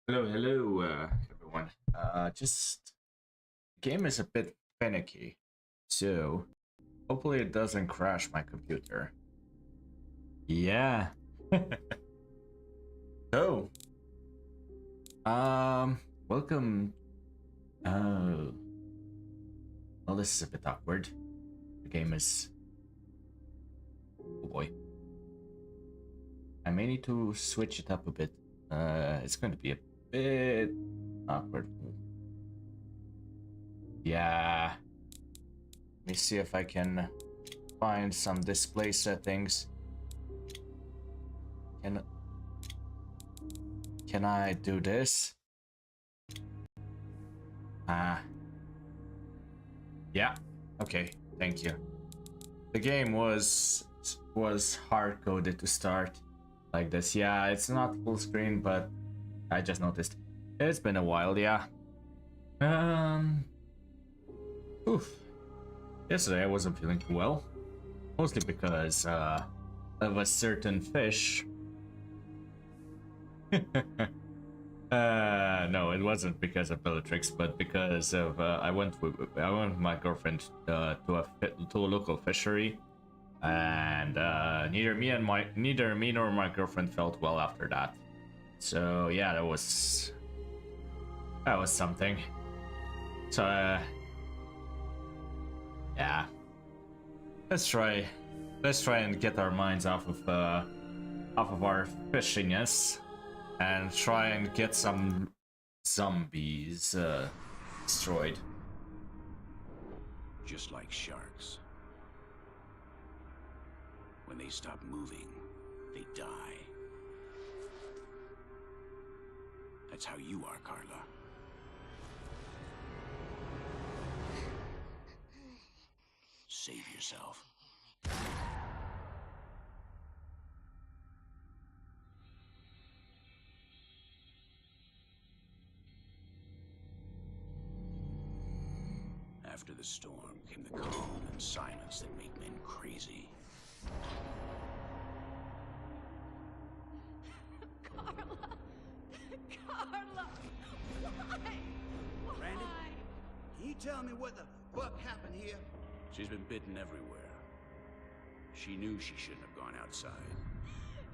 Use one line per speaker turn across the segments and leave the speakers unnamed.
Hello, everyone. Just game is a bit finicky, so hopefully it doesn't crash my computer. Yeah. So, welcome. Oh, well, this is a bit awkward. The game is. Oh boy. I may need to switch it up a bit. It's going to be a bit awkward. Yeah. Let me see if I can find some display settings. Can I do this? Yeah. Okay. Thank you. The game was hard coded to start like this. Yeah, it's not full screen, but I just noticed. It's been a while. Yeah. Oof. Yesterday I wasn't feeling too well, mostly because of a certain fish. No, it wasn't because of Bellatrix, but because of I went with my girlfriend to a local fishery, and neither me nor my girlfriend felt well after that. So yeah, that was something. So yeah, let's try and get our minds off of our fishiness and try and get some zombies destroyed.
Just like sharks. When they stop moving, they die. That's how you are, Carla. Save yourself. After the storm came the calm and silence that make men crazy.
Carla! Carla! Why?
Randy, can you tell me what the fuck happened here?
She's been bitten everywhere. She knew she shouldn't have gone outside.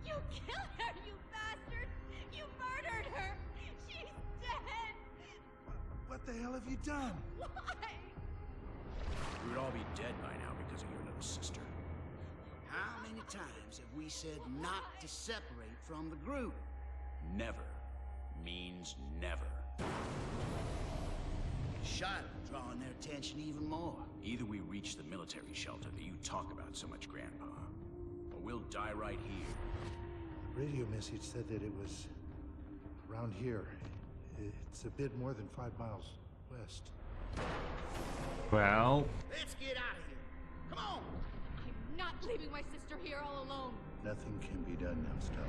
You killed her, you bastard! You murdered her! She's dead!
What the hell have you done?
Why?
We would all be dead by now because of your little sister.
How many times have we said not to separate from the group?
Never means never.
Charlotte drawing their attention even more.
Either we reach the military shelter that you talk about so much, Grandpa, or we'll die right here.
The radio message said that it was around here. It's a bit more than 5 miles west.
Well,
Let's get out of here. Come on!
I'm not leaving my sister here all alone.
Nothing can be done now, Stella.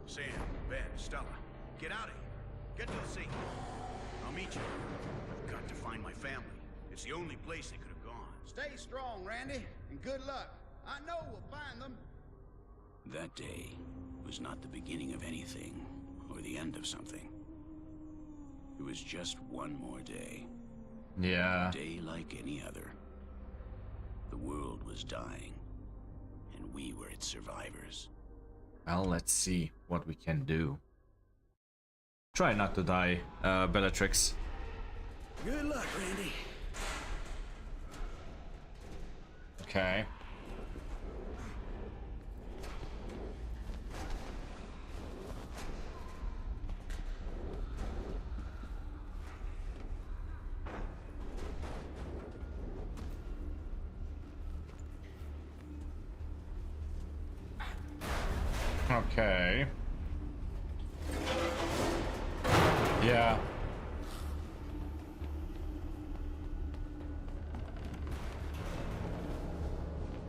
Sam, Ben, Stella, get out of here. Get to the sea. I'll meet you. I've got to find my family. It's the only place they could have gone.
Stay strong, Randy, and good luck. I know we'll find them.
That day was not the beginning of anything, or the end of something. It was just one more day.
yeah.
A day like any other. The world was dying, and we were its survivors.
Well, let's see what we can do. Try not to die, Bellatrix.
Good luck, Randy.
Okay. Okay. Yeah.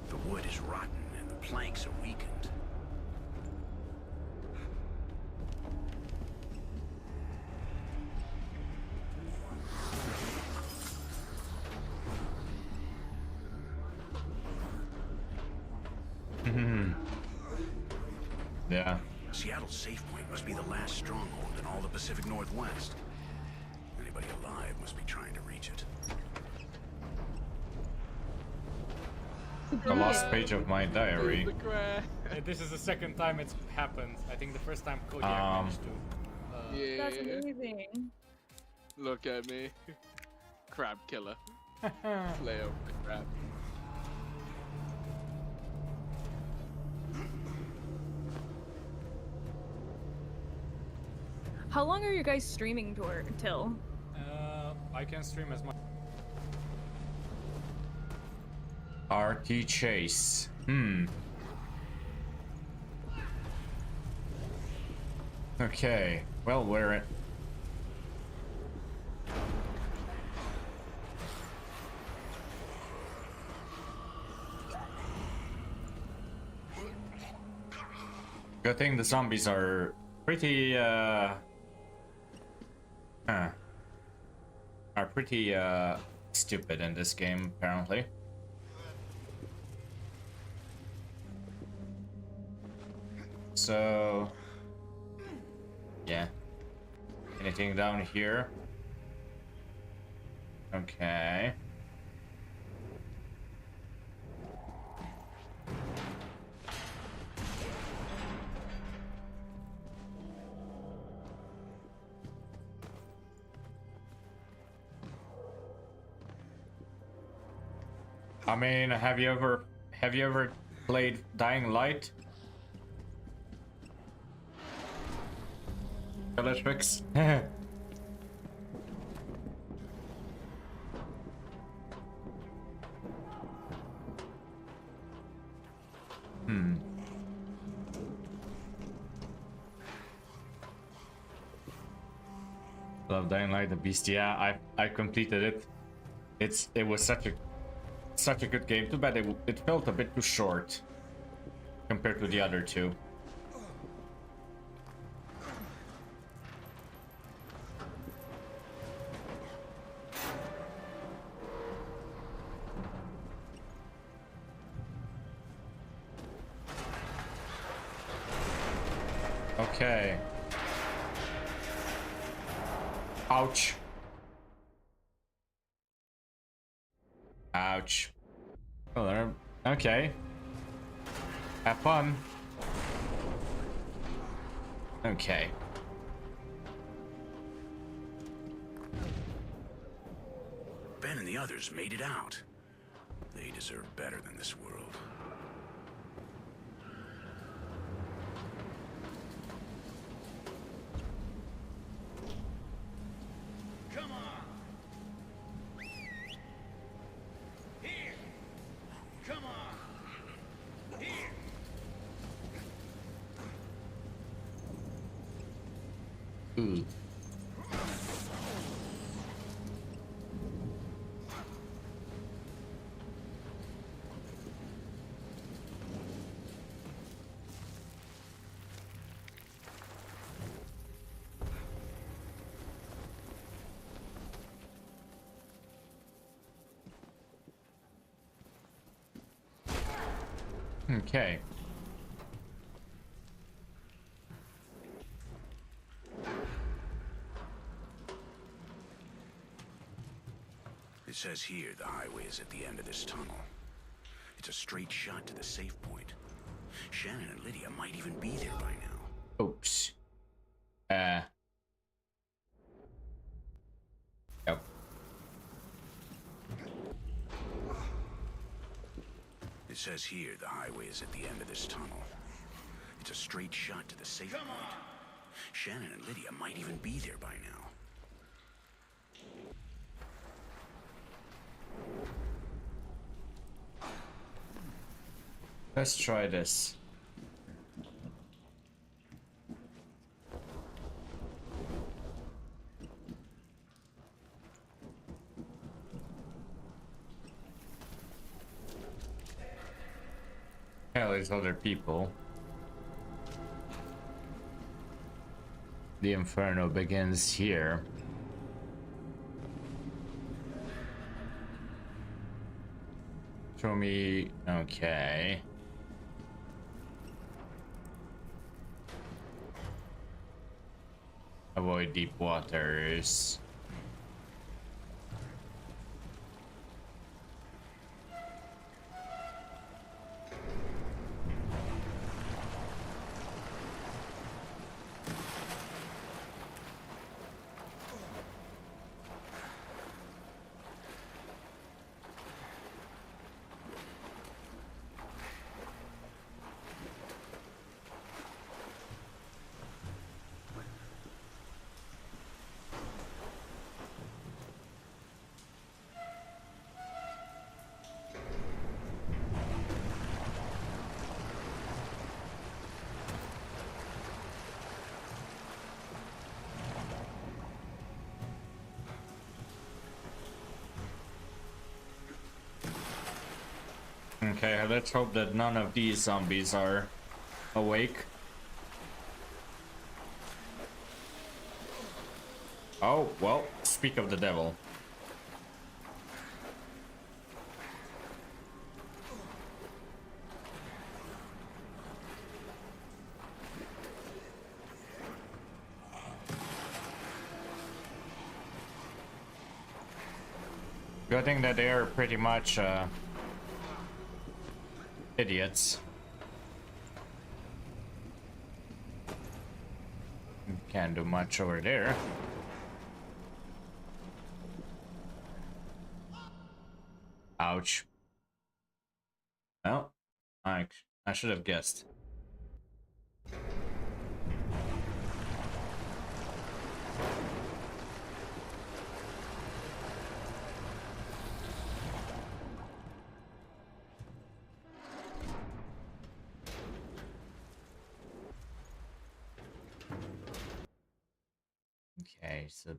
The wood is rotten, and the planks are weakened.
Yeah.
Seattle's safe point must be the last stronghold in all the Pacific Northwest. Anybody alive must be trying to reach it.
The last page of my diary.
This is the second time it's happened. I think the first time Kodiak managed to.
Yeah.
That's amazing.
Look at me. Crab killer. Leo the crab.
How long are you guys streaming till?
I can stream as much.
RT Chase. Okay. Well, we're at. Good thing the zombies are pretty stupid in this game, apparently. So yeah. Anything down here? Okay. I mean, have you ever played Dying Light? Electrics? Love Dying Light, the Beast. Yeah, I completed it. It was such a good game. Too bad it felt a bit too short compared to the other two. Okay. Ouch. Ouch. Well, there. Okay. Have fun. Okay.
Ben and the others made it out. They deserve better than this world. Come on! Here! Come on! Here!
Ooh. Okay.
It says here the highway is at the end of this tunnel. It's a straight shot to the safe point. Shannon and Lydia might even be there by now.
Oops. Yep.
It says here the highway is at the end of this tunnel. It's a straight shot to the safe point. Shannon and Lydia might even be there by now.
Let's try this. Hell, there's other people. The inferno begins here. Show me. Okay. Avoid deep waters. Okay, let's hope that none of these zombies are awake. Oh, well, speak of the devil. Good thing that they are pretty much idiots. Can't do much over there. Ouch. Well, I should have guessed. Okay, so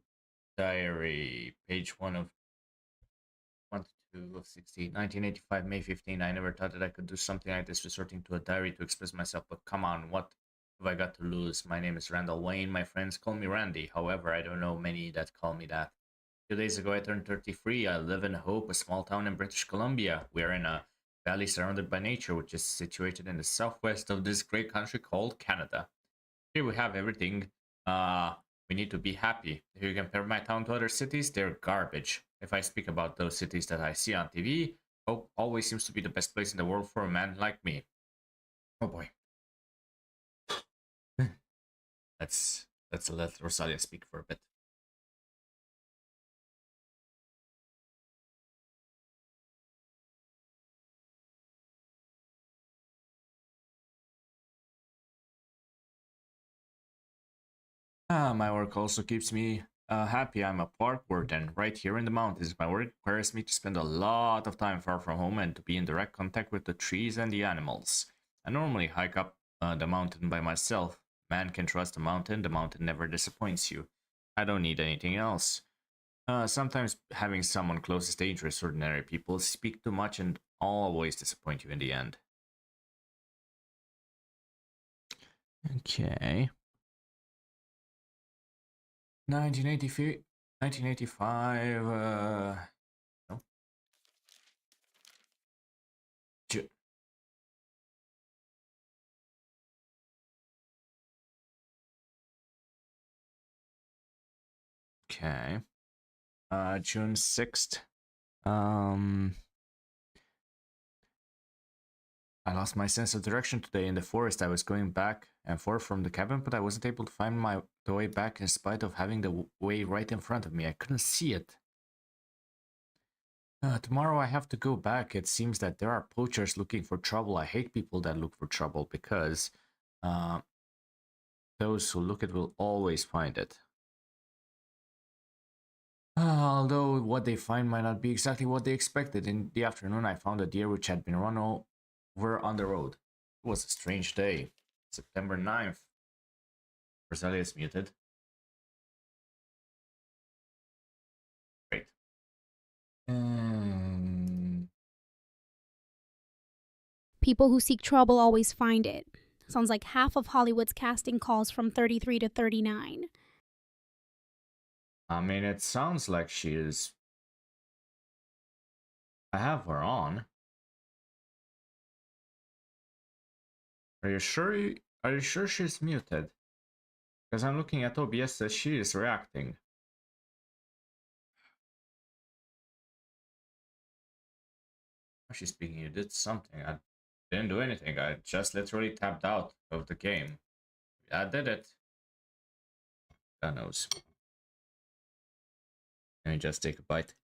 diary, page 1 of 1 to 2 of 60, 1985, May 15. I never thought that I could do something like this, resorting to a diary to express myself, but come on, what have I got to lose? My name is Randall Wayne. My friends call me Randy. However, I don't know many that call me that. 2 days ago, I turned 33. I live in Hope, a small town in British Columbia. We are in a valley surrounded by nature, which is situated in the southwest of this great country called Canada. Here we have everything. We need to be happy. If you compare my town to other cities, they're garbage. If I speak about those cities that I see on TV, Hope always seems to be the best place in the world for a man like me. Oh boy. let's let Rosalia speak for a bit. My work also keeps me happy. I'm a park warden right here in the mountains. My work requires me to spend a lot of time far from home and to be in direct contact with the trees and the animals. I normally hike up the mountain by myself. Man can trust the mountain never disappoints you. I don't need anything else. Sometimes having someone close is dangerous. Ordinary people speak too much and always disappoint you in the end. Okay. 1985, 1985, no. Okay. June 6th. I lost my sense of direction today in the forest. I was going back and forth from the cabin, but I wasn't able to find the way back in spite of having the way right in front of me. I couldn't see it. Tomorrow I have to go back. It seems that there are poachers looking for trouble. I hate people that look for trouble because those who look it will always find it. Although what they find might not be exactly what they expected. In the afternoon, I found a deer which had been run over on the road. It was a strange day. September 9th. Rosalia is muted. Great.
People who seek trouble always find it. Sounds like half of Hollywood's casting calls from 33 to 39.
I mean, it sounds like she is. I have her on. Are you sure? Are you sure she's muted? Because I'm looking at OBS as she is reacting. She's speaking, you did something. I didn't do anything. I just literally tapped out of the game. I did it. God knows. Let me just take a bite.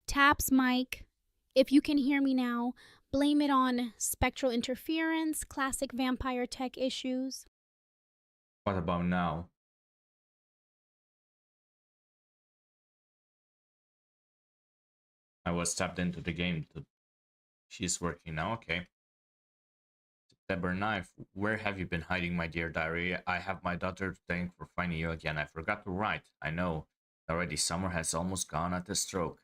Taps mic. If you can hear me now, blame it on spectral interference, classic vampire tech issues.
What about now? I was tapped into the game. She's working now, okay. September 9th. Where have you been hiding, my dear diary? I have my daughter to thank for finding you again. I forgot to write. I know. Already summer has almost gone at a stroke.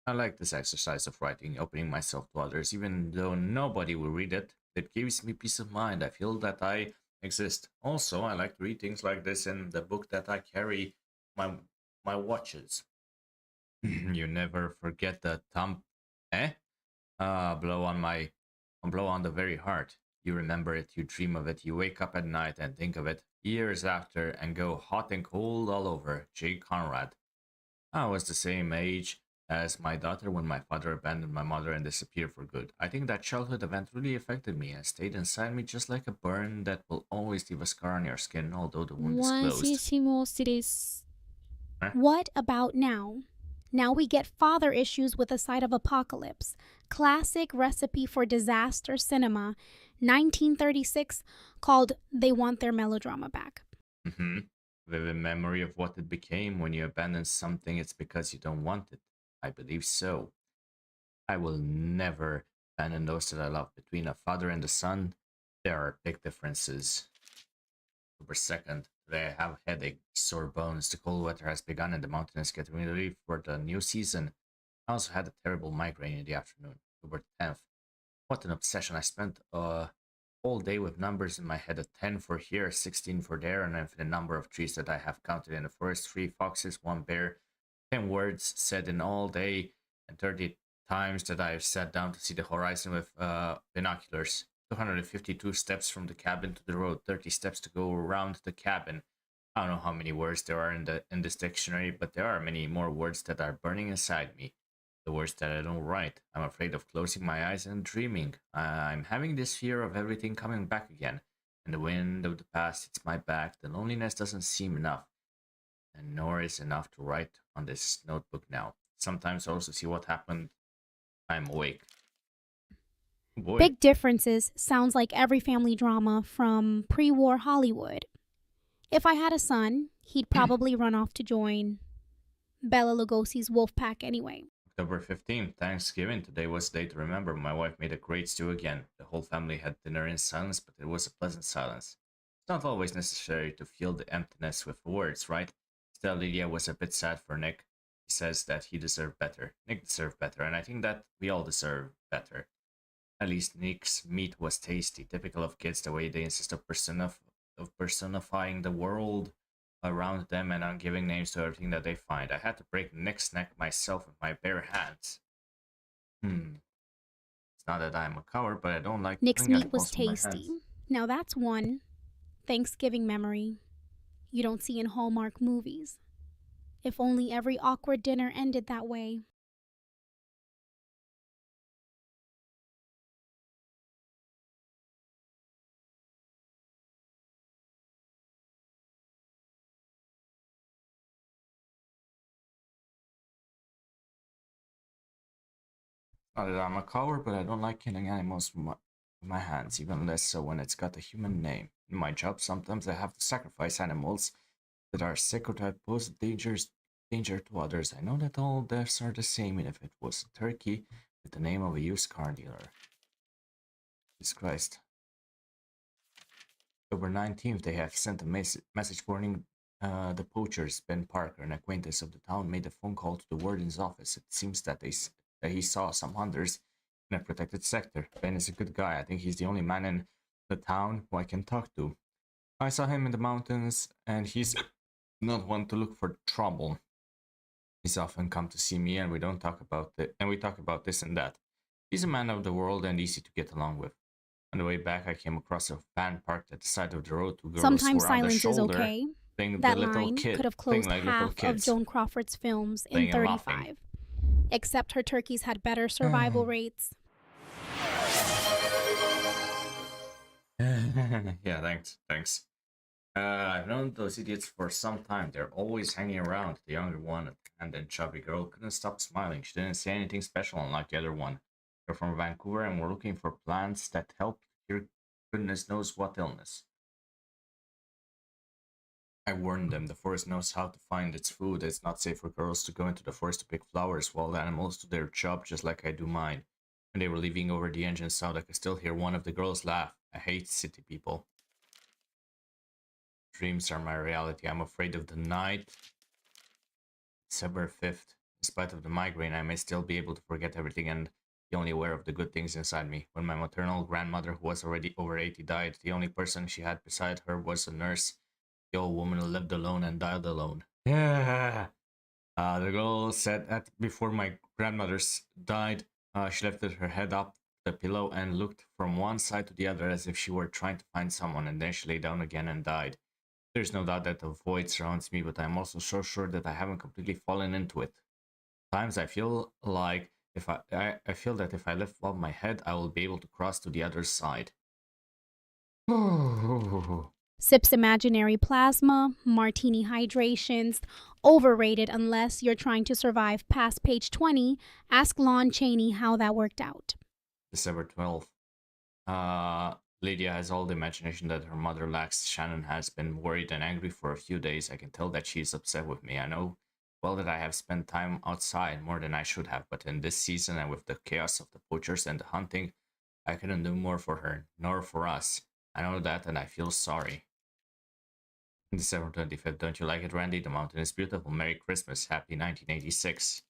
I like this exercise of writing, opening myself to others, even though nobody will read it. It gives me peace of mind. I feel that I exist. Also, I like to read things like this in the book that I carry, my watches. You never forget the thump, eh? Blow on the very heart. You remember it, you dream of it, you wake up at night and think of it years after and go hot and cold all over. J. Conrad. I was the same age as my daughter when my father abandoned my mother and disappeared for good. I think that childhood event really affected me and stayed inside me just like a burn that will always leave a scar on your skin, although the wound is closed. Huh?
What about now? Now we get father issues with a side of apocalypse. Classic recipe for disaster cinema, 1936, called They Want Their Melodrama Back.
Mm-hmm. Vivid memory of what it became when you abandon something, it's because you don't want it. I believe so. I will never abandon those that I love. Between a father and a son, there are big differences. October 2nd. Today I have a headache, sore bones. The cold weather has begun and the mountain is getting ready for the new season. I also had a terrible migraine in the afternoon. October 10th. What an obsession. I spent a whole day with numbers in my head. A 10 for here, 16 for there, and an infinite number of trees that I have counted in the forest. 3 foxes, 1 bear. 10 words said in all day, and 30 times that I have sat down to see the horizon with binoculars. 252 steps from the cabin to the road, 30 steps to go around the cabin. I don't know how many words there are in this dictionary, but there are many more words that are burning inside me. The words that I don't write. I'm afraid of closing my eyes and dreaming. I'm having this fear of everything coming back again. And the wind of the past hits my back. The loneliness doesn't seem enough. And nor is enough to write on this notebook now. Sometimes I also see what happened. I'm awake. Boy.
Big differences sounds like every family drama from pre-war Hollywood. If I had a son, he'd probably run off to join Bela Lugosi's wolf pack anyway.
October 15th, Thanksgiving. Today was the day to remember. My wife made a great stew again. The whole family had dinner in silence, but it was a pleasant silence. It's not always necessary to fill the emptiness with words, right? Still, Lydia was a bit sad for Nick. He says that he deserved better. Nick deserved better, and I think that we all deserve better. At least Nick's meat was tasty, typical of kids, the way they insist of personifying the world around them and on giving names to everything that they find. I had to break Nick's neck myself with my bare hands. It's not that I'm a coward, but I don't like
Nick's
killing
meat was
animals with my
tasty.
hands.
Now that's one Thanksgiving memory you don't see in Hallmark movies. If only every awkward dinner ended that way.
Not that I'm a coward, but I don't like killing animals with my hands, even less so when it's got a human name. In my job, sometimes I have to sacrifice animals that are sick or that pose danger to others. I know that all deaths are the same, and if it was a turkey with the name of a used car dealer. Jesus Christ. October 19th, they have sent a message warning the poachers. Ben Parker, an acquaintance of the town, made a phone call to the warden's office. It seems that he saw some hunters in a protected sector. Ben is a good guy. I think he's the only man in the town who I can talk to. I saw him in the mountains, and he's not one to look for trouble. He's often come to see me, and we don't talk about it, and we talk about this and that. He's a man of the world and easy to get along with. On the way back, I came across a van parked at the side of the road. Two girls
Sometimes
were on the
silence is
shoulder,
okay.
playing
That
the little
line
kid,
could have
playing
closed
like little
half of
kids,
Joan Crawford's films in
playing and laughing.
35. Except her turkeys had better survival rates.
Yeah, thanks. I've known those idiots for some time. They're always hanging around. The younger one, a tanned and chubby girl, couldn't stop smiling. She didn't say anything special, unlike the other one. They're from Vancouver and we're looking for plants that help cure goodness knows what illness. I warned them. The forest knows how to find its food. It's not safe for girls to go into the forest to pick flowers. Wild animals do their job just like I do mine. When they were leaving over the engine sound, I could still hear one of the girls laugh. I hate city people. Dreams are my reality. I'm afraid of the night. December 5th. In spite of the migraine, I may still be able to forget everything and be only aware of the good things inside me. When my maternal grandmother, who was already over 80, died, the only person she had beside her was a nurse. The old woman lived alone and died alone. Yeah. The girl said that before my grandmother died, she lifted her head up the pillow and looked from one side to the other as if she were trying to find someone, and then she lay down again and died. There's no doubt that the void surrounds me, but I'm also so sure that I haven't completely fallen into it. Times I feel like I feel that if I lift up my head, I will be able to cross to the other side.
Sips imaginary plasma, martini hydrations, overrated unless you're trying to survive past page 20. Ask Lon Chaney how that worked out.
December 12th. Lydia has all the imagination that her mother lacks. Shannon has been worried and angry for a few days. I can tell that she is upset with me. I know well that I have spent time outside more than I should have, but in this season and with the chaos of the poachers and the hunting, I couldn't do more for her, nor for us. I know that and I feel sorry. December 25th. Don't you like it, Randy? The mountain is beautiful. Merry Christmas. Happy 1986.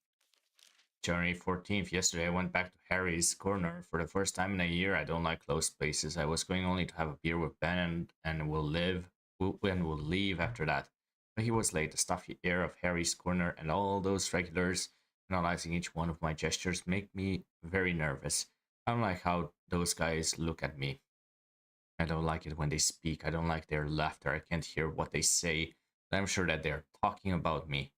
January 14th. Yesterday I went back to Harry's Corner for the first time in a year. I don't like closed places. I was going only to have a beer with Ben and we'll leave after that. But he was late. The stuffy air of Harry's Corner and all those regulars analyzing each one of my gestures make me very nervous. I don't like how those guys look at me. I don't like it when they speak. I don't like their laughter. I can't hear what they say, but I'm sure that they're talking about me.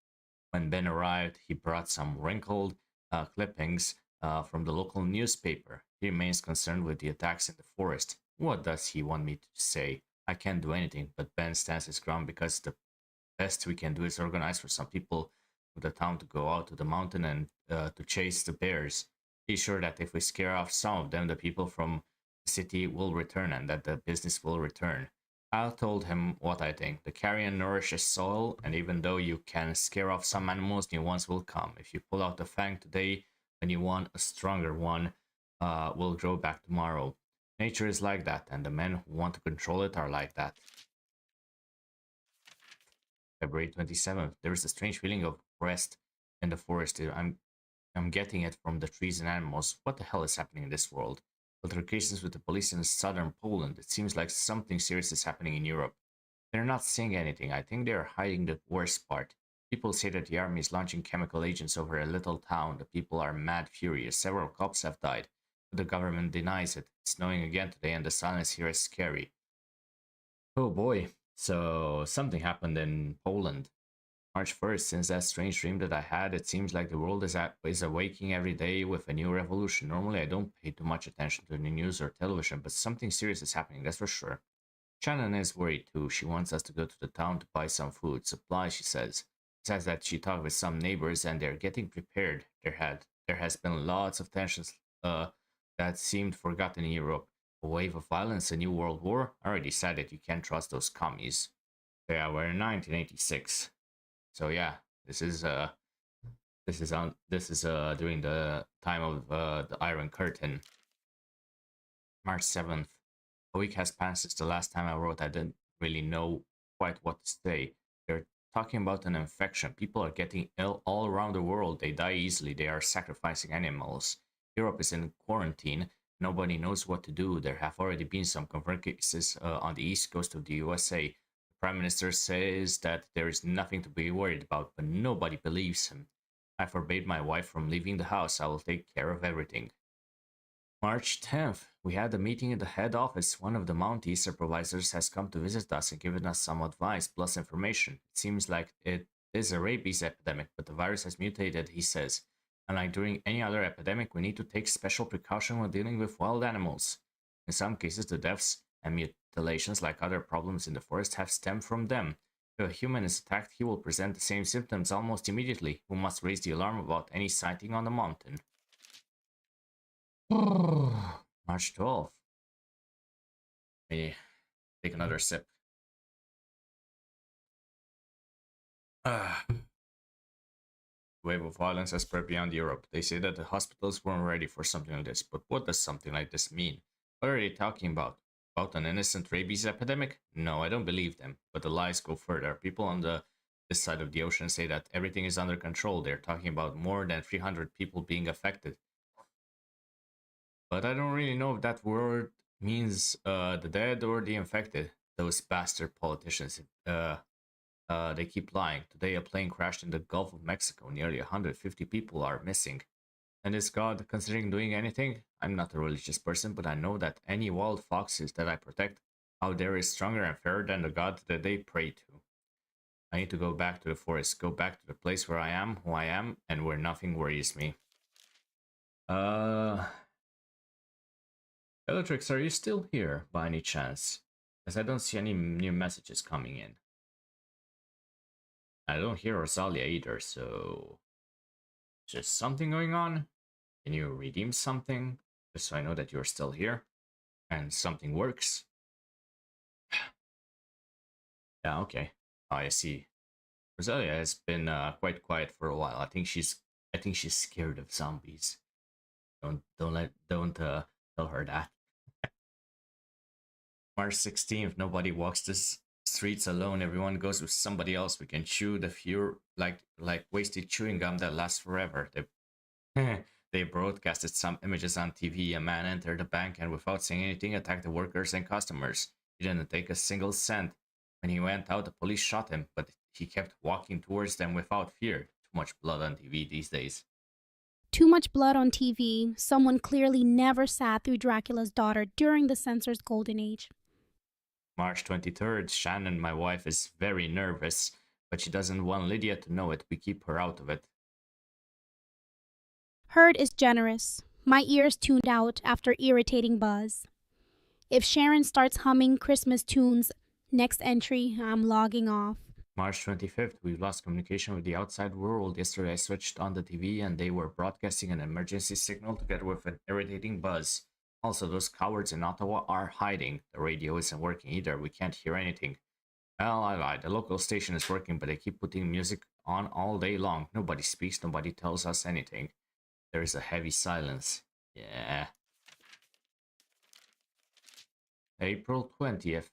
When Ben arrived, he brought some wrinkled clippings from the local newspaper. He remains concerned with the attacks in the forest. What does he want me to say? I can't do anything, but Ben stands his ground because the best we can do is organize for some people of the town to go out to the mountain and to chase the bears. He's sure that if we scare off some of them, the people from the city will return and that the business will return. I told him what I think. The carrion nourishes soil, and even though you can scare off some animals, new ones will come. If you pull out the fang today, a new one, a stronger one, will grow back tomorrow. Nature is like that, and the men who want to control it are like that. February 27th. There is a strange feeling of rest in the forest. I'm getting it from the trees and animals. What the hell is happening in this world? Altercations with the police in southern Poland. It seems like something serious is happening in Europe. They're not saying anything. I think they're hiding the worst part. People say that the army is launching chemical agents over a little town. The people are mad furious. Several cops have died, but the government denies it. It's snowing again today and the silence here is scary. Oh boy. So something happened in Poland. March 1st, since that strange dream that I had, it seems like the world is awaking every day with a new revolution. Normally, I don't pay too much attention to the news or television, but something serious is happening, that's for sure. Shannon is worried too. She wants us to go to the town to buy some food. Supplies, she says. Says that she talked with some neighbors and they're getting prepared. There has been lots of tensions that seemed forgotten in Europe. A wave of violence, a new world war. I already said that you can't trust those commies. Yeah, we're in 1986. So yeah, this is during the time of the Iron Curtain. March 7th. A week has passed since the last time I wrote. I didn't really know quite what to say. They're talking about an infection. People are getting ill all around the world. They die easily. They are sacrificing animals. Europe is in quarantine. Nobody knows what to do. There have already been some confirmed cases on the east coast of the USA. The Prime Minister says that there is nothing to be worried about, but nobody believes him. I forbade my wife from leaving the house. I will take care of everything. March 10th, we had a meeting in the head office. One of the Mountie supervisors has come to visit us and given us some advice plus information. It seems like it is a rabies epidemic, but the virus has mutated, he says. Unlike during any other epidemic, we need to take special precaution when dealing with wild animals. In some cases, the deaths and mutilations, like other problems in the forest, have stemmed from them. If a human is attacked, he will present the same symptoms almost immediately. We must raise the alarm about any sighting on the mountain. March 12th. Let me take another sip. Wave of violence has spread beyond Europe. They say that the hospitals weren't ready for something like this, but what does something like this mean? What are they talking about? About an innocent rabies epidemic? No, I don't believe them. But the lies go further. People on this side of the ocean say that everything is under control. They're talking about more than 300 people being affected. But I don't really know if that word means the dead or the infected. Those bastard politicians. They keep lying. Today a plane crashed in the Gulf of Mexico. Nearly 150 people are missing. And is God considering doing anything? I'm not a religious person, but I know that any wild foxes that I protect out there is stronger and fairer than the God that they pray to. I need to go back to the forest, go back to the place where I am, who I am, and where nothing worries me. Bellatrix, are you still here by any chance? Because I don't see any new messages coming in. I don't hear Rosalia either, so... Is there something going on? Can you redeem something? Just so I know that you're still here. And something works. Yeah, okay. Oh, I see. Rosalia has been quite quiet for a while. I think she's scared of zombies. Don't tell her that. March 16th, nobody walks the streets alone. Everyone goes with somebody else. We can chew the few like wasted chewing gum that lasts forever. They broadcasted some images on TV. A man entered the bank and without saying anything attacked the workers and customers. He didn't take a single cent. When he went out, the police shot him, but he kept walking towards them without fear. Too much blood on TV these days.
Too much blood on TV. Someone clearly never sat through Dracula's Daughter during the censor's golden age.
March 23rd, Shannon, my wife, is very nervous, but she doesn't want Lydia to know it. We keep her out of it.
Heard is generous. My ears tuned out after irritating buzz. If Sharon starts humming Christmas tunes, next entry, I'm logging off.
March 25th, we've lost communication with the outside world. Yesterday I switched on the TV and they were broadcasting an emergency signal together with an irritating buzz. Also, those cowards in Ottawa are hiding. The radio isn't working either. We can't hear anything. Well, I lied. The local station is working, but they keep putting music on all day long. Nobody speaks. Nobody tells us anything. There is a heavy silence. Yeah. April 20th.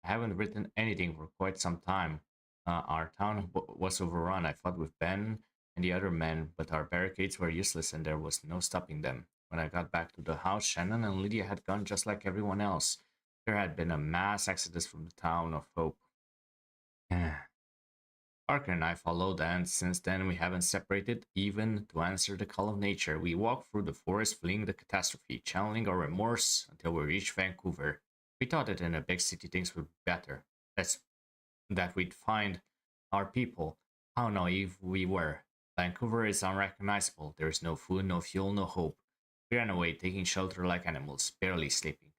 I haven't written anything for quite some time. Our town was overrun. I fought with Ben and the other men, but our barricades were useless and there was no stopping them. When I got back to the house, Shannon and Lydia had gone just like everyone else. There had been a mass exodus from the town of Hope. Parker and I followed, and since then we haven't separated, even to answer the call of nature. We walked through the forest, fleeing the catastrophe, channeling our remorse until we reached Vancouver. We thought that in a big city things would be better. That we'd find our people. How naive we were. Vancouver is unrecognizable. There is no food, no fuel, no hope. We ran away, taking shelter like animals, barely sleeping.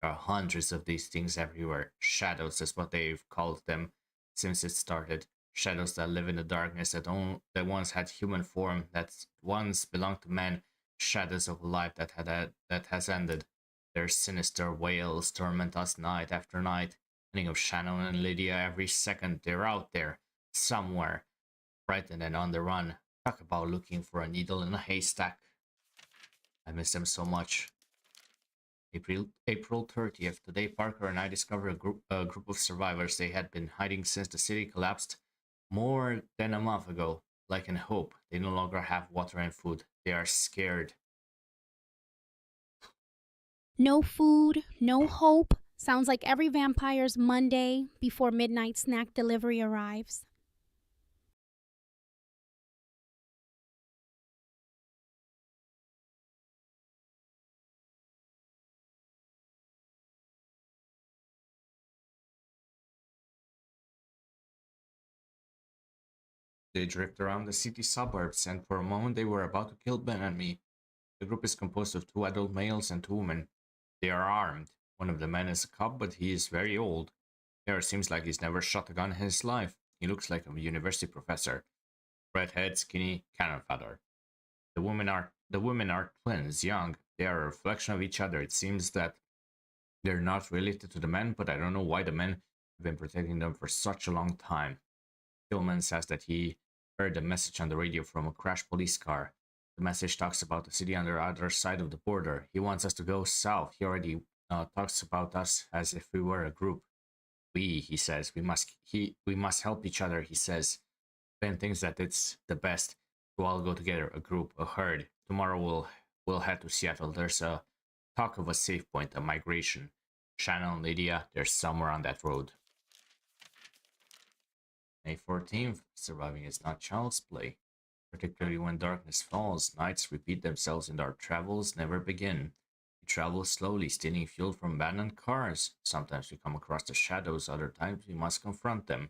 There are hundreds of these things everywhere. Shadows is what they've called them since it started. Shadows that live in the darkness, that once had human form, that once belonged to men. Shadows of a life that has ended. Their sinister wails torment us night after night. Thinking of Shannon and Lydia every second. They're out there, somewhere, frightened and on the run. Talk about looking for a needle in a haystack. I miss them so much. April 30th. Today, Parker and I discovered a group of survivors. They had been hiding since the city collapsed more than a month ago. Like in Hope, they no longer have water and food. They are scared.
No food, no hope. Sounds like every vampire's Monday before midnight snack delivery arrives.
They drift around the city suburbs, and for a moment they were about to kill Ben and me. The group is composed of 2 adult males and 2 women. They are armed. One of the men is a cop, but he is very old. Hair seems like he's never shot a gun in his life. He looks like a university professor. Redhead, skinny, cannon fodder. The women are twins, young. They are a reflection of each other. It seems that they're not related to the men, but I don't know why the men have been protecting them for such a long time. Tillman says that he heard a message on the radio from a crashed police car. The message talks about the city on the other side of the border. He wants us to go south. He already talks about us as if we were a group. He says, we must help each other, he says. Ben thinks that it's the best to all go together, a group, a herd. Tomorrow we'll head to Seattle. There's a talk of a safe point, a migration. Shannon and Lydia, they're somewhere on that road. May 14th, surviving is not child's play. Particularly when darkness falls, nights repeat themselves and our travels never begin. We travel slowly, stealing fuel from abandoned cars. Sometimes we come across the shadows, other times we must confront them.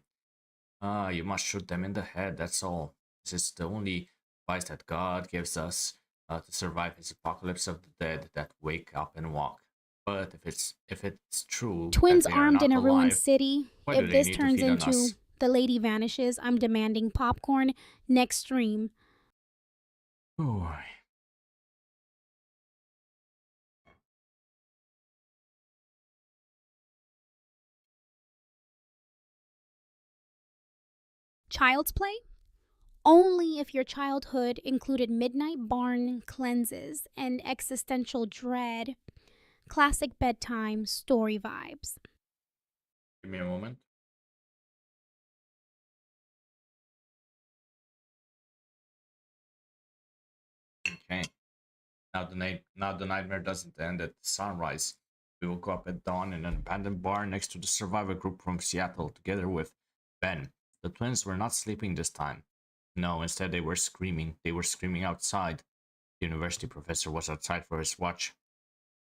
You must shoot them in the head, that's all. This is the only advice that God gives us to survive his apocalypse of the dead that wake up and walk. But if it's true,
Twins
that they are
armed
not
in a ruined
alive,
city.
why do
If
they
this
need to
turns
feed on
into
us?
The Lady Vanishes, I'm demanding popcorn next stream.
Ooh.
Child's play? Only if your childhood included midnight barn cleanses and existential dread. Classic bedtime story vibes.
Give me a moment. Okay. Now the nightmare doesn't end at sunrise. We woke up at dawn in an abandoned bar next to the survivor group from Seattle, together with Ben. The twins were not sleeping this time. No, instead they were screaming. They were screaming outside. The university professor was outside for his watch.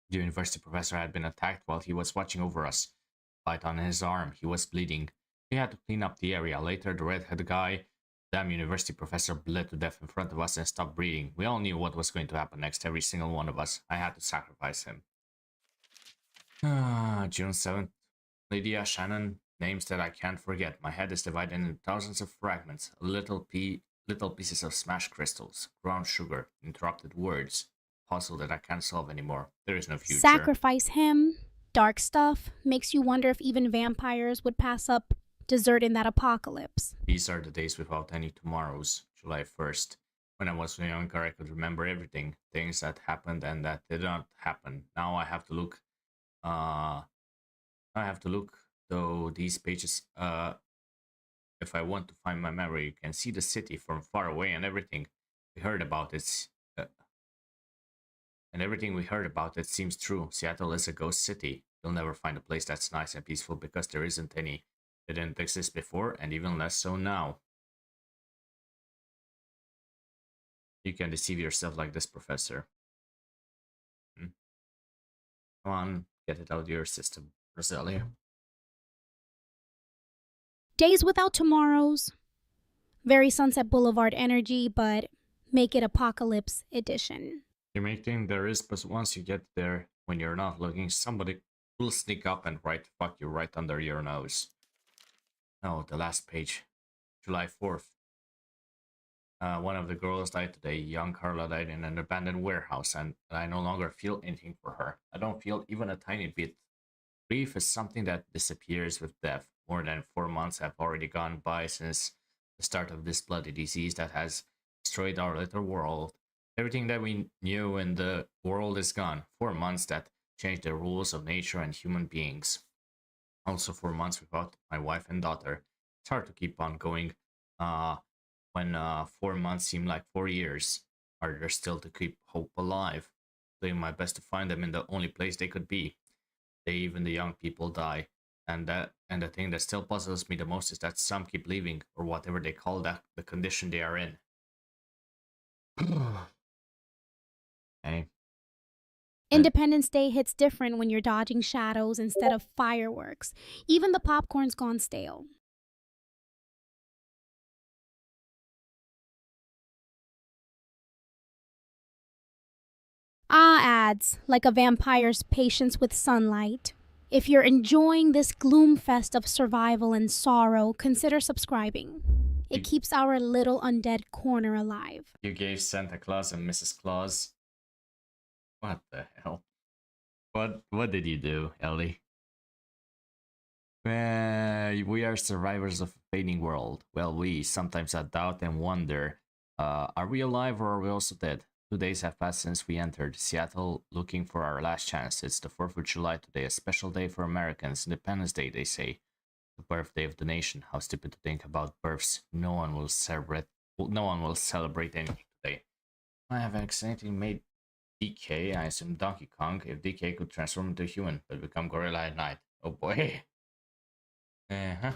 The university professor had been attacked while he was watching over us. Bite on his arm. He was bleeding. We had to clean up the area. Later, the redhead guy, damn university professor, bled to death in front of us and stopped breathing. We all knew what was going to happen next, every single one of us. I had to sacrifice him. June 7th. Lydia, Shannon, names that I can't forget. My head is divided into thousands of fragments. Little pieces of smashed crystals, ground sugar, interrupted words. Puzzle that I can't solve anymore. There is no future.
Sacrifice him. Dark stuff. Makes you wonder if even vampires would pass up dessert in that apocalypse.
These are the days without any tomorrows. July 1st. When I was younger, I could remember everything. Things that happened and that did not happen. Now I have to look. Though these pages. If I want to find my memory, you can see the city from far away and everything we heard about it. And everything we heard about it seems true. Seattle is a ghost city. You'll never find a place that's nice and peaceful because there isn't any. It didn't exist before, and even less so now. You can deceive yourself like this, Professor. Come on, get it out of your system, Rosalia.
Days without tomorrows. Very Sunset Boulevard energy, but make it apocalypse edition.
You may think there is, but once you get there, when you're not looking, somebody will sneak up and fuck you right under your nose. Oh, the last page. July 4th. One of the girls died today. Young Carla died in an abandoned warehouse, and I no longer feel anything for her. I don't feel even a tiny bit. Grief is something that disappears with death. More than 4 months have already gone by since the start of this bloody disease that has destroyed our little world. Everything that we knew in the world is gone. 4 months that changed the rules of nature and human beings. Also 4 months without my wife and daughter. It's hard to keep on going when 4 months seem like 4 years. Harder still to keep hope alive. Doing my best to find them in the only place they could be. Even the young people die. And the thing that still puzzles me the most is that some keep leaving, or whatever they call that, the condition they are in. Okay.
Independence Day hits different when you're dodging shadows instead of fireworks. Even the popcorn's gone stale. Ads like a vampire's patience with sunlight. If you're enjoying this gloom fest of survival and sorrow, consider subscribing. It keeps our little undead corner alive.
You gave Santa Claus and Mrs. Claus. What the hell? What did you do, Ellie? We are survivors of a fading world. Well, we sometimes doubt and wonder, are we alive or are we also dead? 2 days have passed since we entered Seattle looking for our last chance. It's the 4th of July today, a special day for Americans. Independence Day, they say. The birthday of the nation. How stupid to think about births. No one will celebrate anything today. I have accidentally made DK, I assume Donkey Kong, if DK could transform into a human, but become gorilla at night. Oh boy. Uh-huh.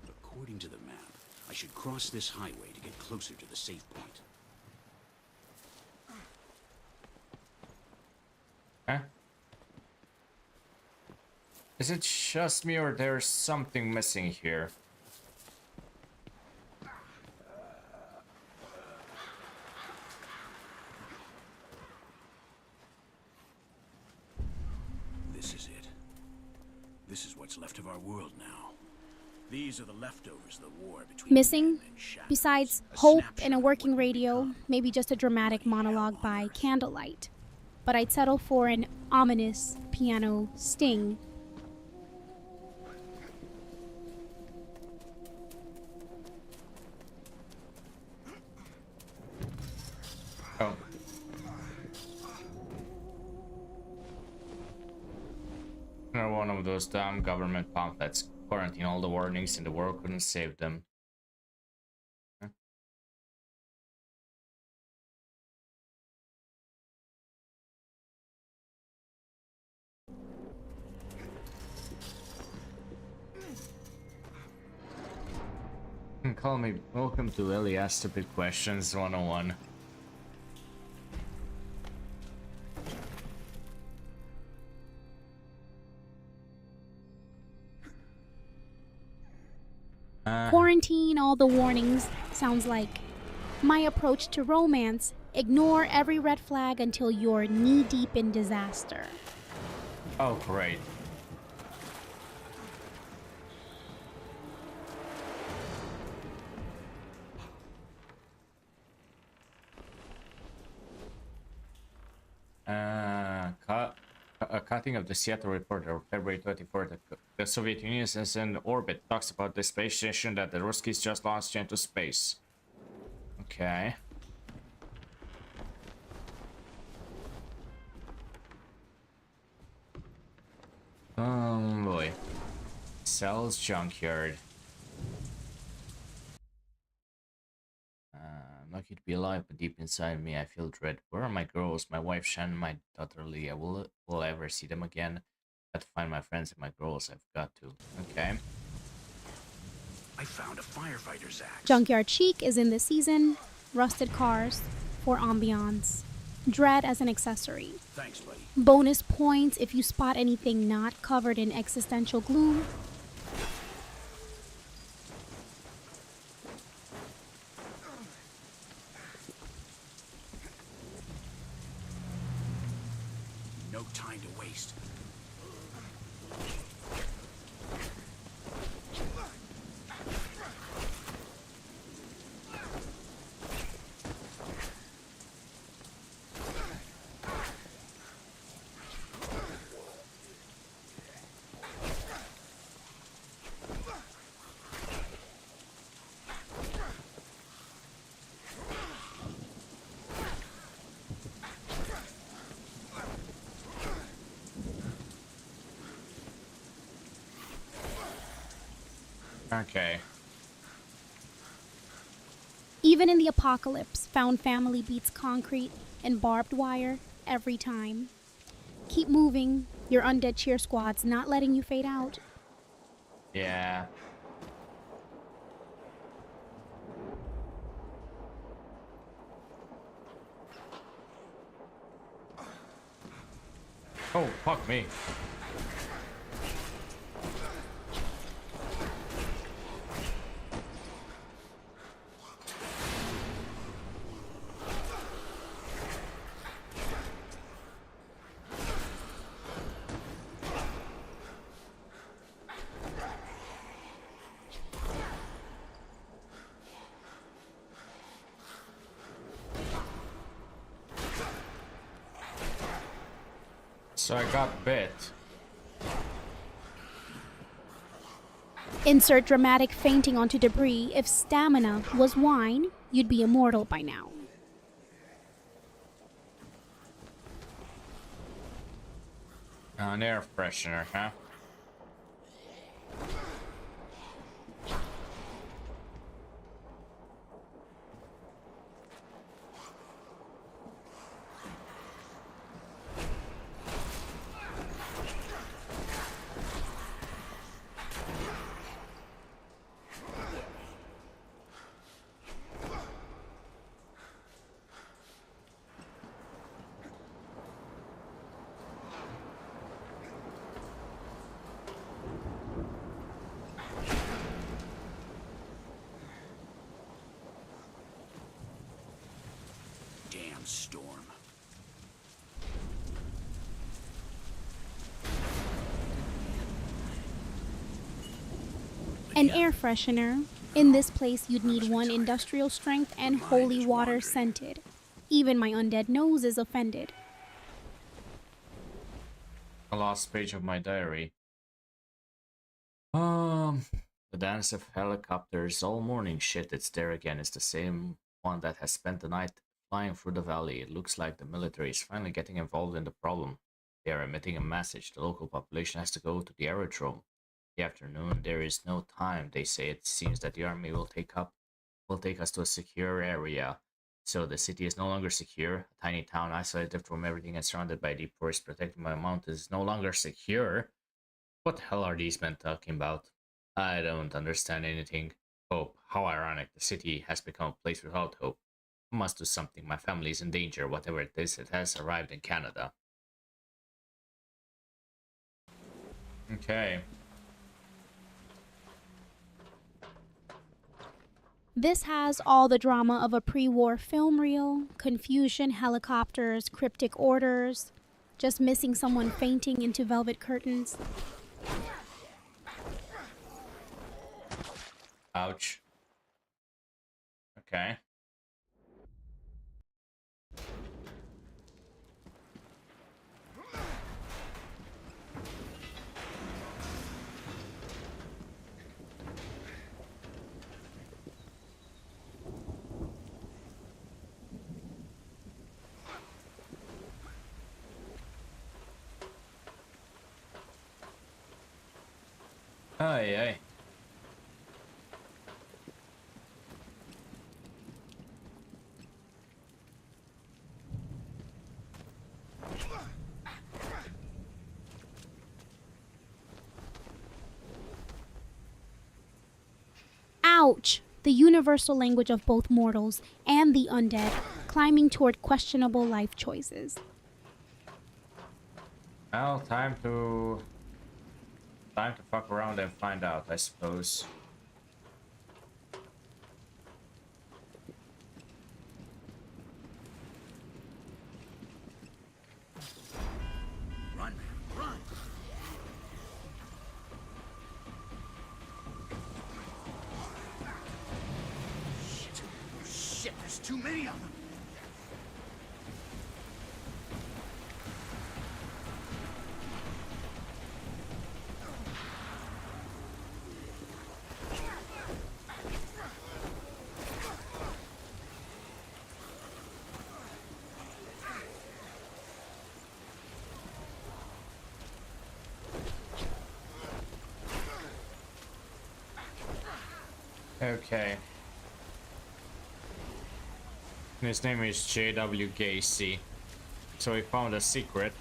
According to the map, I should cross this highway to get closer to the safe point.
Huh? Is it just me or there's something missing here?
This is it. This is what's left of our world now. These are the leftovers of the war between
Missing,
men and shadows.
besides
A
hope
snapshot
and a
of
working
what we've
radio,
become.
maybe just a dramatic monologue by candlelight. But I'd settle for an ominous piano sting.
Oh. Another one of those damn government pamphlets. Quarantine, all the warnings in the world couldn't save them. Huh? Call me. Welcome to Ellie Ask Stupid Questions 101.
Quarantine, all the warnings sounds like my approach to romance. Ignore every red flag until you're knee-deep in disaster.
Oh, great. A cutting of the Seattle Reporter, February 24th. The Soviet Union is in orbit. Talks about the space station that the Ruskies just launched into space. Okay. Oh boy. Cell's junkyard. I'm lucky to be alive, but deep inside me I feel dread. Where are my girls? My wife Shannon, my daughter Leah. Will I ever see them again? I have to find my friends and my girls. I've got to. Okay.
I found a firefighter's axe.
Junkyard chic is in this season. Rusted cars for ambiance. Dread as an accessory.
Thanks, buddy.
Bonus points if you spot anything not covered in existential gloom.
No time to waste.
Okay.
Even in the apocalypse, found family beats concrete and barbed wire every time. Keep moving. Your undead cheer squad's not letting you fade out.
Yeah. Oh, fuck me. So I got bit.
Insert dramatic fainting onto debris. If stamina was wine, you'd be immortal by now.
An air freshener, huh?
Damn storm.
An air freshener. In this place, you'd need one industrial strength and holy water scented. Even my undead nose is offended.
The last page of my diary. The dance of helicopters all morning. Shit, it's there again. It's the same one that has spent the night flying through the valley. It looks like the military is finally getting involved in the problem. They are emitting a message. The local population has to go to the aerodrome. The afternoon, there is no time. They say it seems that the army will take us to a secure area. So the city is no longer secure. A tiny town isolated from everything and surrounded by deep forest protected by mountains is no longer secure. What the hell are these men talking about? I don't understand anything. Hope. How ironic. The city has become a place without hope. I must do something. My family is in danger. Whatever it is, it has arrived in Canada. Okay.
This has all the drama of a pre-war film reel. Confusion, helicopters, cryptic orders. Just missing someone fainting into velvet curtains.
Ouch. Okay. Aye, aye.
Ouch! The universal language of both mortals and the undead, climbing toward questionable life choices.
Well, time to fuck around and find out, I suppose.
Run, run! Shit, there's too many of them!
Okay. His name is J.W. Gacy. So he found a secret.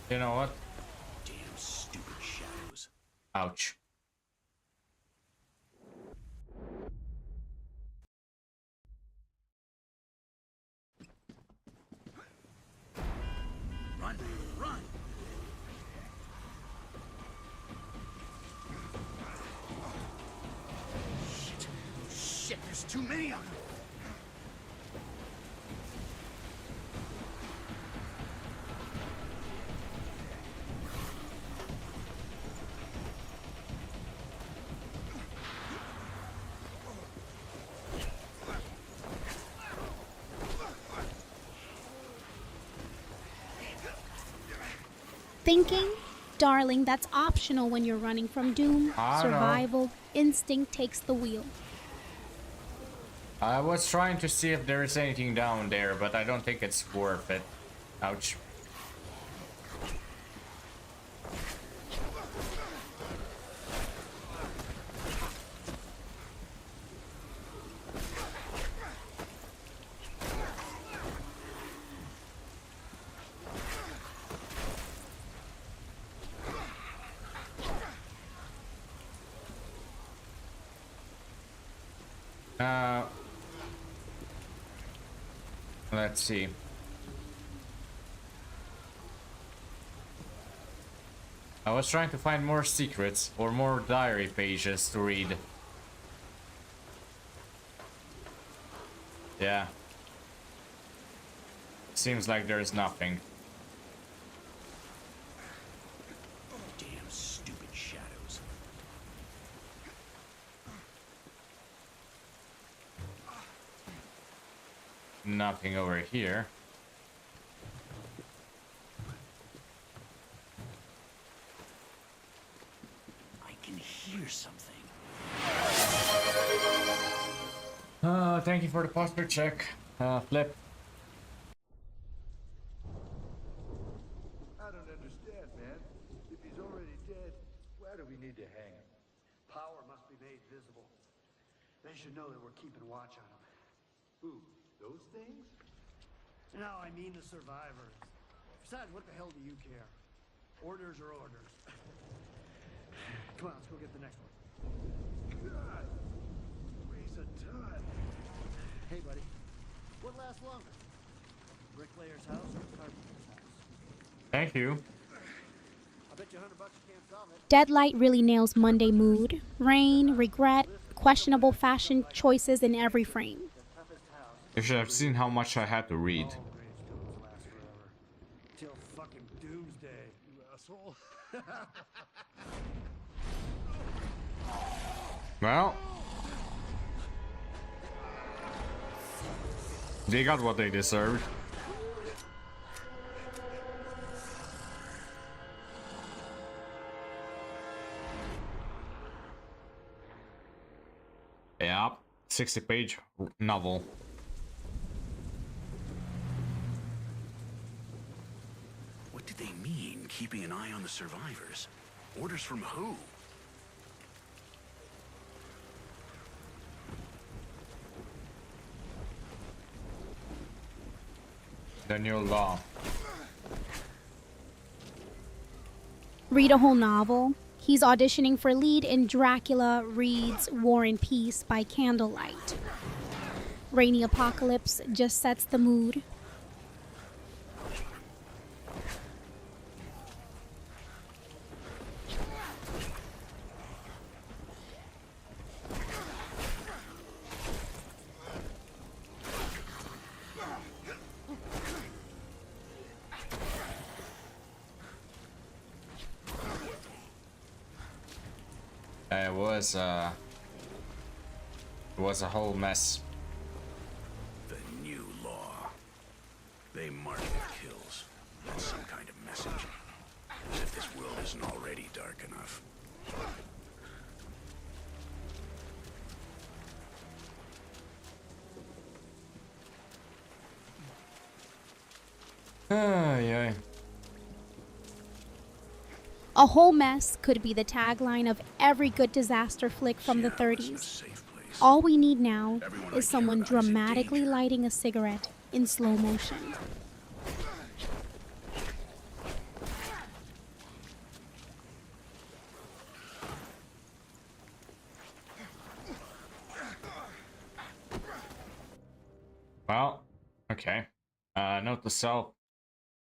You know what?
Damn stupid shadows.
Ouch.
Run, run! Shit, there's too many of them!
Thinking? Darling, that's optional when you're running from doom.
I don't know.
Survival instinct takes the wheel.
I was trying to see if there is anything down there, but I don't think it's worth it. Ouch. Let's see. I was trying to find more secrets or more diary pages to read. Yeah. Seems like there's nothing.
Damn stupid shadows.
Nothing over here.
I can hear something.
Thank you for the posture check. Flip.
I don't understand, man. If he's already dead, why do we need to hang him?
Power must be made visible. They should know that we're keeping watch on him.
Who? Those things?
No, I mean the survivors. Besides, what the hell do you care? Orders are orders. Come on, let's go get the next one.
God! Waste of time.
Hey, buddy. What lasts longer? Bricklayer's house or carpenter's house?
Thank you.
I bet you $100 you can't solve it.
DeadLight really nails Monday mood. Rain, regret, questionable fashion choices in every frame.
You should have seen how much I had to read.
All gravestones last forever. Till fucking doomsday, you asshole.
Well, they got what they deserved. Yeah, 60-page novel.
What did they mean, keeping an eye on the survivors? Orders from who?
The new law.
Read a whole novel. He's auditioning for lead in Dracula reads War and Peace by candlelight. Rainy apocalypse just sets the mood.
It was a whole mess.
The new law. They mark their kills. That's some kind of message. As if this world isn't already dark enough.
Yeah.
A whole mess could be the tagline of every good disaster flick from the 30s. All we need now is someone dramatically lighting a cigarette in slow motion.
Well, okay. Note to self.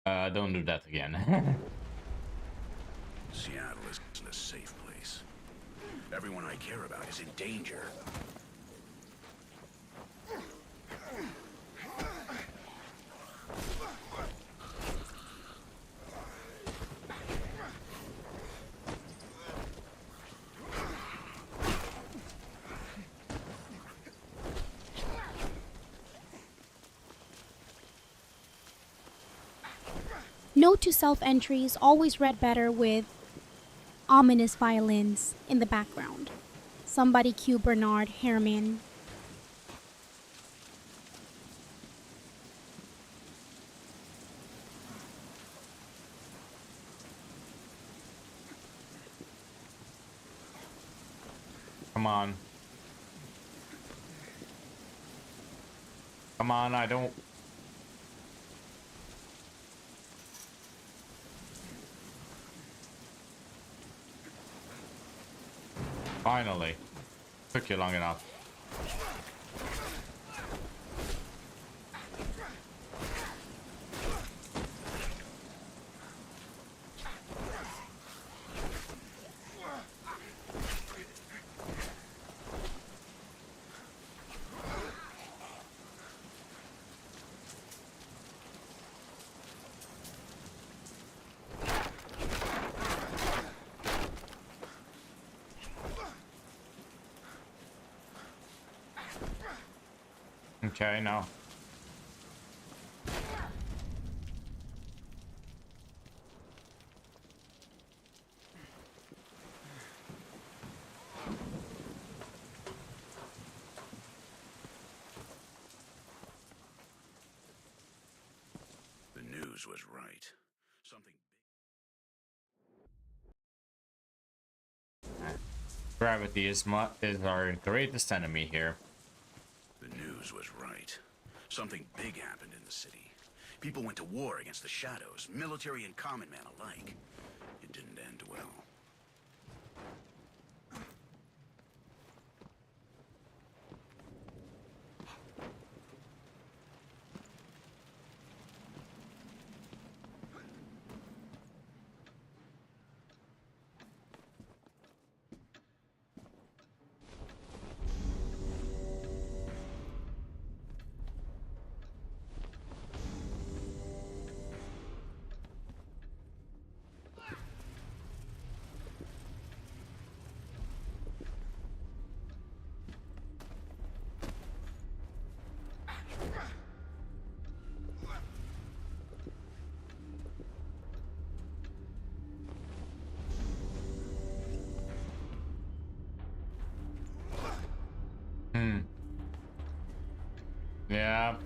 Don't do that again.
Seattle isn't a safe place. Everyone I care about is in danger.
Note to self entries always read better with ominous violins in the background. Somebody cue Bernard Herrmann.
Come on. Come on, I don't... Finally. Took you long enough. Okay, now.
The news was right. Something...
Gravity is our greatest enemy here.
The news was right. Something big happened in the city. People went to war against the shadows, military and common man alike. It didn't end well.
Yeah.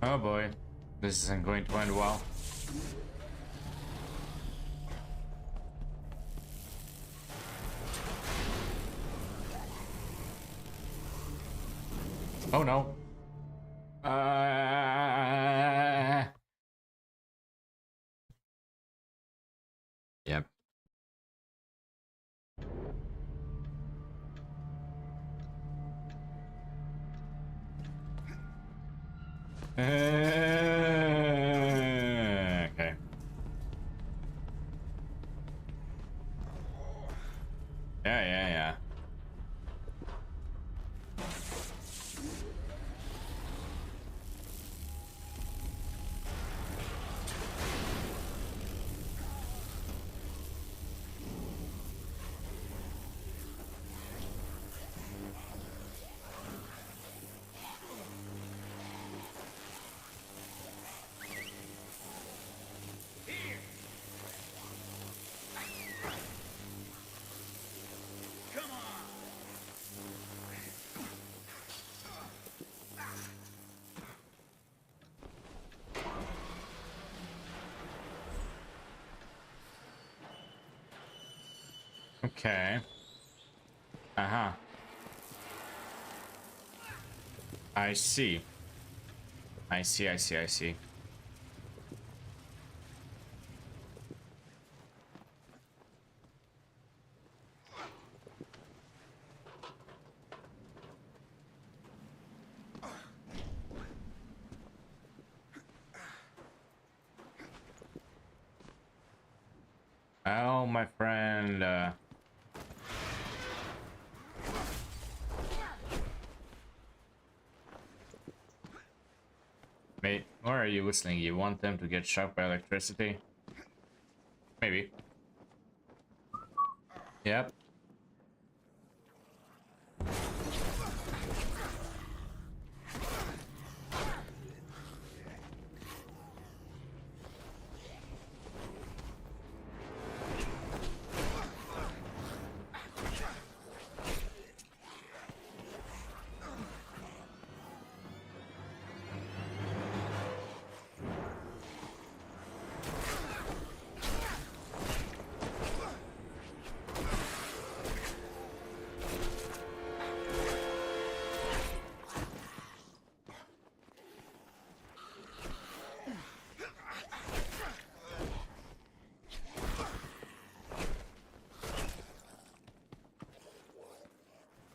Oh boy, this isn't going to end well. Oh no. Yep. Okay. Yeah. Okay. Uh-huh. I see. I see. Oh, my friend. Mate, why are you whistling? You want them to get shocked by electricity? Maybe. Yep.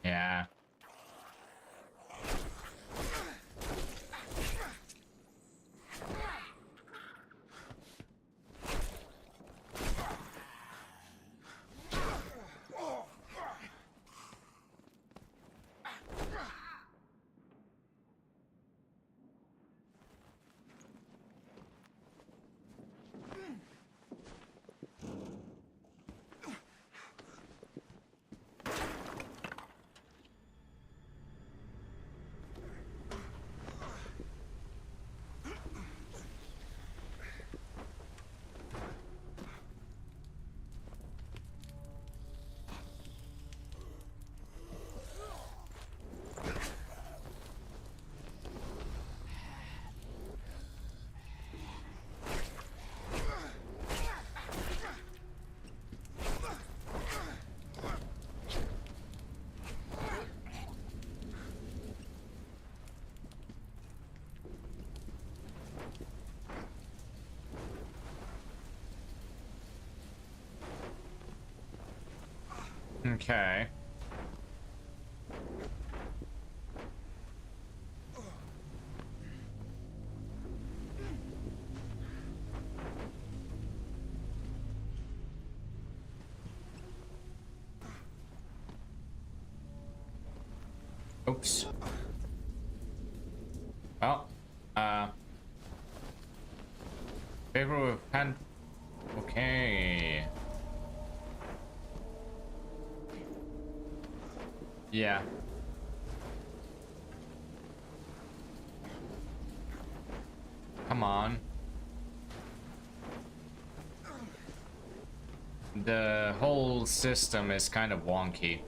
Yeah. Okay. Oops. Well, favor with hand. Okay. Yeah. Come on. The whole system is kind of wonky.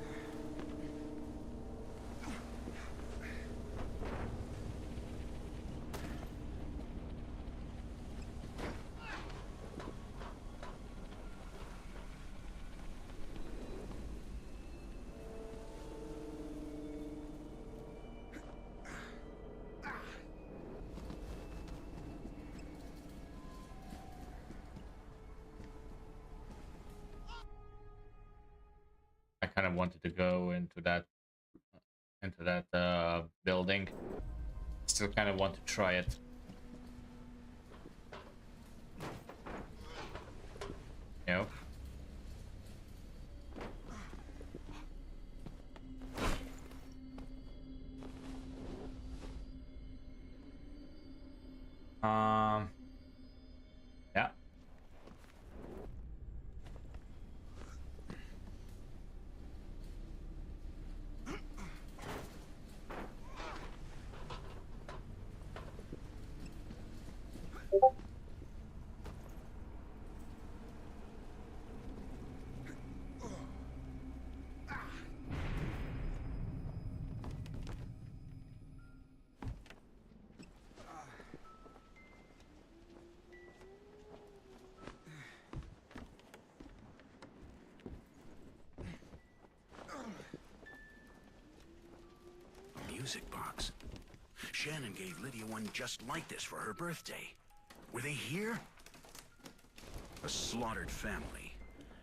I kind of wanted to go into that building. Still kind of want to try it. Yep. Yeah.
A music box. Shannon gave Lydia one just like this for her birthday. Were they here? A slaughtered family.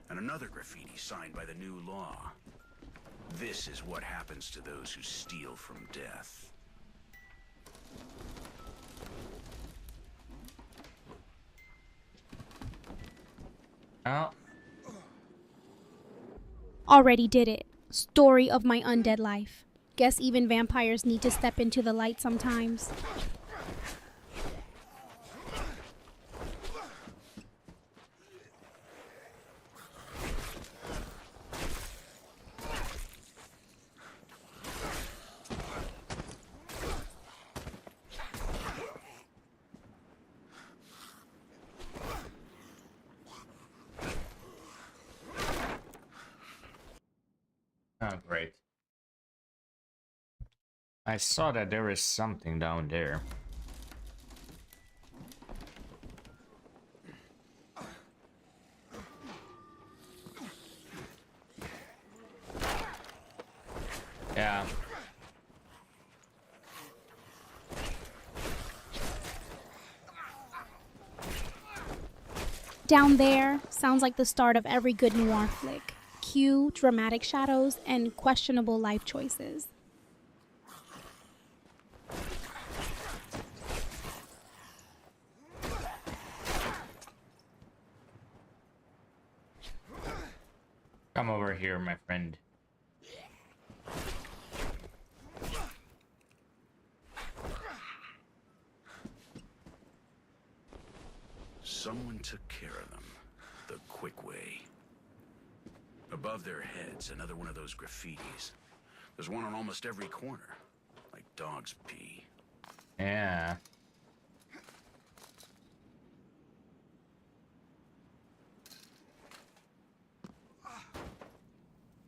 And another graffiti signed by the new law. This is what happens to those who steal from death.
Well,
Already did it. Story of my undead life. Guess even vampires need to step into the light sometimes.
Oh, great. I saw that there is something down there. Yeah.
Down there sounds like the start of every good noir flick. Cue dramatic shadows and questionable life choices.
Come over here, my friend.
Someone took care of them the quick way. Above their heads, another one of those graffitis. There's one on almost every corner, like dogs pee.
Yeah.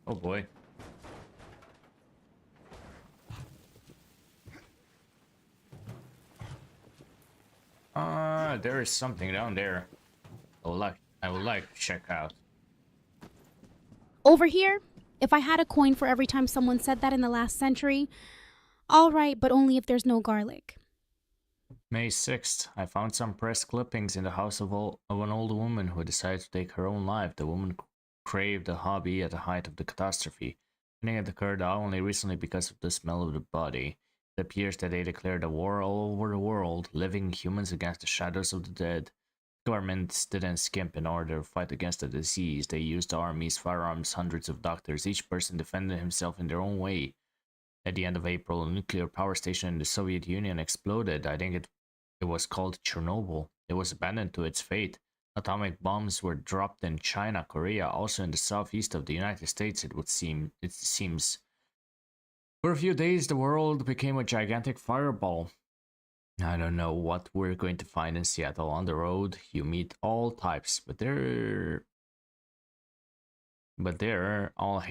Oh boy. There is something down there. I would like to check out.
Over here, if I had a coin for every time someone said that in the last century, all right, but only if there's no garlic.
May 6th, I found some press clippings in the house of an old woman who decided to take her own life. The woman craved a hobby at the height of the catastrophe. Finding it occurred only recently because of the smell of the body. It appears that they declared a war all over the world, living humans against the shadows of the dead. Governments didn't skimp in order to fight against the disease. They used armies, firearms, hundreds of doctors, each person defended himself in their own way. At the end of April, a nuclear power station in the Soviet Union exploded. I think it was called Chernobyl. It was abandoned to its fate. Atomic bombs were dropped in China, Korea, also in the southeast of the United States, it seems. For a few days, the world became a gigantic fireball. I don't know what we're going to find in Seattle. On the road, you meet all types, but they're all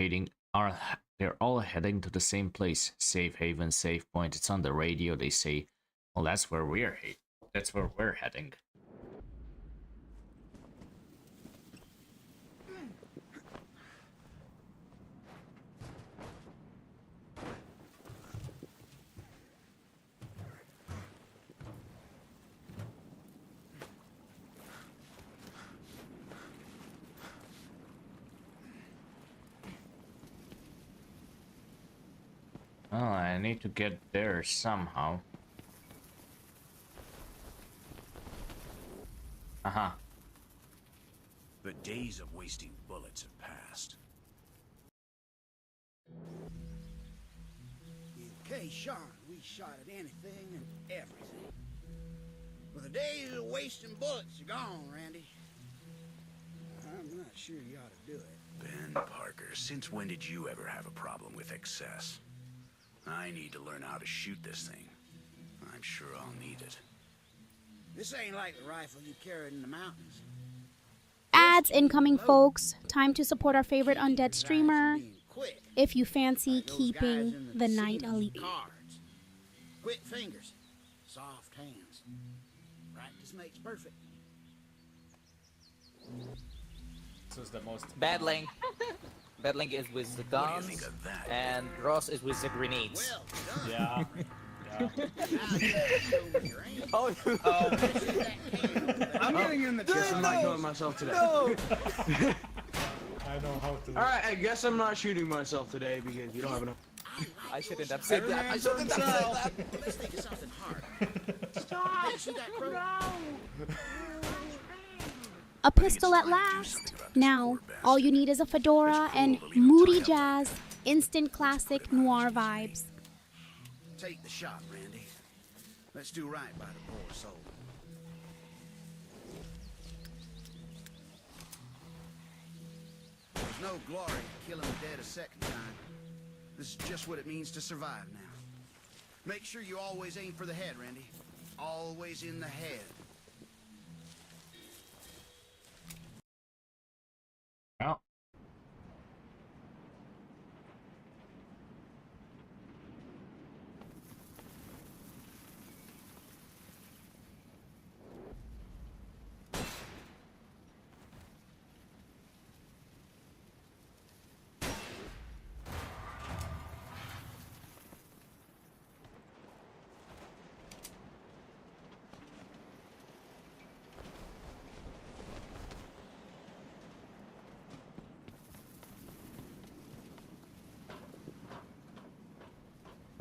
they're all heading to the same place. Safe haven, safe point. It's on the radio. They say, well, that's where we're heading. Well, I need to get there somehow. Uh-huh.
The days of wasting bullets have passed.
In K-Sean, we shot at anything and everything. Well, the days of wasting bullets are gone, Randy. I'm not sure you ought to do it.
Ben Parker, since when did you ever have a problem with excess? I need to learn how to shoot this thing. I'm sure I'll need it.
This ain't like the rifle you carried in the mountains.
Ads incoming, folks. Time to support our favorite undead streamer. If you fancy keeping the night elite.
Cards. Quick fingers. Soft hands. Practice makes perfect.
This is the most
Badling. Badling is with the guns, and Ross is with the grenades.
Yeah.
Oh,
I'm getting in the guess I'm not killing myself today.
No. I know how to.
Alright, I guess I'm not shooting myself today because you don't have enough.
I shouldn't have said that. I shouldn't have said that.
Let's think of something hard. Stop! See that crow?
A pistol at last. Now, all you need is a fedora and moody jazz, instant classic noir vibes.
Take the shot, Randy. Let's do right by the poor soul. There's no glory in killing the dead a second time. This is just what it means to survive now. Make sure you always aim for the head, Randy. Always in the head.
Well.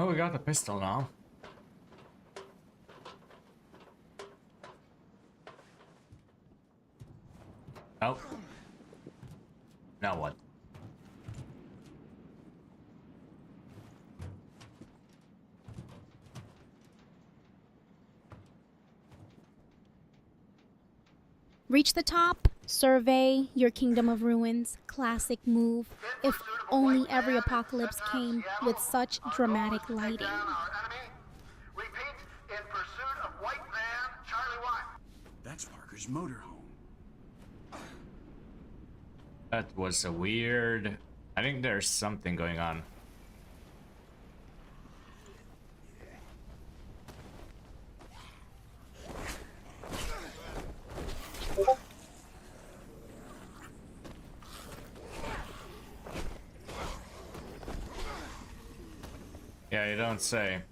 Oh, we got the pistol now. Oh. Now what?
Reach the top, survey your kingdom of ruins. Classic move. If only every apocalypse came with such dramatic lighting.
That's Parker's motorhome.
That was a weird... I think there's something going on. Yeah, you don't say.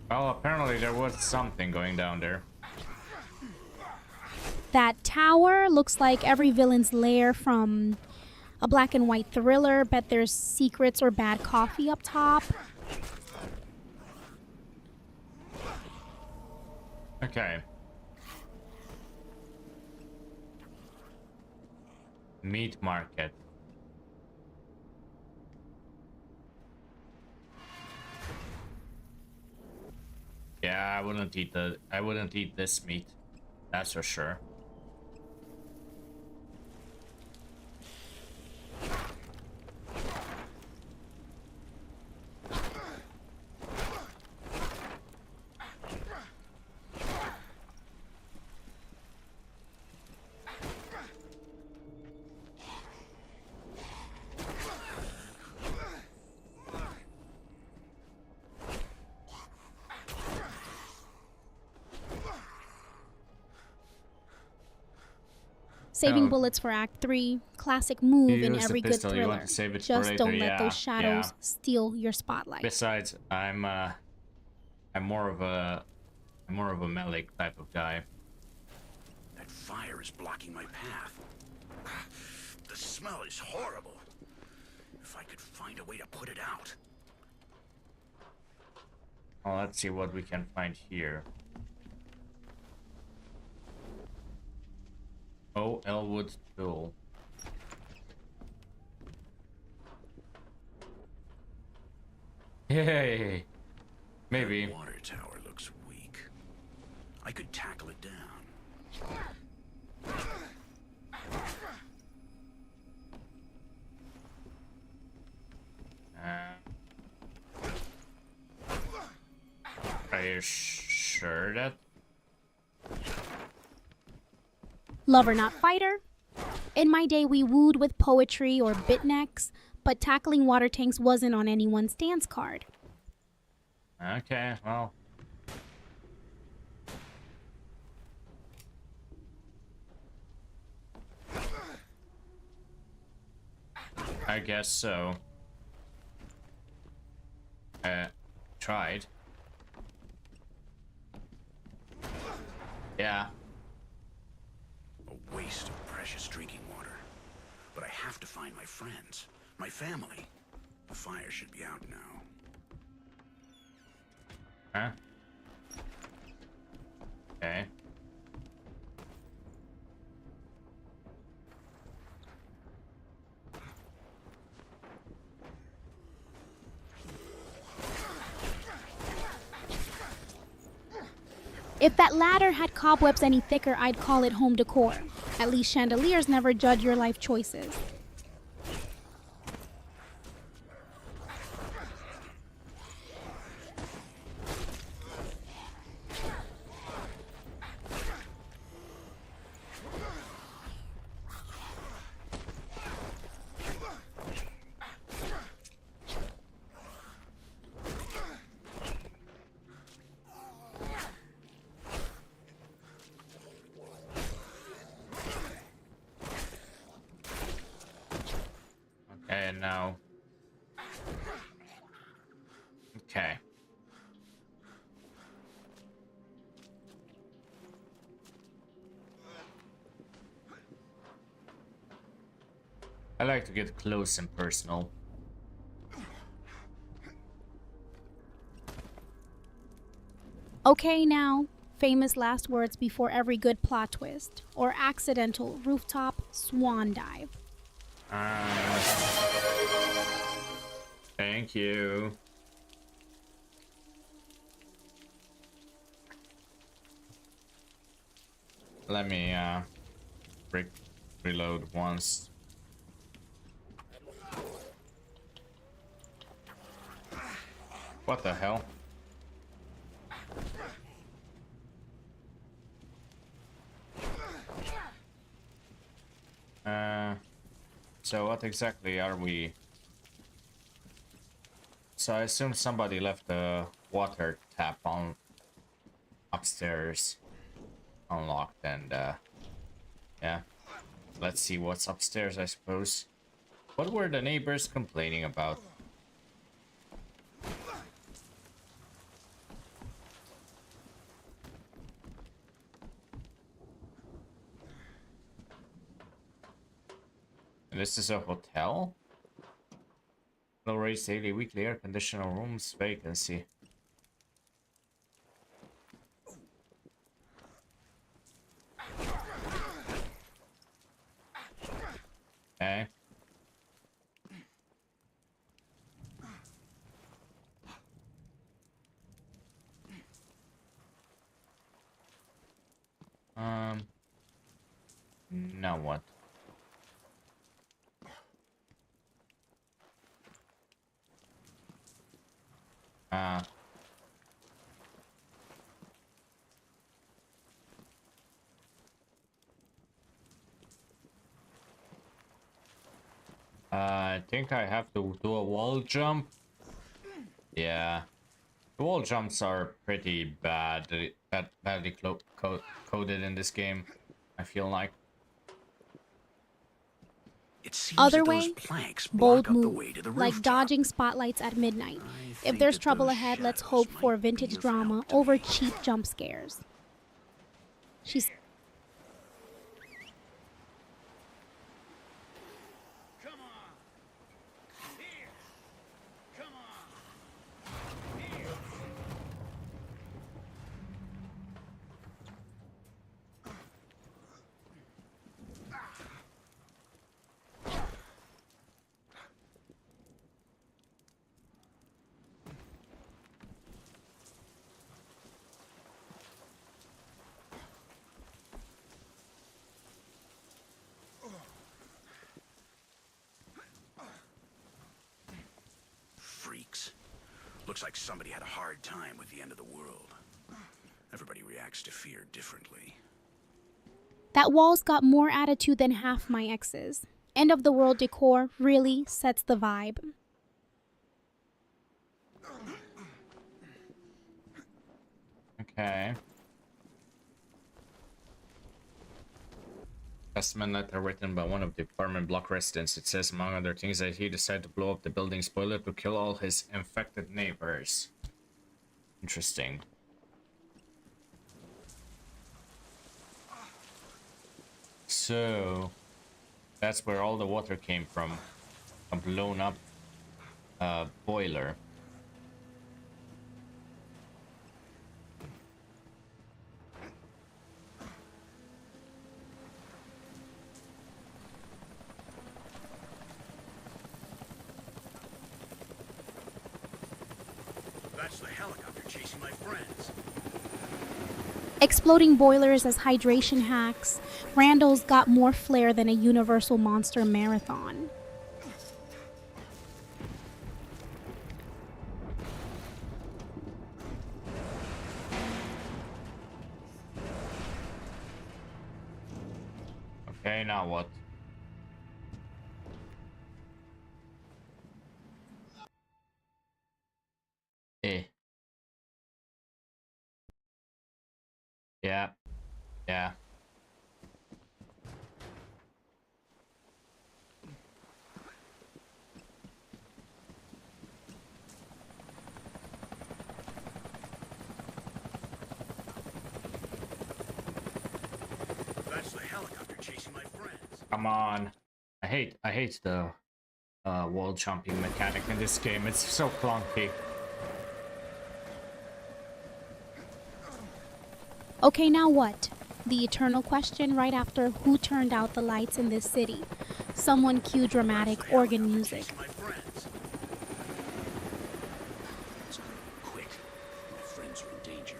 Well, apparently there was something going down there.
That tower looks like every villain's lair from a black and white thriller. Bet there's secrets or bad coffee up top.
Okay. Meat market. Yeah, I wouldn't eat this meat. That's for sure.
Saving bullets for Act 3. Classic move in every good
pistol,
thriller. Just don't let those shadows steal your spotlight.
Besides, I'm more of a melee type of guy.
That fire is blocking my path. The smell is horrible. If I could find a way to put it out.
Well, let's see what we can find here. Oh, Elwood tool. Yay! Maybe.
The water tower looks weak. I could tackle it down.
Are you sure that?
Lover not fighter. In my day, we wooed with poetry or bitnecks, but tackling water tanks wasn't on anyone's dance card.
Okay, well. I guess so. Tried. Yeah.
A waste of precious drinking water. But I have to find my friends, my family. The fire should be out now.
Huh? Okay.
If that ladder had cobwebs any thicker, I'd call it home decor. At least chandeliers never judge your life choices.
And now. Okay. I like to get close and personal.
Okay, now, famous last words before every good plot twist, or accidental rooftop swan dive.
Thank you. Let me reload once. What the hell? So what exactly are we? So I assume somebody left the water tap on upstairs unlocked, and yeah. Let's see what's upstairs, I suppose. What were the neighbors complaining about? This is a hotel? Low rates daily, weekly air conditioner rooms vacancy. Okay. Now what? I think I have to do a wall jump. Yeah. The wall jumps are pretty badly coded in this game, I feel like.
It seems
Other
that
way,
those planks
bold
block up the
move,
way to the
like
rooftop.
dodging spotlights at midnight. If
think
there's
that
trouble
those
ahead, let's
shadows
hope for
might
vintage
be of
drama
help to
over
me.
cheap jump scares. She's...
Freaks. Looks like somebody had a hard time with the end of the world. Everybody reacts to fear differently.
That wall's got more attitude than half my exes. End of the world decor really sets the vibe.
Okay. Testament letter written by one of the apartment block residents. It says, among other things, that he decided to blow up the building's boiler to kill all his infected neighbors. Interesting. So that's where all the water came from. A blown up boiler.
That's the helicopter chasing my friends.
Exploding boilers as hydration hacks, Randall's got more flair than a Universal Monster marathon.
Okay, now what? Eh. Yeah. Yeah.
That's the helicopter chasing my friends.
Come on. I hate the wall jumping mechanic in this game. It's so clunky.
Okay, now what? The eternal question right after who turned out the lights in this city. Someone cue dramatic organ music.
My friends. Let's go quick. My friends are in danger.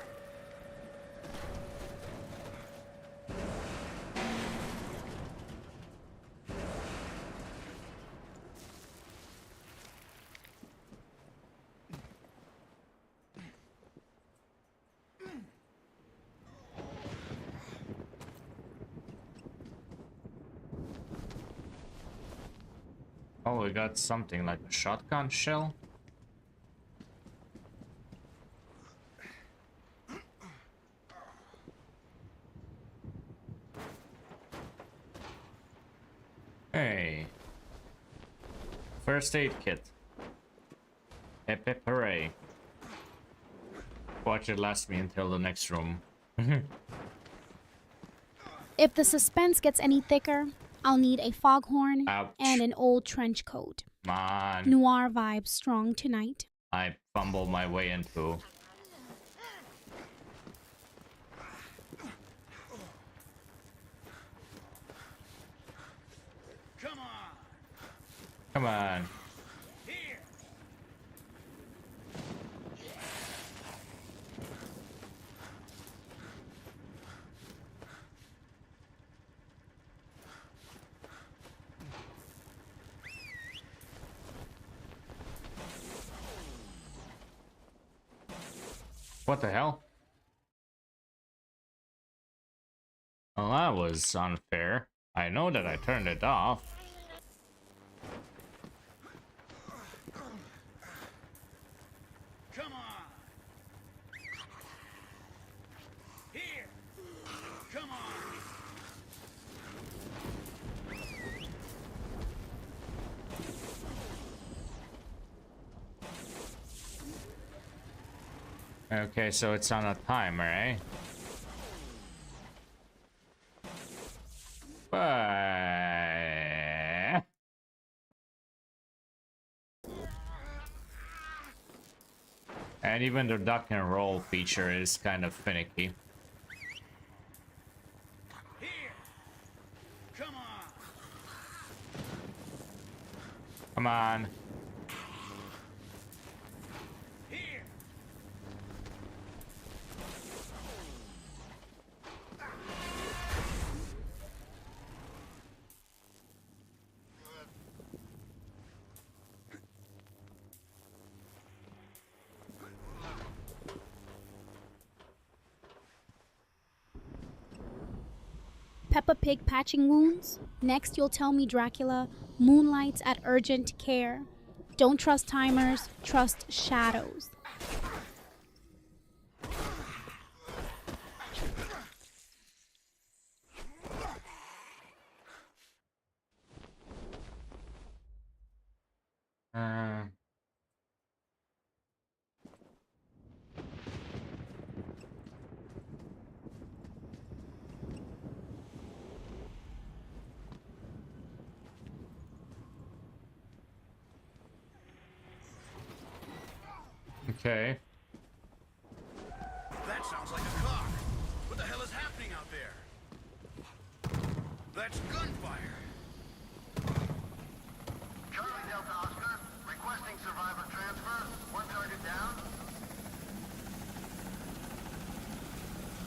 Oh, we got something like a shotgun shell. Hey. First aid kit. Hip hooray. Watch it last me until the next room.
If the suspense gets any thicker, I'll need a foghorn
Ouch.
and an old trench coat.
Come on.
Noir vibes strong tonight.
I fumbled my way into.
Come on.
Come on.
Here.
What the hell? Well, that was unfair. I know that I turned it off.
Come on. Here. Come on.
Okay, so it's on a timer, eh? But... And even the duck and roll feature is kind of finicky.
Here. Come on.
Come on.
Here.
Peppa Pig patching wounds? Next, you'll tell me Dracula moonlights at urgent care. Don't trust timers, trust shadows.
Okay.
That sounds like a car. What the hell is happening out there? That's gunfire.
Charlie Delta Oscar, requesting survivor transfer. One target down.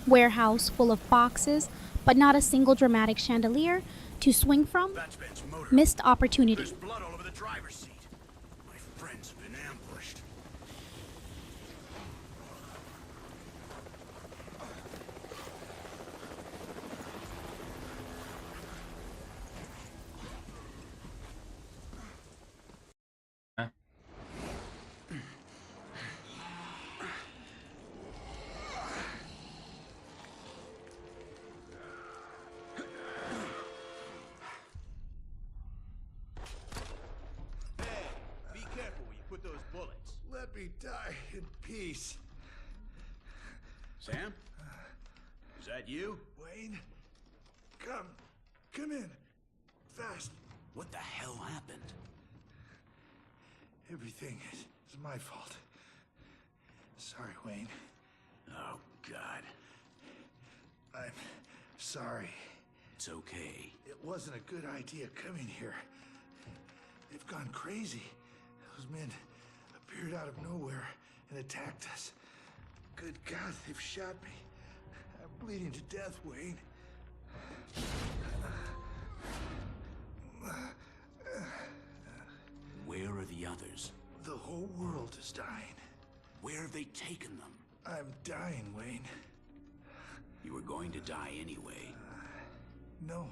Warehouse full of boxes, but not a single dramatic chandelier to swing from. Missed opportunity.
There's blood all over the driver's seat. My friends have been ambushed.
Be careful when you put those bullets. Let me die in peace.
Sam? Is that you?
Wayne, come in. Fast.
What the hell happened?
Everything is my fault. Sorry, Wayne.
Oh, God.
I'm sorry.
It's okay.
It wasn't a good idea coming here. They've gone crazy. Those men appeared out of nowhere and attacked us. Good God, they've shot me. I'm bleeding to death, Wayne.
Where are the others?
The whole world is dying.
Where have they taken them?
I'm dying, Wayne.
You were going to die anyway.
No.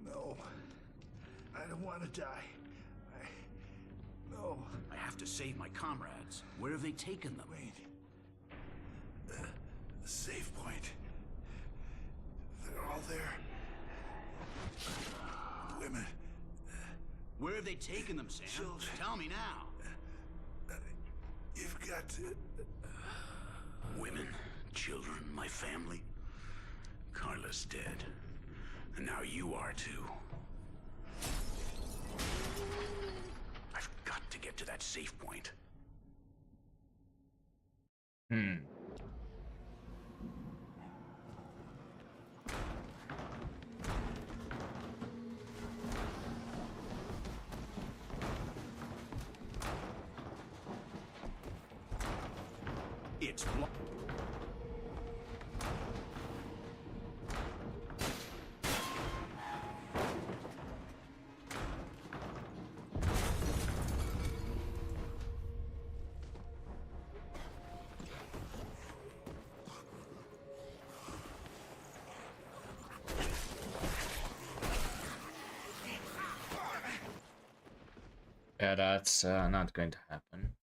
No. I don't want to die. No.
I have to save my comrades. Where have they taken them?
Wayne. The safe point. They're all there. Women.
Where have they taken them, Sam?
Children.
Tell me now.
You've got to...
Women, children, my family. Carla's dead. And now you are too. I've got to get to that safe point. It's blocked.
Yeah, that's not going to happen.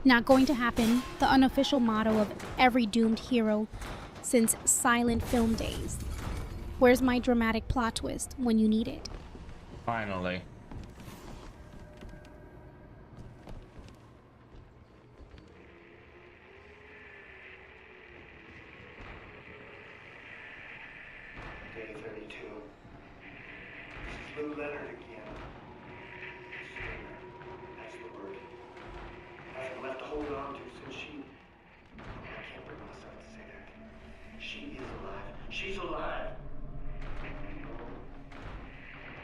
Not going to happen, the unofficial motto of every doomed hero since silent film days. Where's my dramatic plot twist when you need it?
Finally.
Day 32. This is Lou Leonard again. That's the word. Hasn't left to hold on to since she... I can't bring myself to say that. She is alive. She's alive.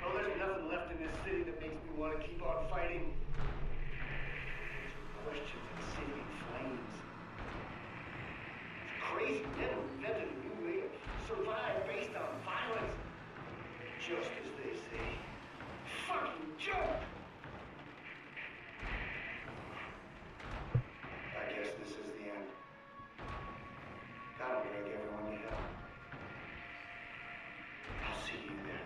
Oh, there's nothing left in this city that makes me want to keep on fighting. Questions of the city in flames. Crazy men who invented a new way to survive based on violence. Just as they say. Fucking joke! I guess this is the end. That'll drag everyone to hell. I'll see you there.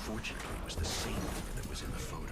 Unfortunately, it was the same number that was in the photo.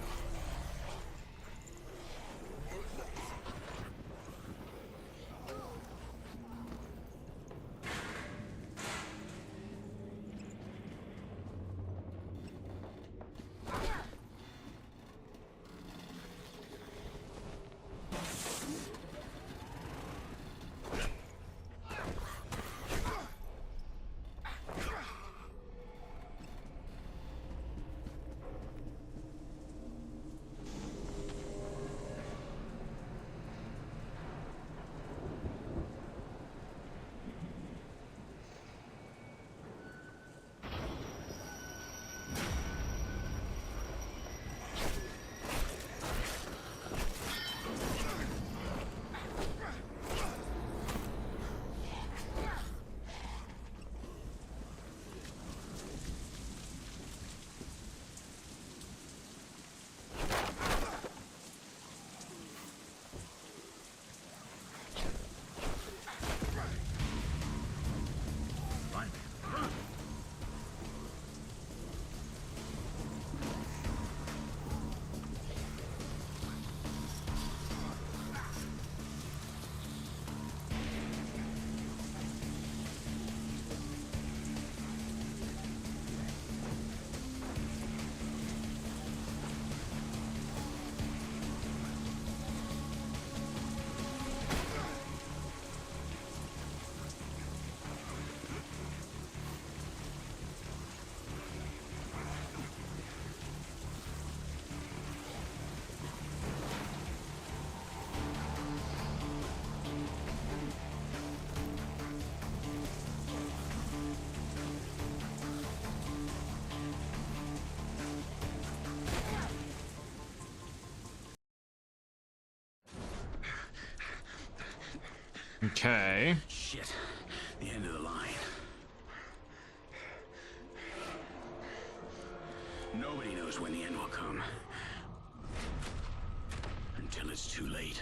Okay.
Shit. The end of the line. Nobody knows when the end will come. Until it's too late.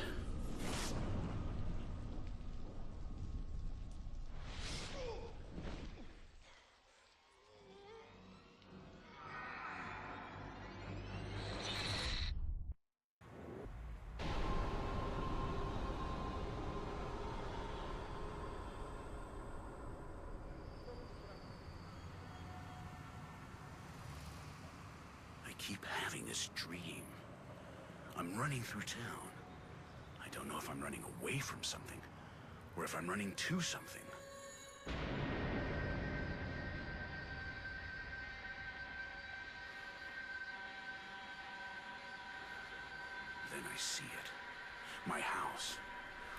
I keep having this dream. I'm running through town. I don't know if I'm running away from something, or if I'm running to something. Then I see it. My house.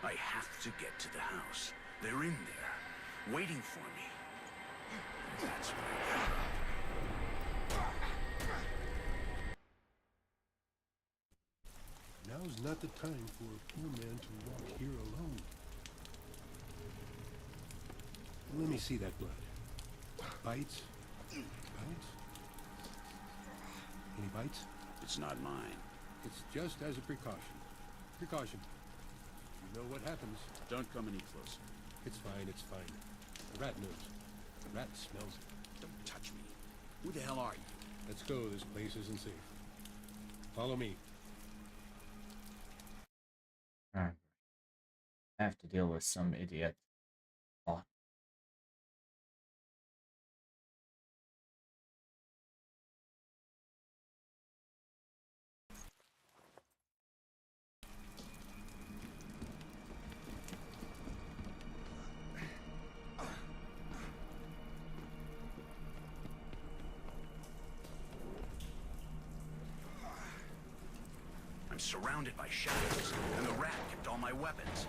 I have to get to the house. They're in there, waiting for me. That's when I wake up.
Now's not the time for a poor man to walk here alone. Let me see that blood. Bites? Bites? Any bites?
It's not mine.
It's just as a precaution. Precaution. You know what happens.
Don't come any closer.
It's fine, it's fine. The rat knows. The rat smells it.
Don't touch me. Who the hell are you?
Let's go, this place isn't safe. Follow me.
Alright. I have to deal with some idiot. Oh.
I'm surrounded by shadows, and the rat kept all my weapons.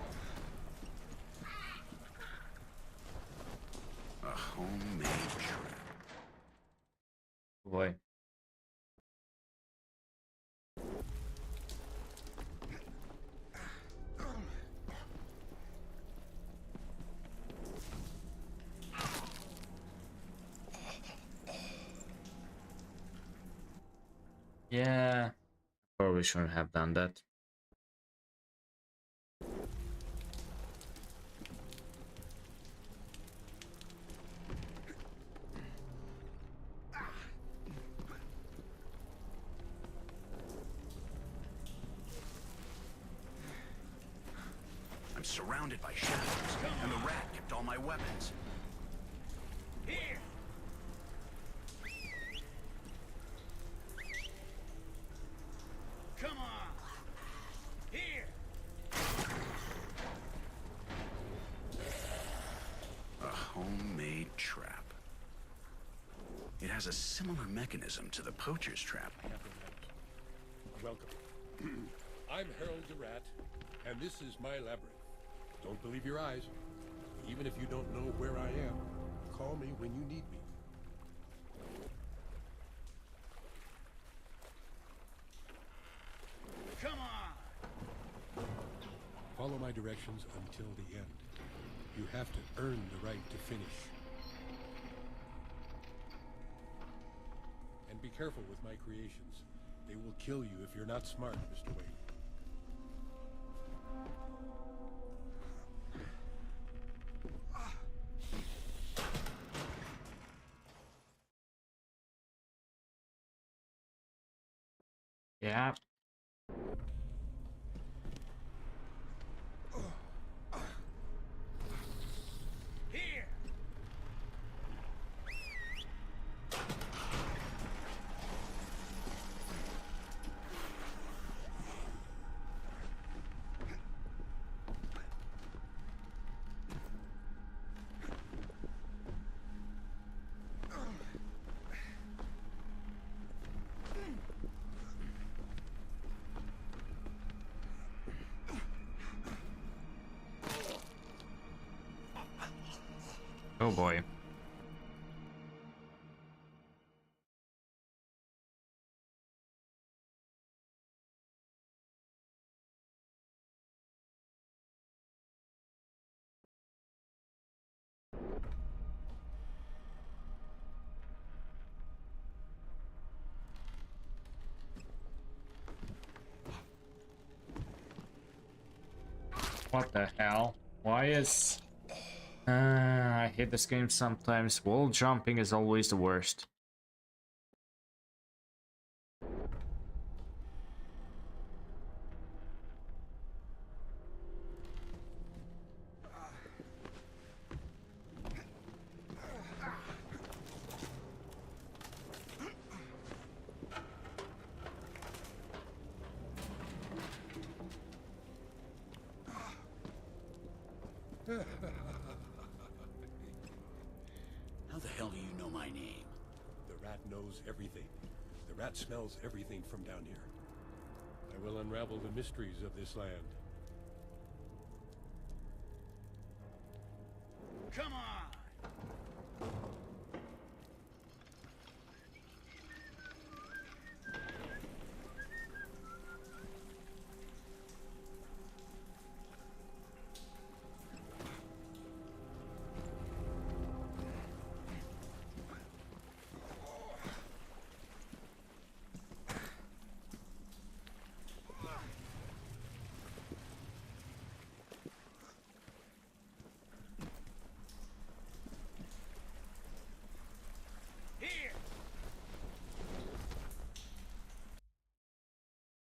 A homemade trap.
Boy. Yeah. Probably shouldn't have done that.
surrounded by shadows, and the rat kept all my weapons.
Here! Come on! Here!
A homemade trap. It has a similar mechanism to the poacher's trap.
Welcome. I'm Harold the Rat, and this is my labyrinth. Don't believe your eyes. Even if you don't know where I am, call me when you need me.
Come on!
Follow my directions until the end. You have to earn the right to finish. And be careful with my creations. They will kill you if you're not smart, Mr. Wayne.
Yeah.
Here!
Oh boy. What the hell? Why is... I hate this game sometimes. Wall jumping is always the worst.
How the hell do you know my name?
The rat knows everything. The rat smells everything from down here. I will unravel the mysteries of this land.
Come on!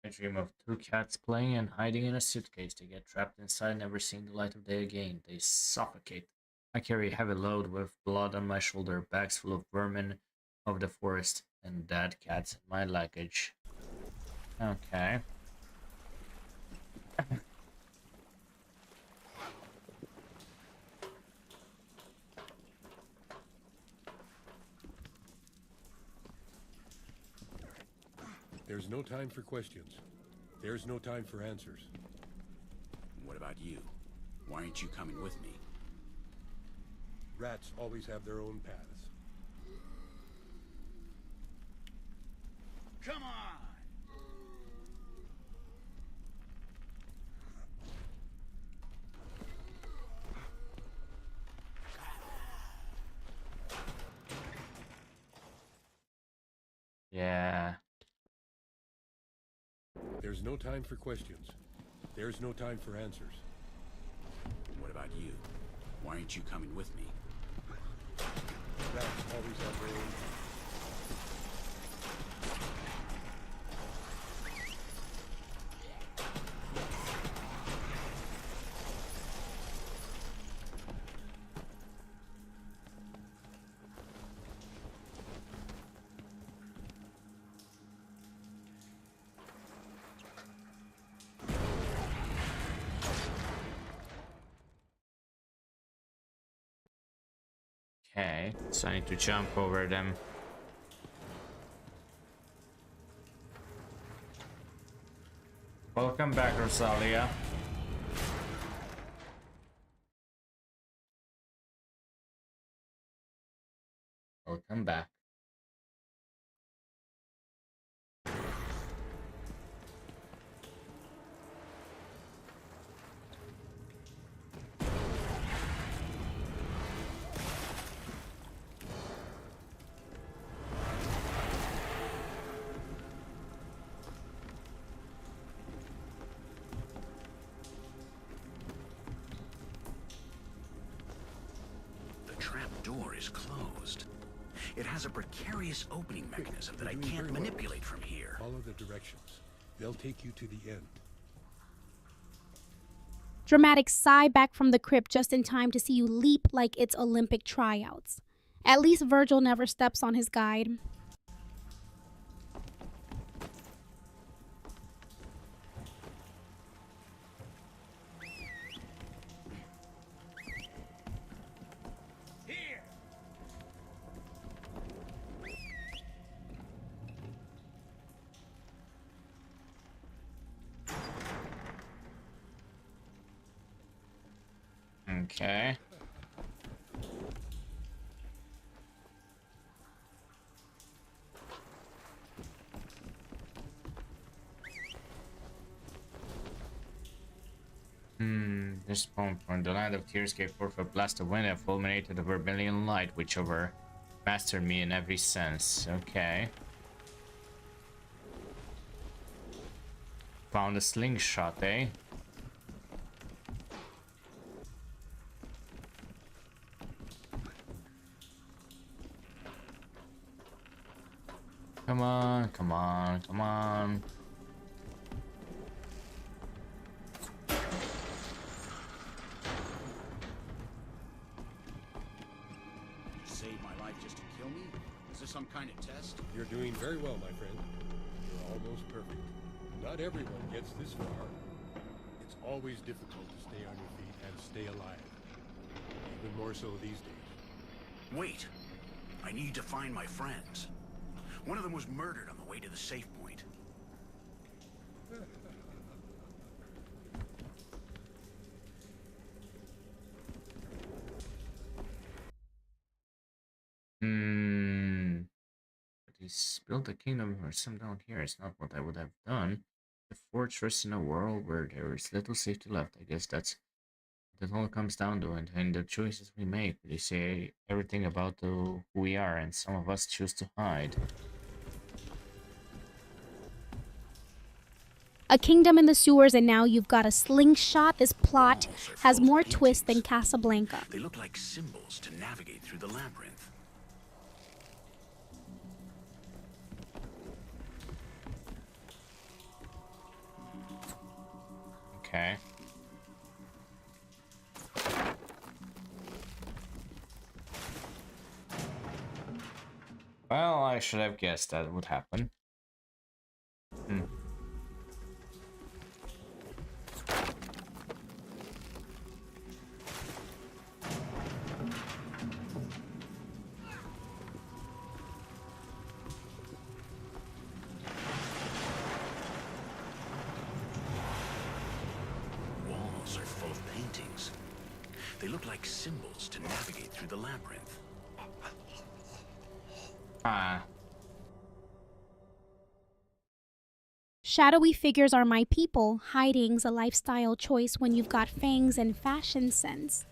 I dream of two cats playing and hiding in a suitcase. They get trapped inside, never seeing the light of day again. They suffocate. I carry a heavy load with blood on my shoulder, bags full of vermin of the forest, and dead cats in my luggage. Okay.
There's no time for questions. There's no time for answers.
What about you? Why aren't you coming with me?
Rats always have their own paths.
Come on!
Yeah.
There's no time for questions. There's no time for answers.
What about you? Why aren't you coming with me?
Rats always have their own paths.
Okay, so I need to jump over them. Welcome back, Rosalia. Welcome back.
Door is closed. It has a precarious opening mechanism that I can't manipulate from here.
Follow the directions. They'll take you to the end.
Dramatic sigh back from the crypt just in time to see you leap like it's Olympic tryouts. At least Virgil never steps on his guide.
Okay. This poem from the land of tears gave forth a blast of wind that fulminated the vermilion light, which overmastered me in every sense. Okay. Found a slingshot, eh? Come on, come on, come on.
Save my life just to kill me? Is this some kind of test?
You're doing very well, my friend. You're almost perfect. Not everyone gets this far. It's always difficult to stay on your feet and stay alive. Even more so these days.
Wait. I need to find my friends. One of them was murdered on the way to the safe point.
But he's built a kingdom or some down here. It's not what I would have done. A fortress in a world where there is little safety left. I guess that's what it all comes down to, and the choices we make. They say everything about who we are, and some of us choose to hide.
A kingdom in the sewers, and now you've got a slingshot. This plot has more twists than Casablanca.
They look like symbols to navigate through the labyrinth.
Okay. Well, I should have guessed that would happen.
Walls are full of paintings. They look like symbols to navigate through the labyrinth.
Shadowy figures are my people. Hiding's a lifestyle choice when you've got fangs and fashion sense.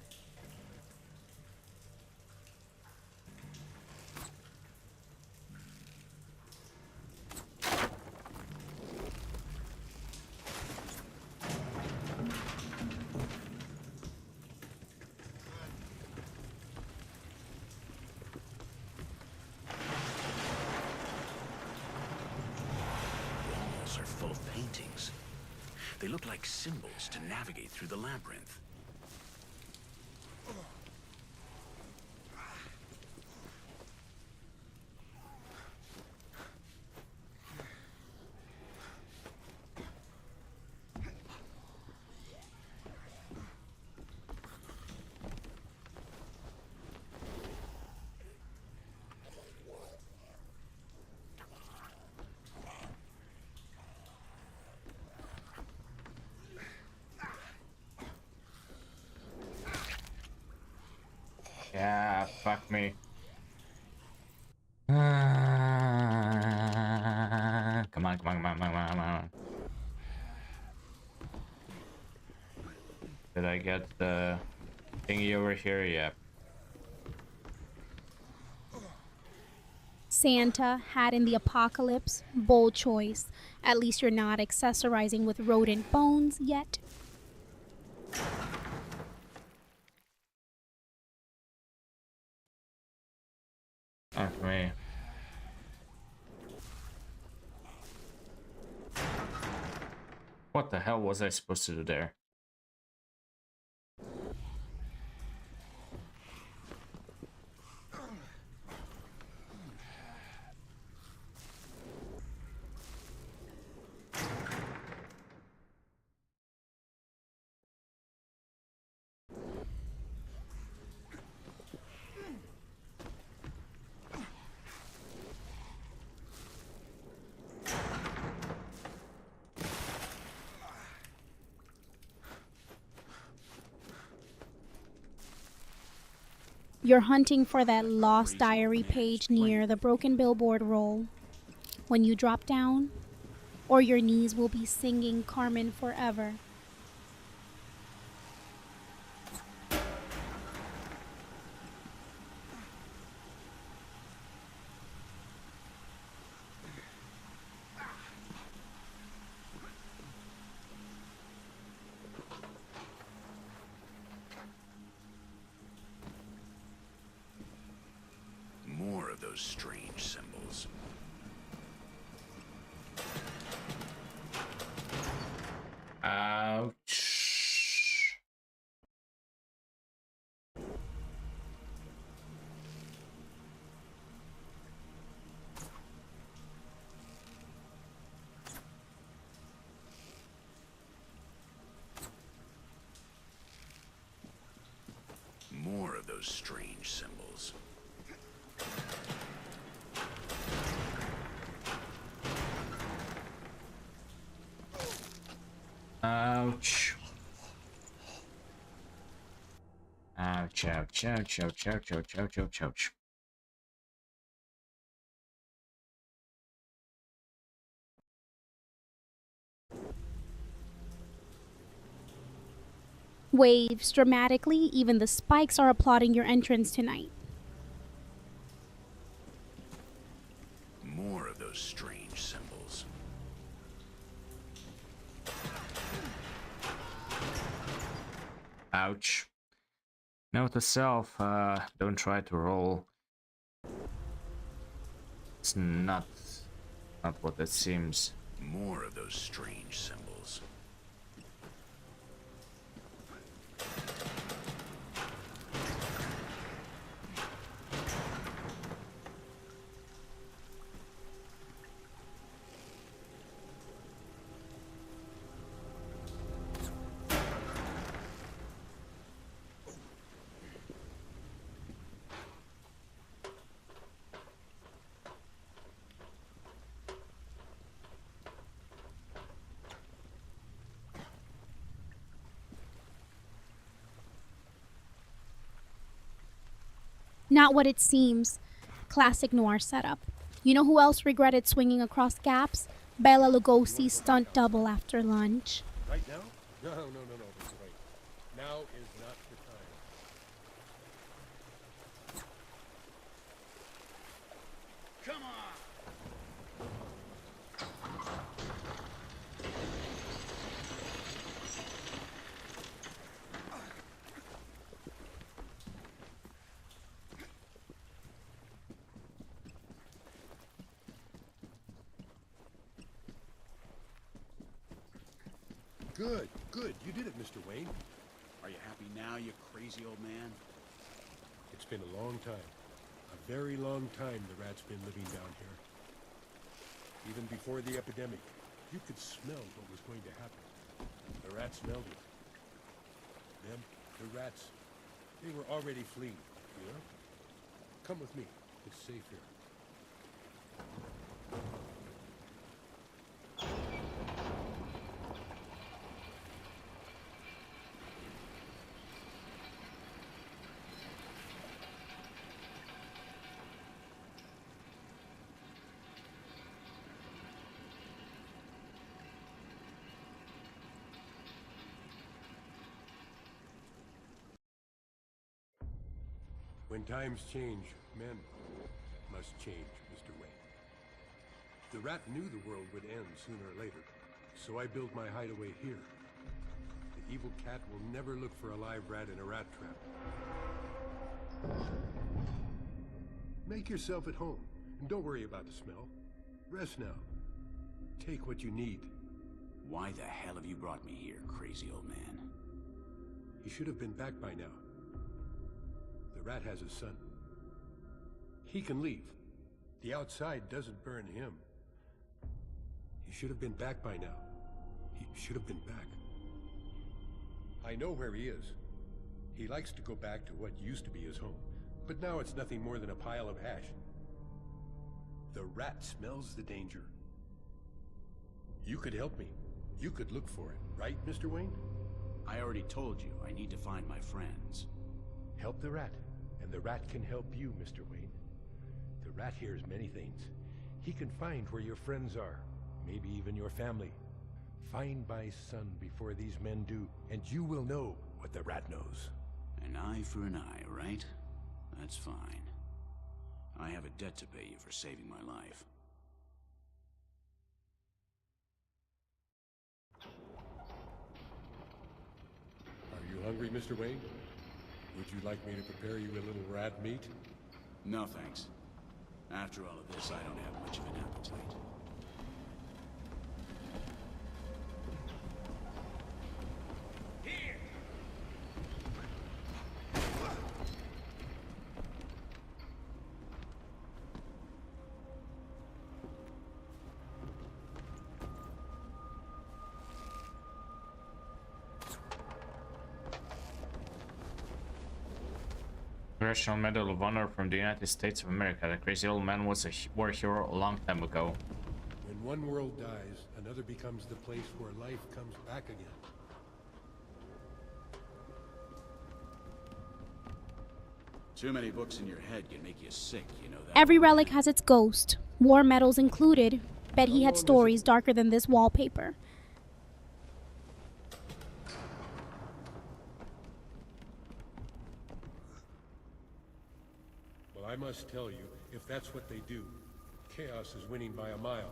Walls are full of paintings. They look like symbols to navigate through the labyrinth.
me. Come on, come on, come on, come on, come on. Did I get the thingy over here? Yep.
Santa had in the apocalypse, bold choice. At least you're not accessorizing with rodent bones yet.
Not for me. What the hell was I supposed to do there?
You're hunting for that lost diary page near the broken billboard roll. When you drop down, or your knees will be singing Carmen forever.
More of those strange symbols.
Ouch.
More of those strange symbols.
Ouch. Ouch, ouch, ouch, ouch, ouch, ouch, ouch, ouch, ouch.
Waves dramatically, even the spikes are applauding your entrance tonight.
More of those strange symbols.
Ouch. Note to self, don't try to roll. It's not what it seems.
More of those strange symbols.
Not what it seems. Classic noir setup. You know who else regretted swinging across gaps? Bela Lugosi's stunt double after lunch.
Right now? No, Mr. Wayne. Now is not the time.
Come on!
Good, good. You did it, Mr. Wayne.
Are you happy now, you crazy old man?
It's been a long time. A very long time the rat's been living down here. Even before the epidemic, you could smell what was going to happen. The rat smelled it. Them, the rats, they were already fleeing, you know? Come with me. It's safe here. When times change, men must change, Mr. Wayne. The rat knew the world would end sooner or later, so I built my hideaway here. The evil cat will never look for a live rat in a rat trap. Make yourself at home, and don't worry about the smell. Rest now. Take what you need.
Why the hell have you brought me here, crazy old man?
He should have been back by now. The rat has a son. He can leave. The outside doesn't burn him. He should have been back by now. He should have been back. I know where he is. He likes to go back to what used to be his home, but now it's nothing more than a pile of ash. The rat smells the danger. You could help me. You could look for it, right, Mr. Wayne?
I already told you, I need to find my friends.
Help the rat, and the rat can help you, Mr. Wayne. The rat hears many things. He can find where your friends are, maybe even your family. Find my son before these men do, and you will know what the rat knows.
An eye for an eye, right? That's fine. I have a debt to pay you for saving my life.
Are you hungry, Mr. Wayne? Would you like me to prepare you a little rat meat?
No, thanks. After all of this, I don't have much of an appetite.
Congressional Medal of Honor from the United States of America. The crazy old man was a war hero a long time ago.
When one world dies, another becomes the place where life comes back again.
Too many books in your head can make you sick, you know that.
Every relic has its ghost, war medals included. Bet he had stories darker than this wallpaper.
Well, I must tell you, if that's what they do, chaos is winning by a mile.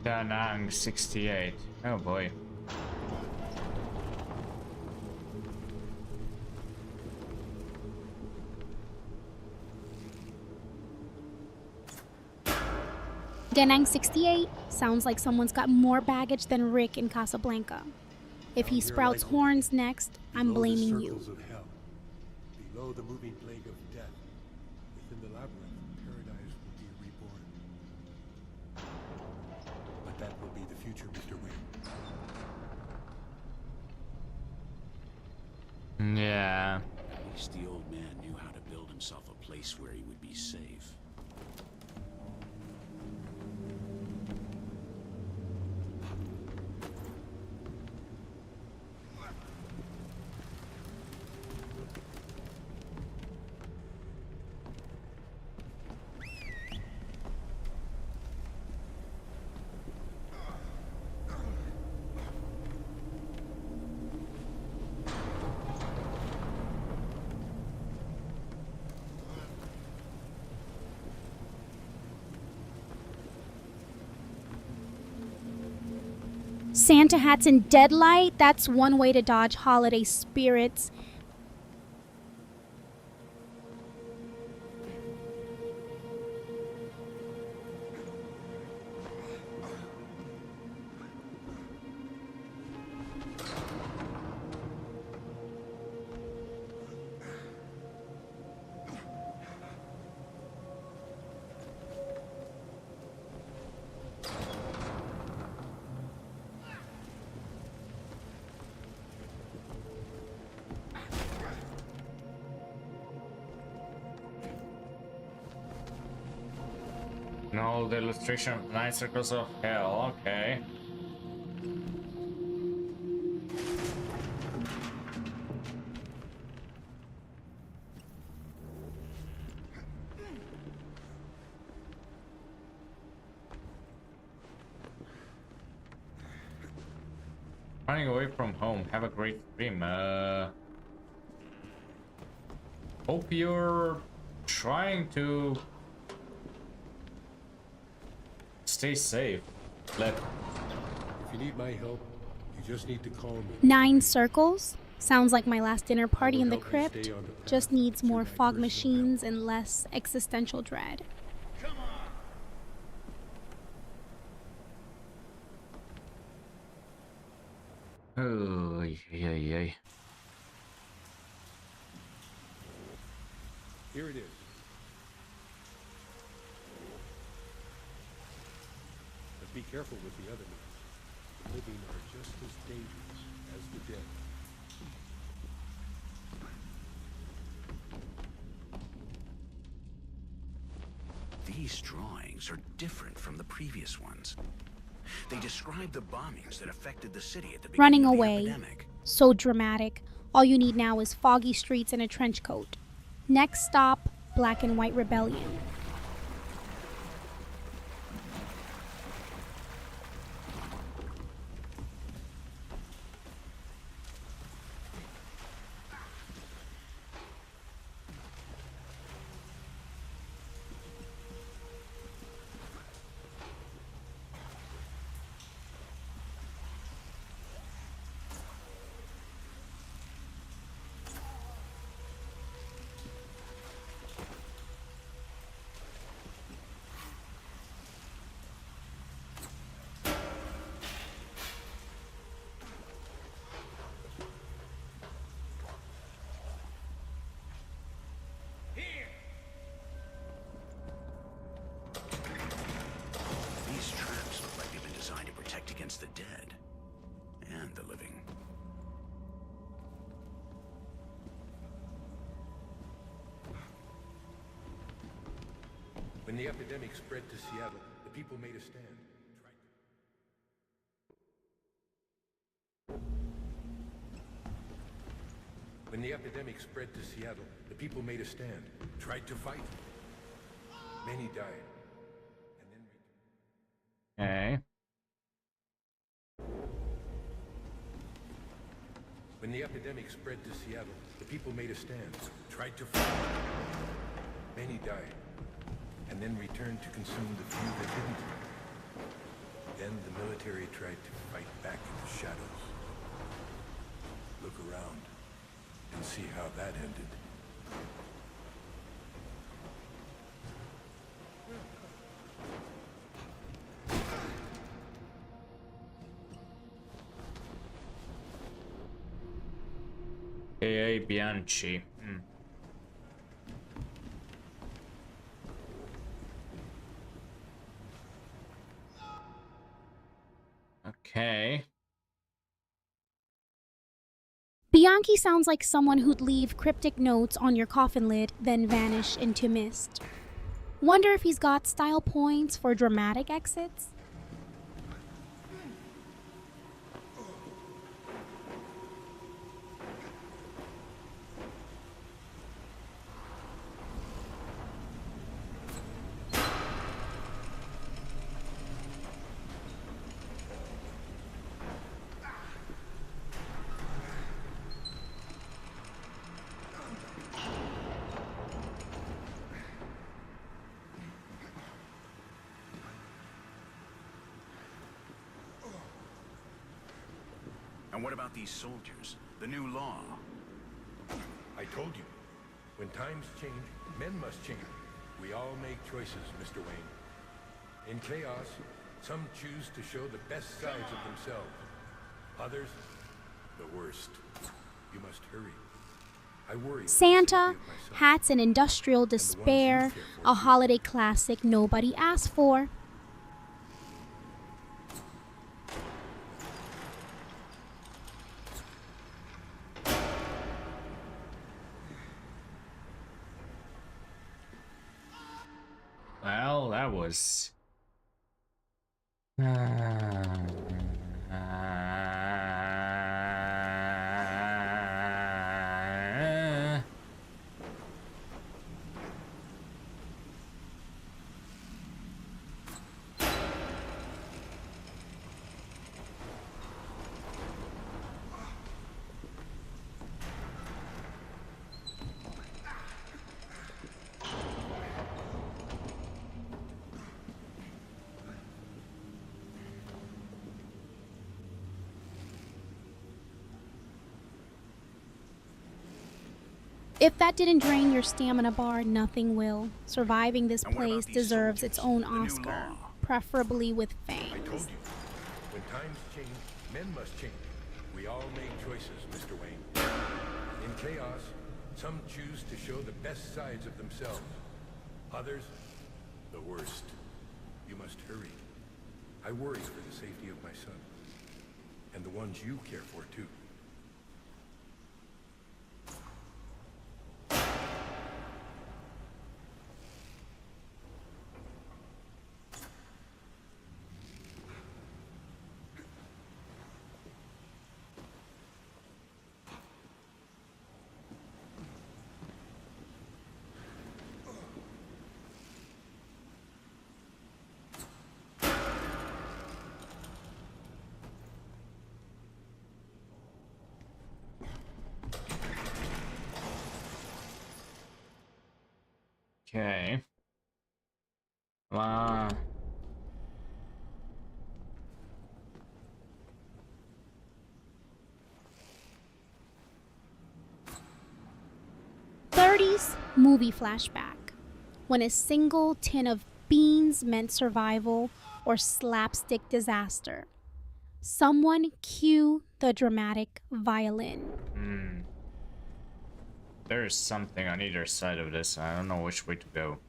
Da Nang 68. Oh boy.
Da Nang 68 sounds like someone's got more baggage than Rick in Casablanca. If he sprouts horns next, I'm blaming you.
Of hell, below the moving plague of death, within the labyrinth, paradise will be reborn. But that will be the future, Mr. Wayne.
Yeah.
At least the old man knew how to build himself a place where he would be safe.
Santa hats and DeadLight, that's one way to dodge holiday spirits.
No, the illustration of 9 circles of hell. Okay. Running away from home. Have a great dream. Hope you're trying to stay safe.
If you need my help, you just need to call me.
9 circles? Sounds like my last dinner party in the crypt. Just needs more fog machines and less existential dread.
Oh, yeah.
Here it is. But be careful with the other ones. The living are just as dangerous as the dead.
These drawings are different from the previous ones. They describe the bombings that affected the city at the beginning
Running
of the
away.
epidemic.
So dramatic. All you need now is foggy streets and a trench coat. Next stop, Black and White Rebellion.
These traps look like they've been designed to protect against the dead and the living.
When the epidemic spread to Seattle, the people made a stand. When the epidemic spread to Seattle, the people made a stand, tried to fight. Many died.
Okay.
When the epidemic spread to Seattle, the people made a stand, tried to fight. Many died, and then returned to consume the few that didn't. Then the military tried to fight back in the shadows. Look around and see how that ended.
A.A. Bianchi. Okay.
Bianchi sounds like someone who'd leave cryptic notes on your coffin lid, then vanish into mist. Wonder if he's got style points for dramatic exits?
And what about these soldiers? The new law?
I told you. When times change, men must change. We all make choices, Mr. Wayne. In chaos, some choose to show the best sides of themselves. Others, the worst. You must hurry. I worry.
Santa, hats and industrial despair, a holiday classic nobody asked for.
Well, that was...
If that didn't drain your stamina bar, nothing will. Surviving this place deserves its own Oscar, preferably with fangs.
I told you. When times change, men must change. We all make choices, Mr. Wayne. In chaos, some choose to show the best sides of themselves. Others, the worst. You must hurry. I worry for the safety of my son. And the ones you care for, too.
Okay.
30s movie flashback, when a single tin of beans meant survival or slapstick disaster. Someone cue the dramatic violin.
There's something on either side of this. I don't know which way to go.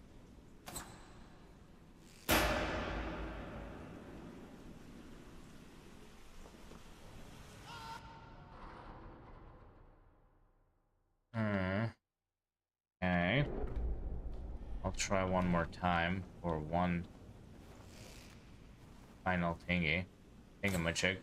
Okay. I'll try one more time for one final thingamajig.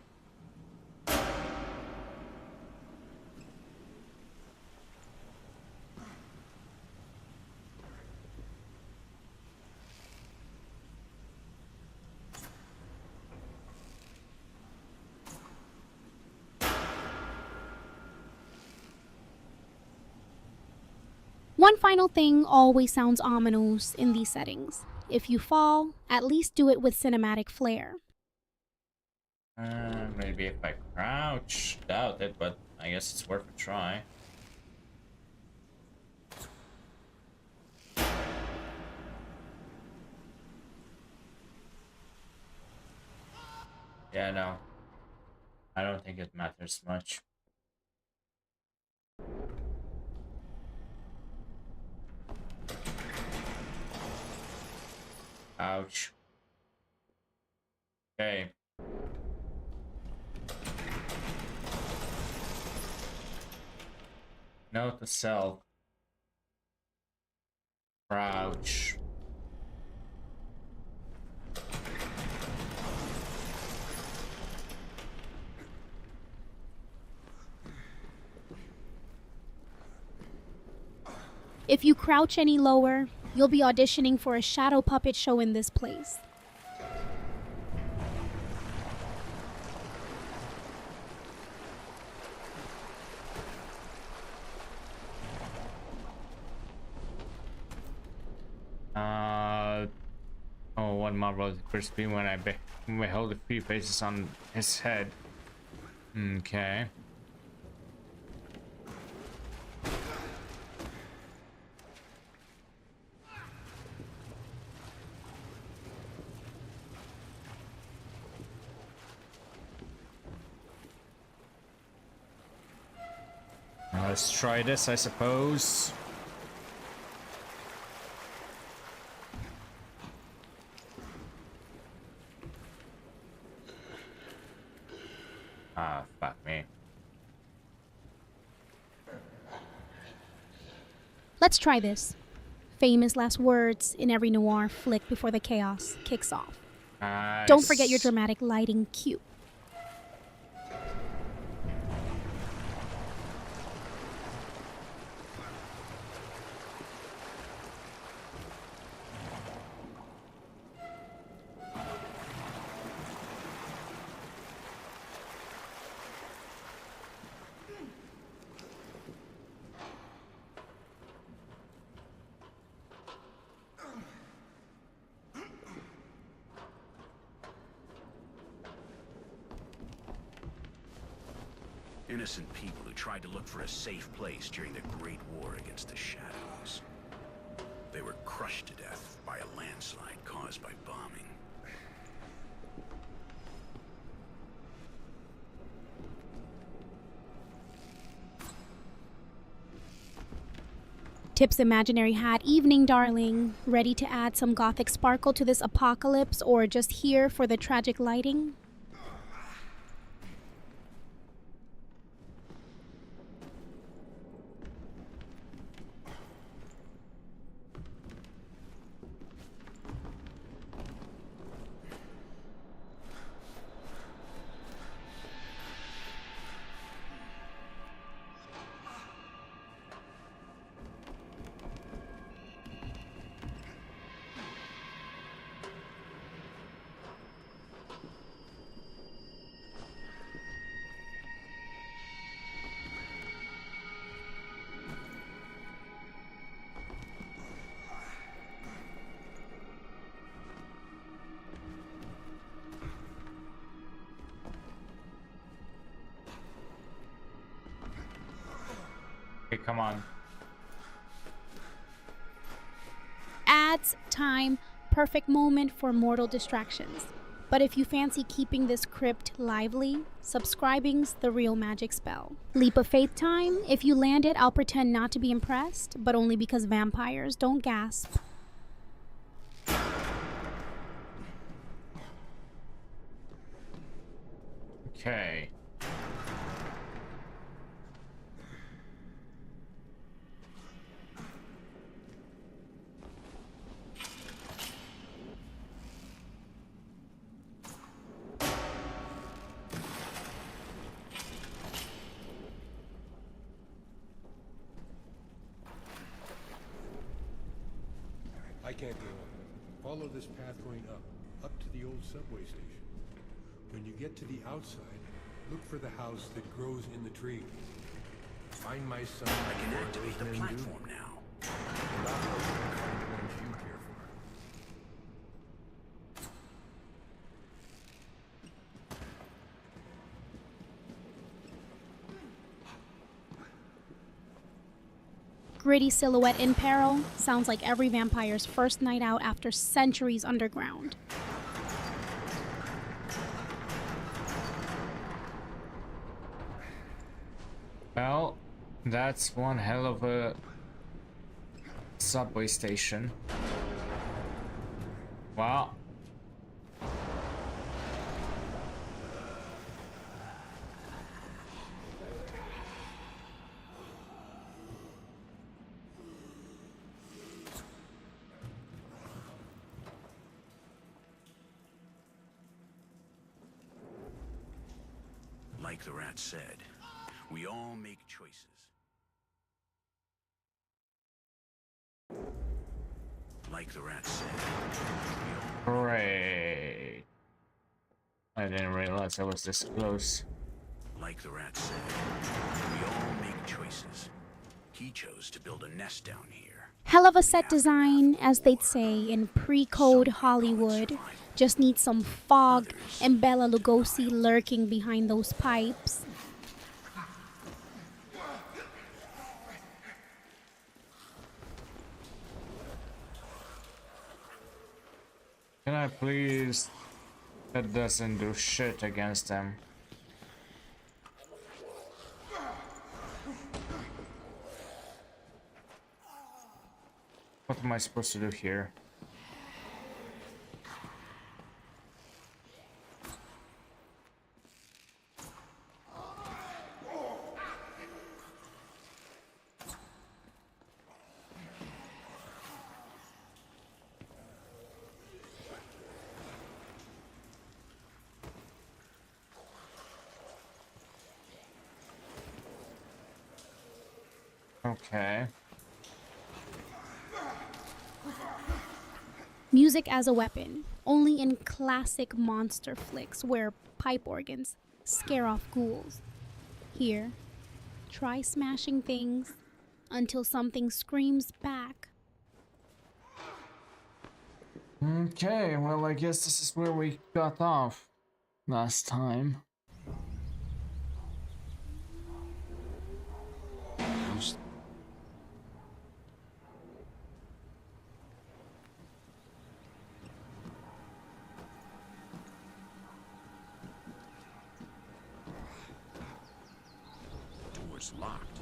One final thing always sounds ominous in these settings. If you fall, at least do it with cinematic flair.
Maybe if I crouch, doubt it, but I guess it's worth a try. Yeah, no. I don't think it matters much. Ouch. Okay. Note to self. Crouch.
If you crouch any lower, you'll be auditioning for a shadow puppet show in this place.
Oh, one marvel is crispy when I behold the three faces on his head. Okay. Let's try this, I suppose. Ah, fuck me.
Let's try this. Famous last words in every noir flick before the chaos kicks off.
Nice.
Don't forget your dramatic lighting cue.
Innocent people who tried to look for a safe place during the Great War against the Shadows. They were crushed to death by a landslide caused by bombing.
Tip's imaginary hat, evening darling. Ready to add some gothic sparkle to this apocalypse or just here for the tragic lighting?
Okay, come on.
Ads, time, perfect moment for mortal distractions. But if you fancy keeping this crypt lively, subscribing's the real magic spell. Leap of faith time. If you land it, I'll pretend not to be impressed, but only because vampires don't gasp.
Okay.
I can't go on. Follow this path going up to the old subway station. When you get to the outside, look for the house that grows in the tree. Find my son.
I can activate the platform now.
And I'll help you find the ones you care for.
Gritty silhouette in peril sounds like every vampire's first night out after centuries underground.
Well, that's one hell of a subway station. Wow.
Like the rat said, we all make choices. Like the rat said,
Great. I didn't realize I was this close.
like the rat said, we all make choices. He chose to build a nest down here.
Hell of a set design, as they'd say in pre-code Hollywood. Just need some fog and Bela Lugosi lurking behind those pipes.
Can I please? That doesn't do shit against them. What am I supposed to do here? Okay.
Music as a weapon, only in classic monster flicks where pipe organs scare off ghouls. Here, try smashing things until something screams back.
Okay, well, I guess this is where we got off last time.
Door's locked.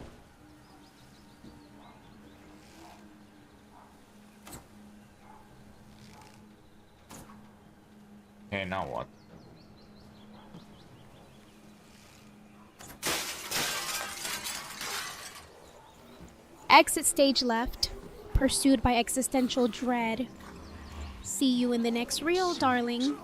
Okay, now what?
Exit stage left, pursued by existential dread. See you in the next reel, darling.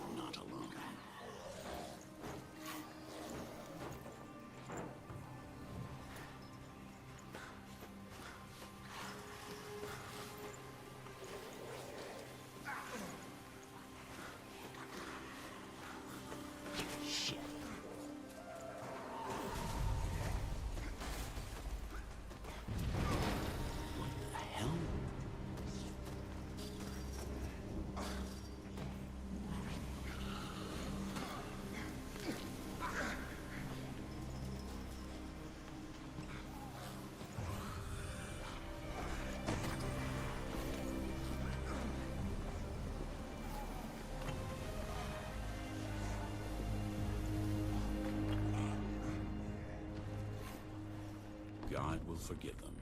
God will forgive them.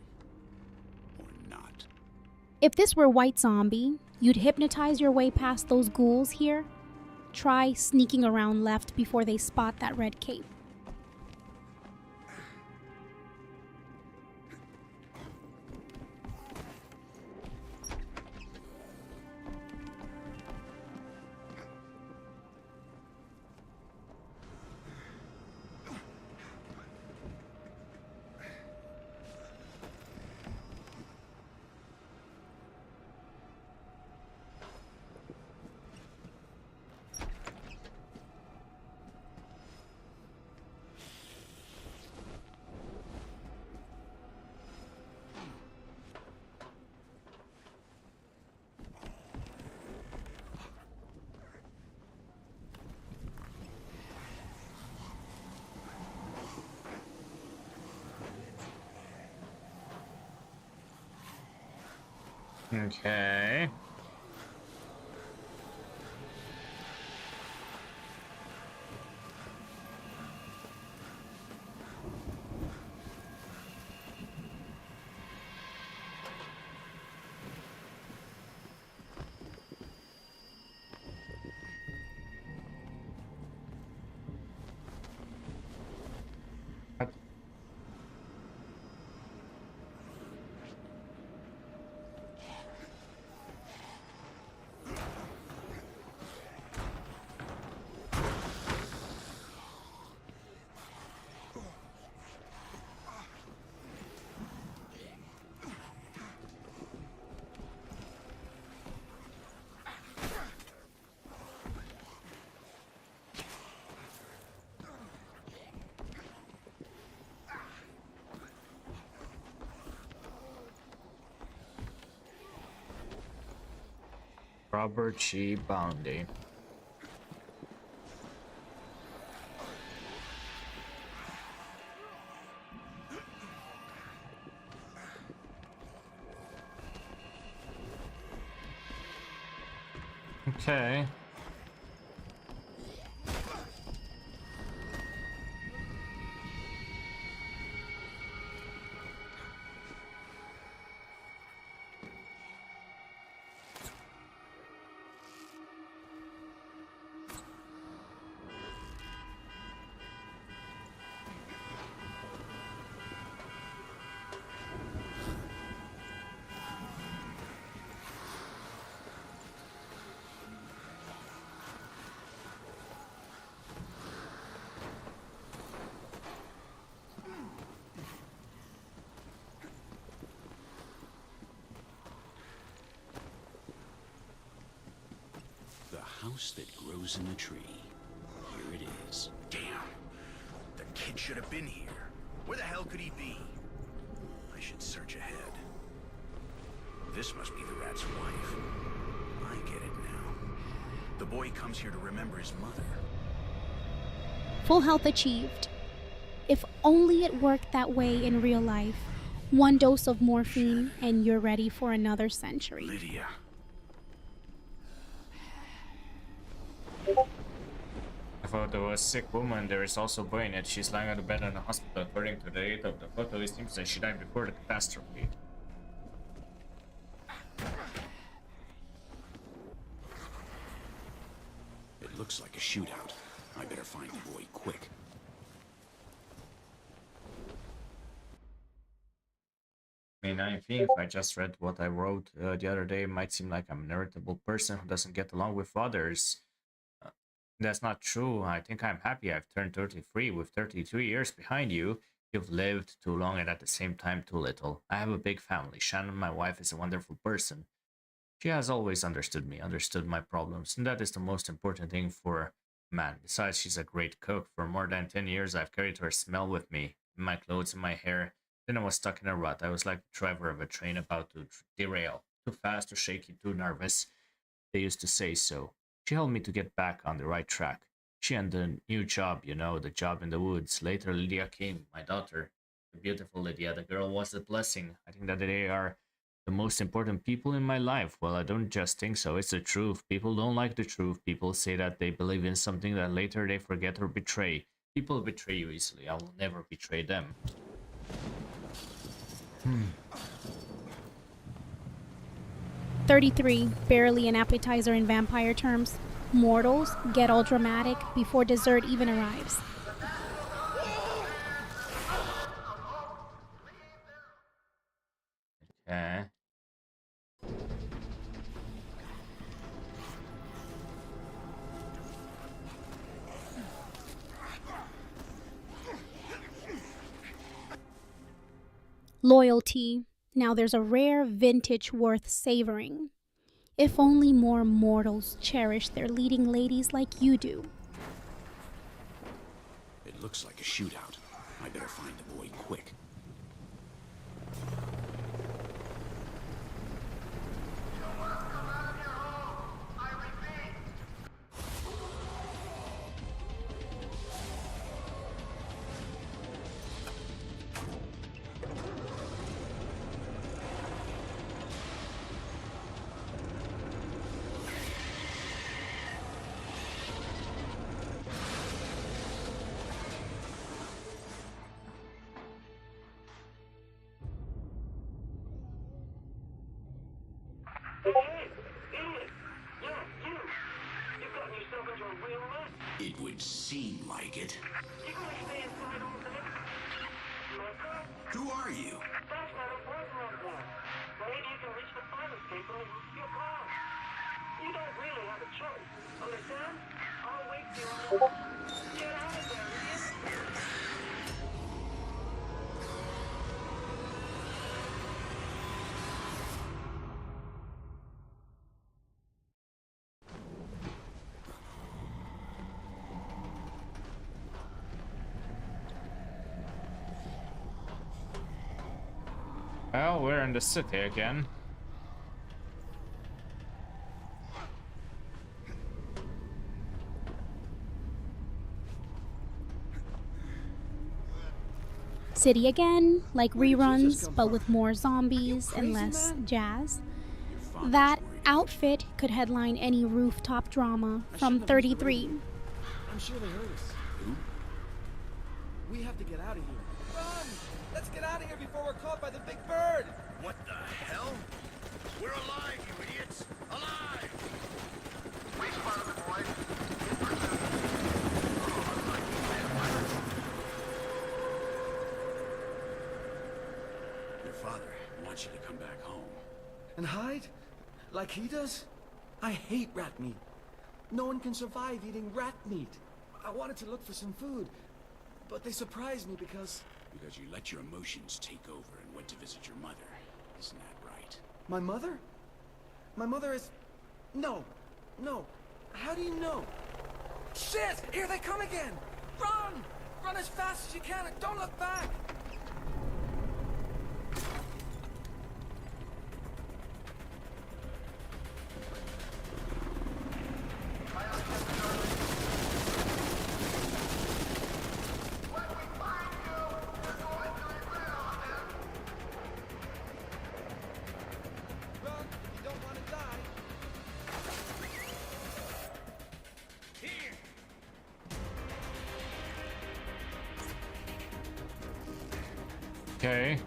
Or not.
If this were White Zombie, you'd hypnotize your way past those ghouls here. Try sneaking around left before they spot that red cape.
Okay. Robert G. Boundy. Okay.
The house that grows in the tree. Here it is. Damn. The kid should have been here. Where the hell could he be? I should search ahead. This must be the rat's wife. I get it now. The boy comes here to remember his mother.
Full health achieved. If only it worked that way in real life. One dose of morphine and you're ready for another century.
Lydia.
I thought there was a sick woman. There is also a boy in it. She's lying on the bed in the hospital. According to the date of the photo, it seems that she died before the catastrophe.
It looks like a shootout. I better find the boy quick.
May 19th, I just read what I wrote the other day. It might seem like I'm an irritable person who doesn't get along with others. That's not true. I think I'm happy I've turned 33 with 32 years behind you. You've lived too long and at the same time too little. I have a big family. Shannon, my wife, is a wonderful person. She has always understood me, understood my problems, and that is the most important thing for a man. Besides, she's a great cook. For more than 10 years, I've carried her smell with me, in my clothes, in my hair. Then I was stuck in a rut. I was like the driver of a train about to derail. Too fast, too shaky, too nervous. They used to say so. She helped me to get back on the right track. She and the new job, you know, the job in the woods. Later, Lydia came, my daughter. The beautiful Lydia. The girl was a blessing. I think that they are the most important people in my life. Well, I don't just think so. It's the truth. People don't like the truth. People say that they believe in something that later they forget or betray. People betray you easily. I will never betray them.
33, barely an appetizer in vampire terms. Mortals get all dramatic before dessert even arrives.
Okay.
Loyalty. Now there's a rare vintage worth savoring. If only more mortals cherish their leading ladies like you do.
It looks like a shootout. I better find the boy quick. It would seem like it. Who are you?
That's not important right now. Maybe you can reach the fire escape on the roof of your car. You don't really have a choice. Understand? I'll wait for you on the... Get out of there, idiot!
Well, we're in the city again.
City again, like reruns, but with more zombies and less jazz. That outfit could headline any rooftop drama from 33.
I'm sure they heard us.
Who?
We have to get out of here. Run! Let's get out of here before we're caught by the big bird!
What the hell? We're alive, you idiots! Alive!
We spotted the boy.
Your father wants you to come back home.
And hide? Like he does? I hate rat meat. No one can survive eating rat meat. I wanted to look for some food, but they surprised me because...
Because you let your emotions take over and went to visit your mother. Isn't that right?
My mother? My mother is... No. No. How do you know? Shit! Here they come again! Run! Run as fast as you can and don't look back!
Okay.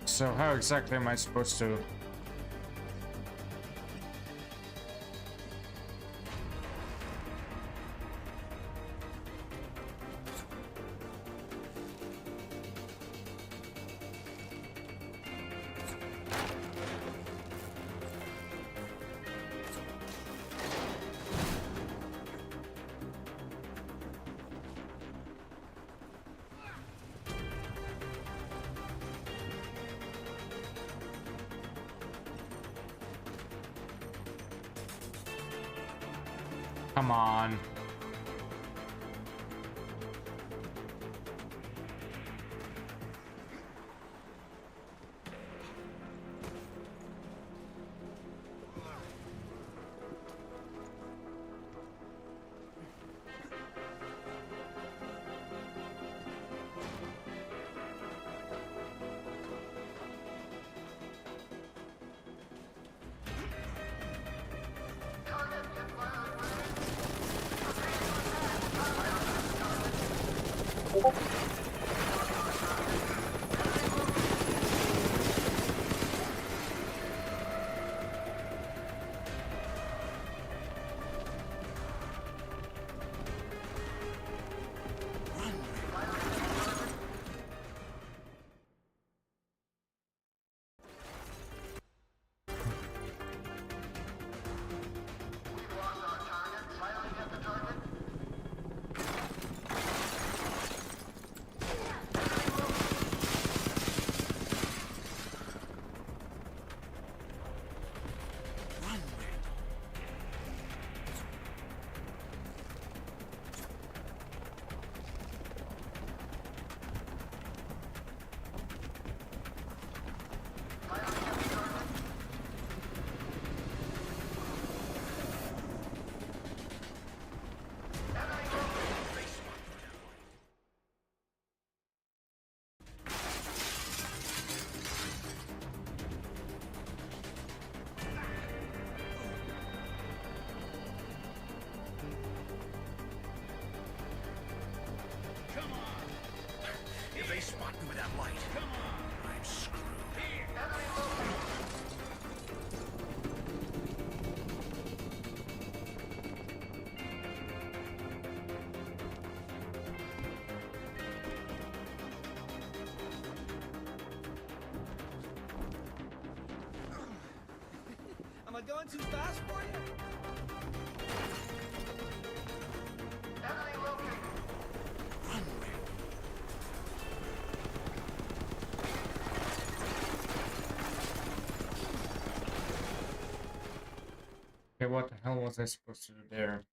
So how exactly am I supposed to... Come on.
If they spot me with that light, I'm screwed.
Am I going too fast for you?
Okay, what the hell was I supposed to do there?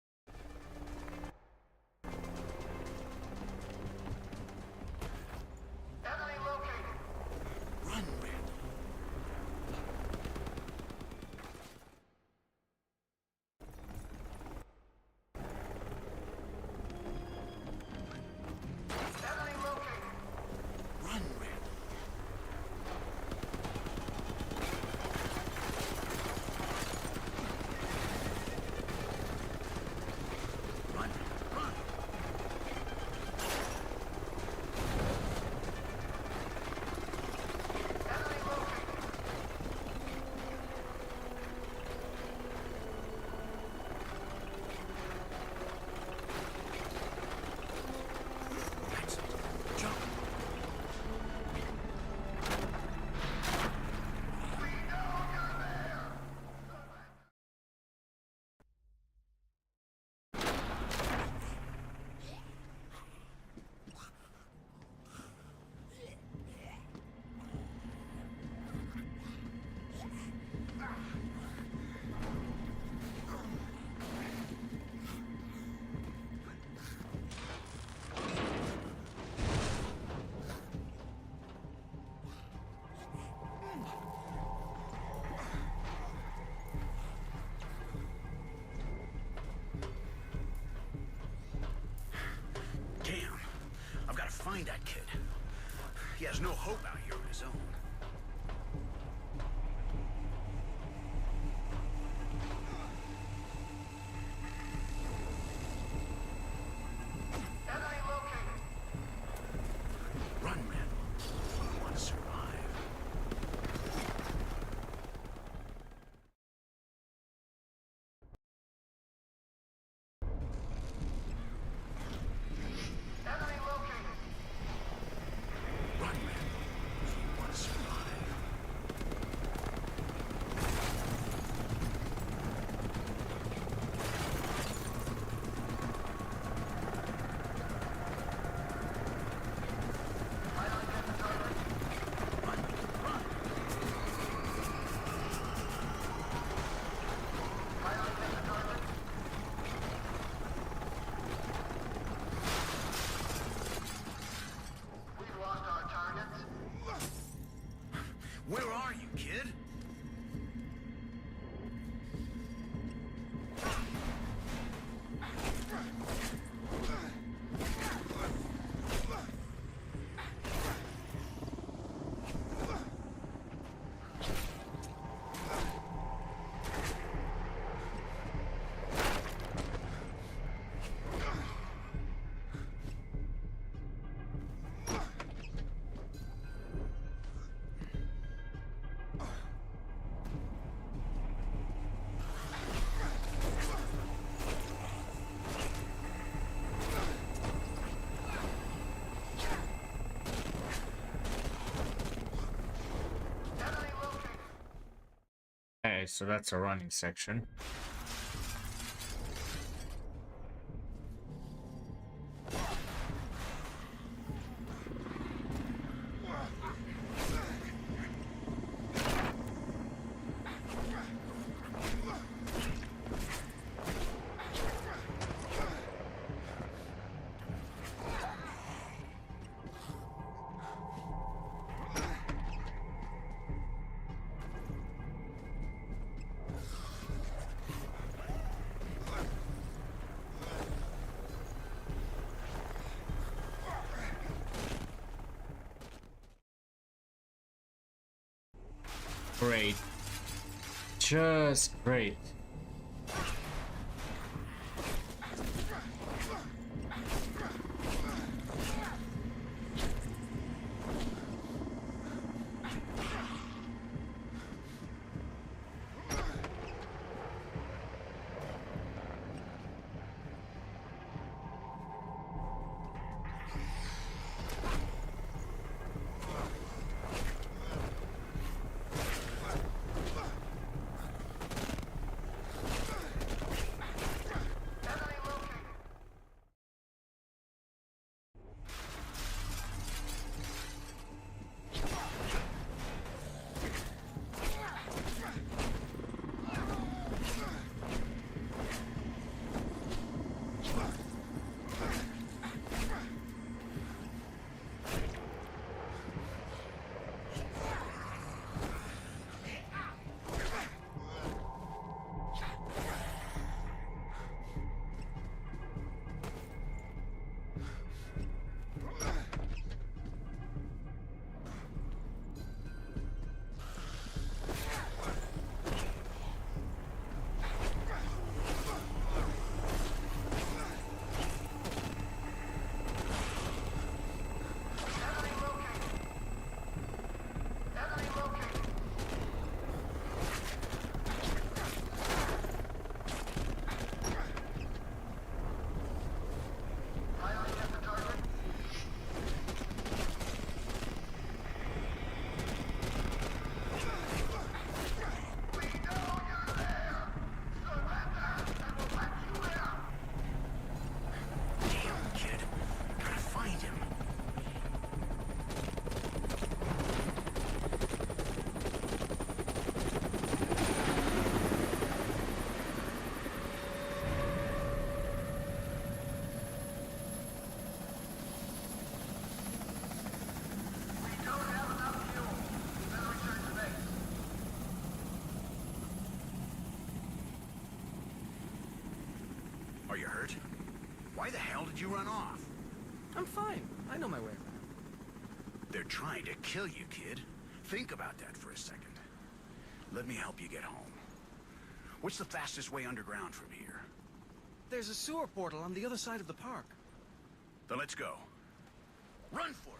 find that kid. He has no hope out here on his own. Run, Randall. You want to survive. Run, Randall. You want to survive. Where are you, kid?
Okay, so that's a running section. Great. Just great.
Are you hurt? Why the hell did you run off?
I'm fine. I know my way around.
They're trying to kill you, kid. Think about that for a second. Let me help you get home. What's the fastest way underground from here?
There's a sewer portal on the other side of the park.
Then let's go. Run for it!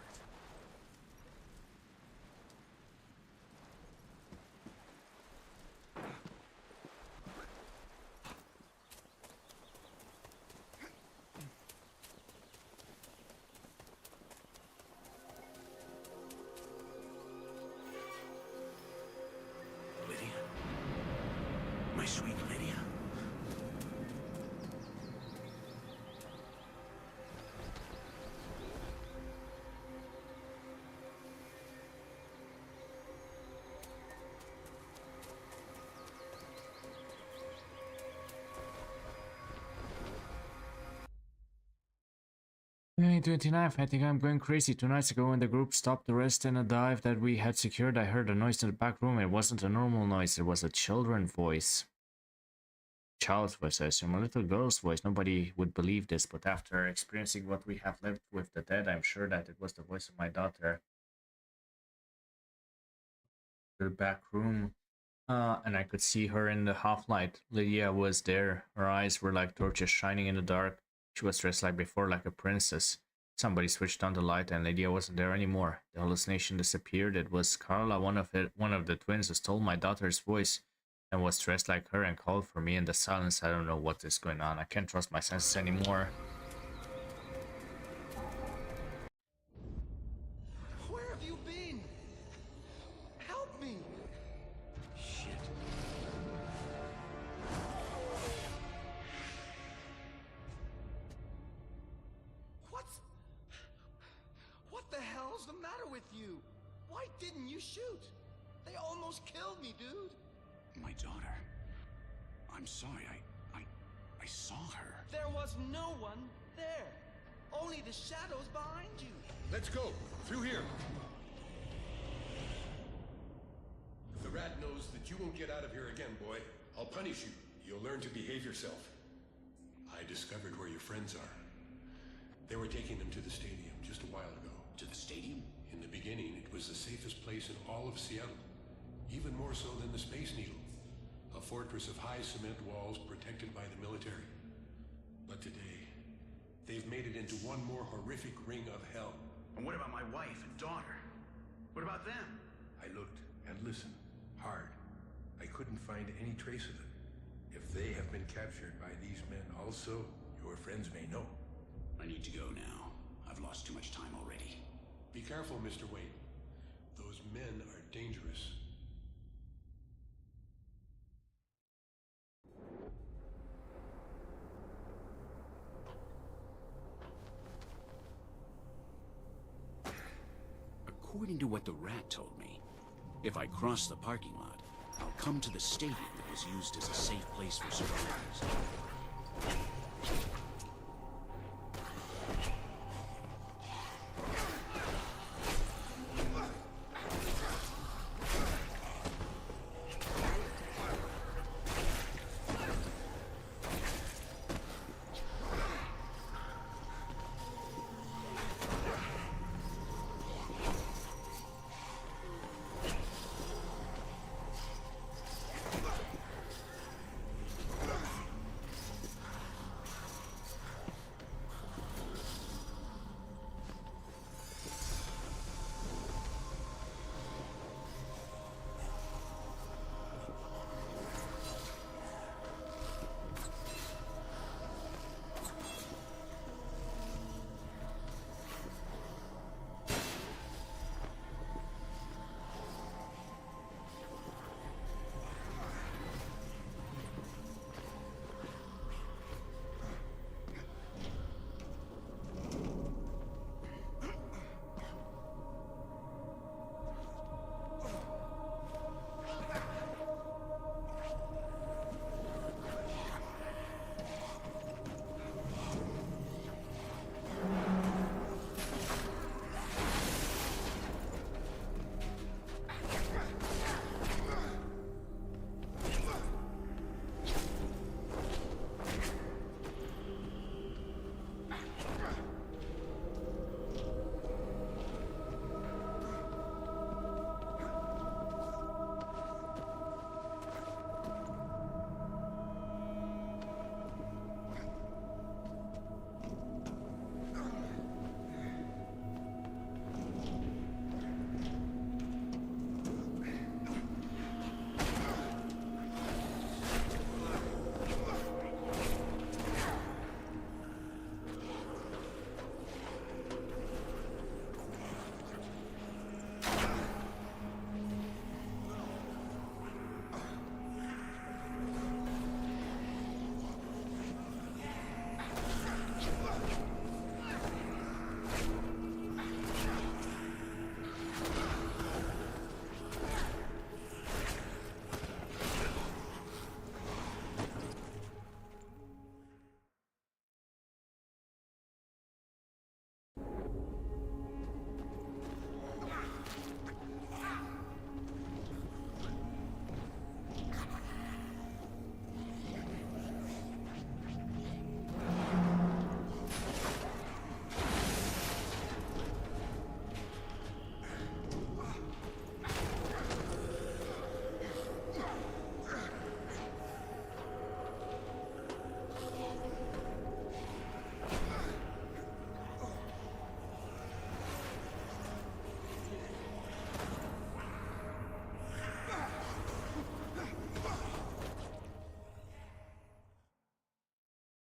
Lydia? My sweet Lydia?
May 29th, I think I'm going crazy. 2 nights ago when the group stopped the rest in a dive that we had secured, I heard a noise in the back room. It wasn't a normal noise, it was a children's voice. Child's voice, I assume. A little girl's voice. Nobody would believe this, but after experiencing what we have lived with the dead, I'm sure that it was the voice of my daughter. The back room. And I could see her in the half-light. Lydia was there. Her eyes were like torches shining in the dark. She was dressed like before, like a princess. Somebody switched on the light and Lydia wasn't there anymore. The hallucination disappeared. It was Carla, one of the twins, who stole my daughter's voice and was dressed like her and called for me in the silence. I don't know what is going on. I can't trust my senses anymore.
Where have you been? Help me! Shit. What the hell's the matter with you? Why didn't you shoot? They almost killed me, dude.
My daughter. I'm sorry, I saw her.
There was no one there. Only the shadows behind you.
Let's go. Through here. The rat knows that you won't get out of here again, boy. I'll punish you. You'll learn to behave yourself. I discovered where your friends are. They were taking them to the stadium just a while ago.
To the stadium?
In the beginning, it was the safest place in all of Seattle. Even more so than the Space Needle. A fortress of high cement walls protected by the military. But today, they've made it into one more horrific ring of hell.
And what about my wife and daughter? What about them?
I looked and listened hard. I couldn't find any trace of them. If they have been captured by these men also, your friends may know.
I need to go now. I've lost too much time already.
Be careful, Mr. Wade. Those men are dangerous.
According to what the rat told me, if I cross the parking lot, I'll come to the stadium that was used as a safe place for survivors.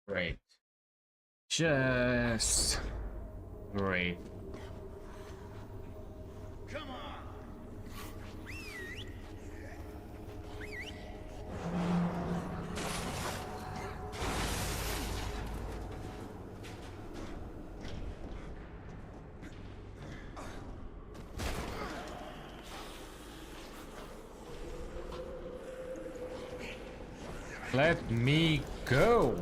Great. Just great.
Come on.
Let me go.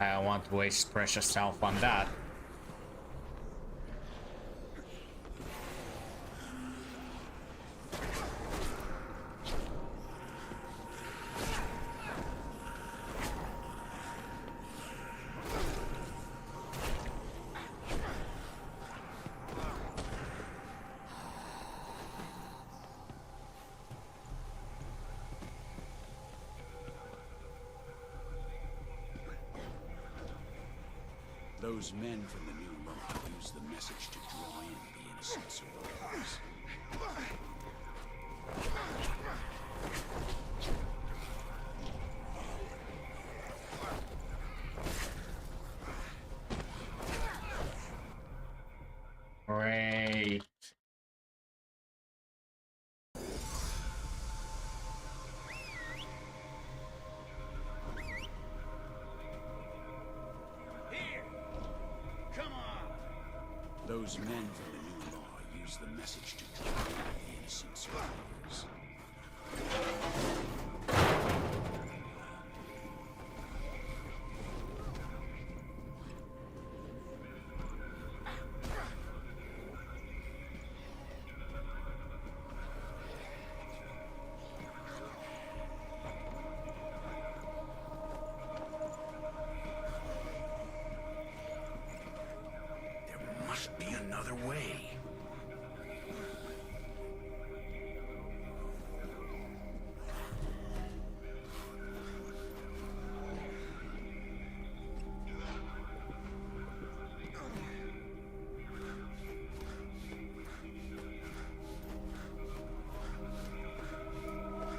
I don't want to waste precious health on that.
Those men from the new law use the message to draw in the innocent survivors.
Great.
Those men from the new law use the message to draw in the innocent survivors. Must be another way.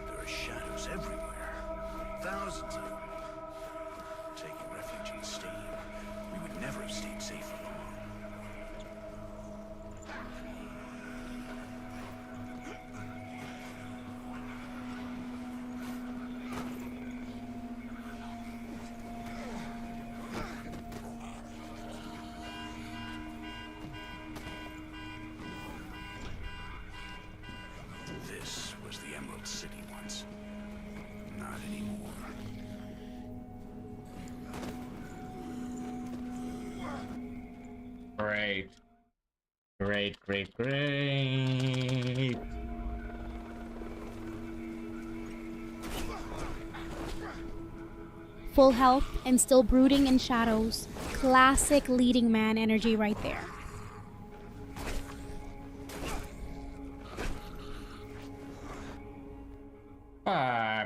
There are shadows everywhere. Thousands of them. Taking refuge in the stadium, we would never have stayed safe for long. This was the Emerald City once. Not anymore.
Great. Great, great, great.
Full health and still brooding in shadows. Classic leading man energy right there.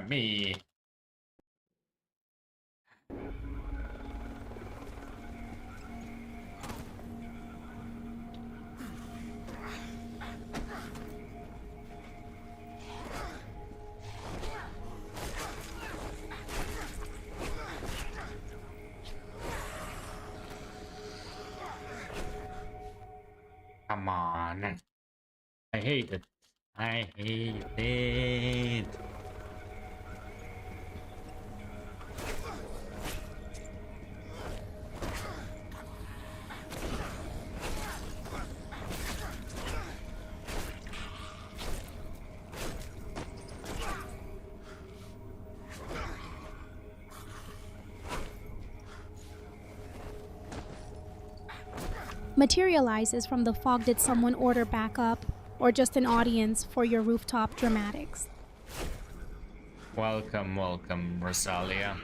Me. Come on. I hate it. I hate it.
Materializes from the fog. Did someone order backup, or just an audience for your rooftop dramatics?
Welcome, welcome, Rosalia.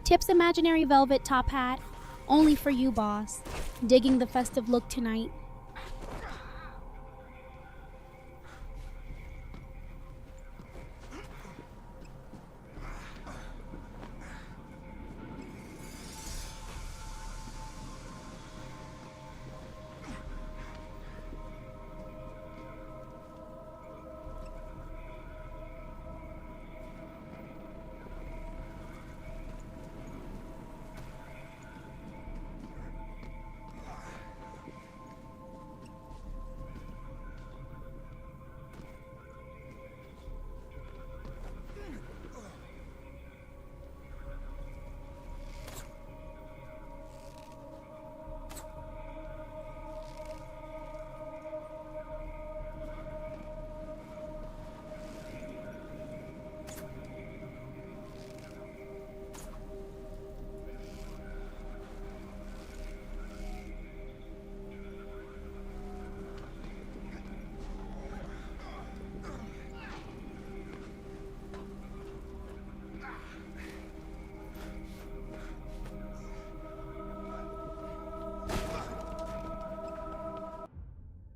Tip's imaginary velvet top hat. Only for you, boss. Digging the festive look tonight.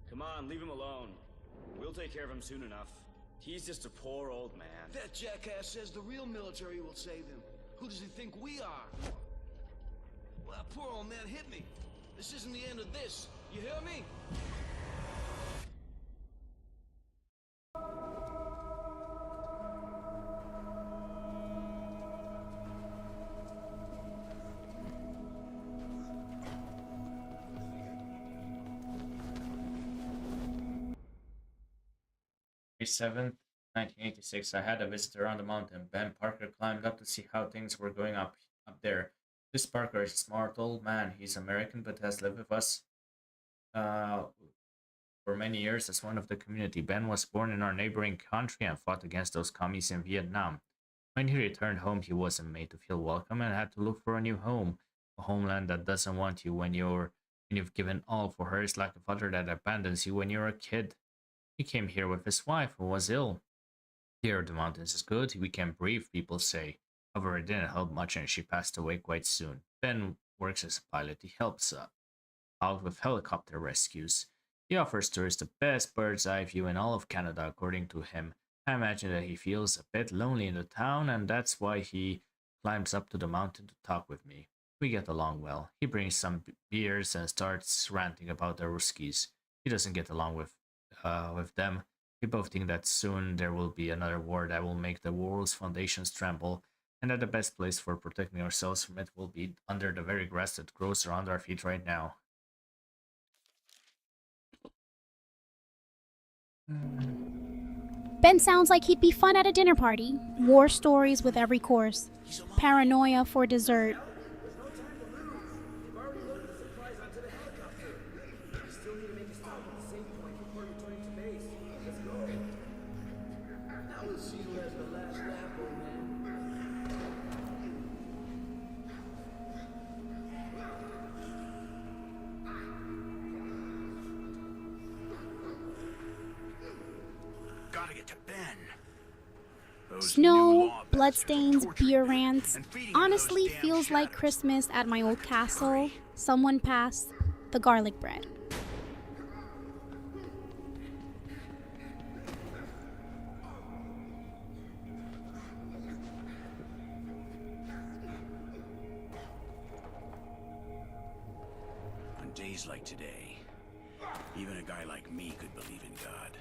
Come on, leave him alone. We'll take care of him soon enough. He's just a poor old man.
That jackass says the real military will save him. Who does he think we are? Well, that poor old man hit me. This isn't the end of this. You hear me?
May 7th, 1986, I had a visitor on the mountain. Ben Parker climbed up to see how things were going up there. This Parker is a smart old man. He's American but has lived with us for many years as one of the community. Ben was born in our neighboring country and fought against those commies in Vietnam. When he returned home, he wasn't made to feel welcome and had to look for a new home. A homeland that doesn't want you when you've given all for her is like a father that abandons you when you're a kid. He came here with his wife, who was ill. Here, the mountains is good. We can breathe, people say. However, it didn't help much, and she passed away quite soon. Ben works as a pilot. He helps out with helicopter rescues. He offers tourists the best bird's eye view in all of Canada, according to him. I imagine that he feels a bit lonely in the town, and that's why he climbs up to the mountain to talk with me. We get along well. He brings some beers and starts ranting about the Ruskies. He doesn't get along with them. We both think that soon there will be another war that will make the world's foundations tremble, and that the best place for protecting ourselves from it will be under the very grass that grows around our feet right now.
Ben sounds like he'd be fun at a dinner party. War stories with every course. Paranoia for dessert.
Gotta get to Ben. Those
Snow, bloodstains, beer rants. Honestly feels like Christmas at my old castle. Someone passed the garlic bread.
On days like today, even a guy like me could believe in God.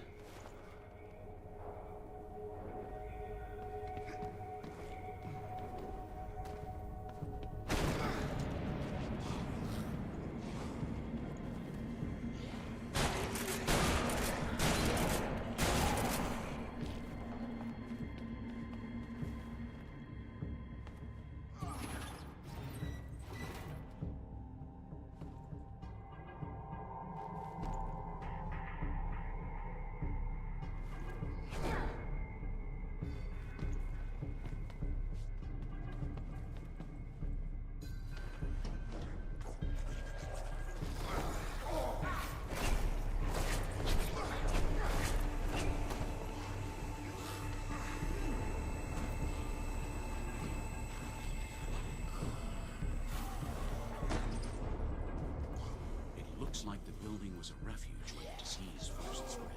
was a refuge where the disease first spread.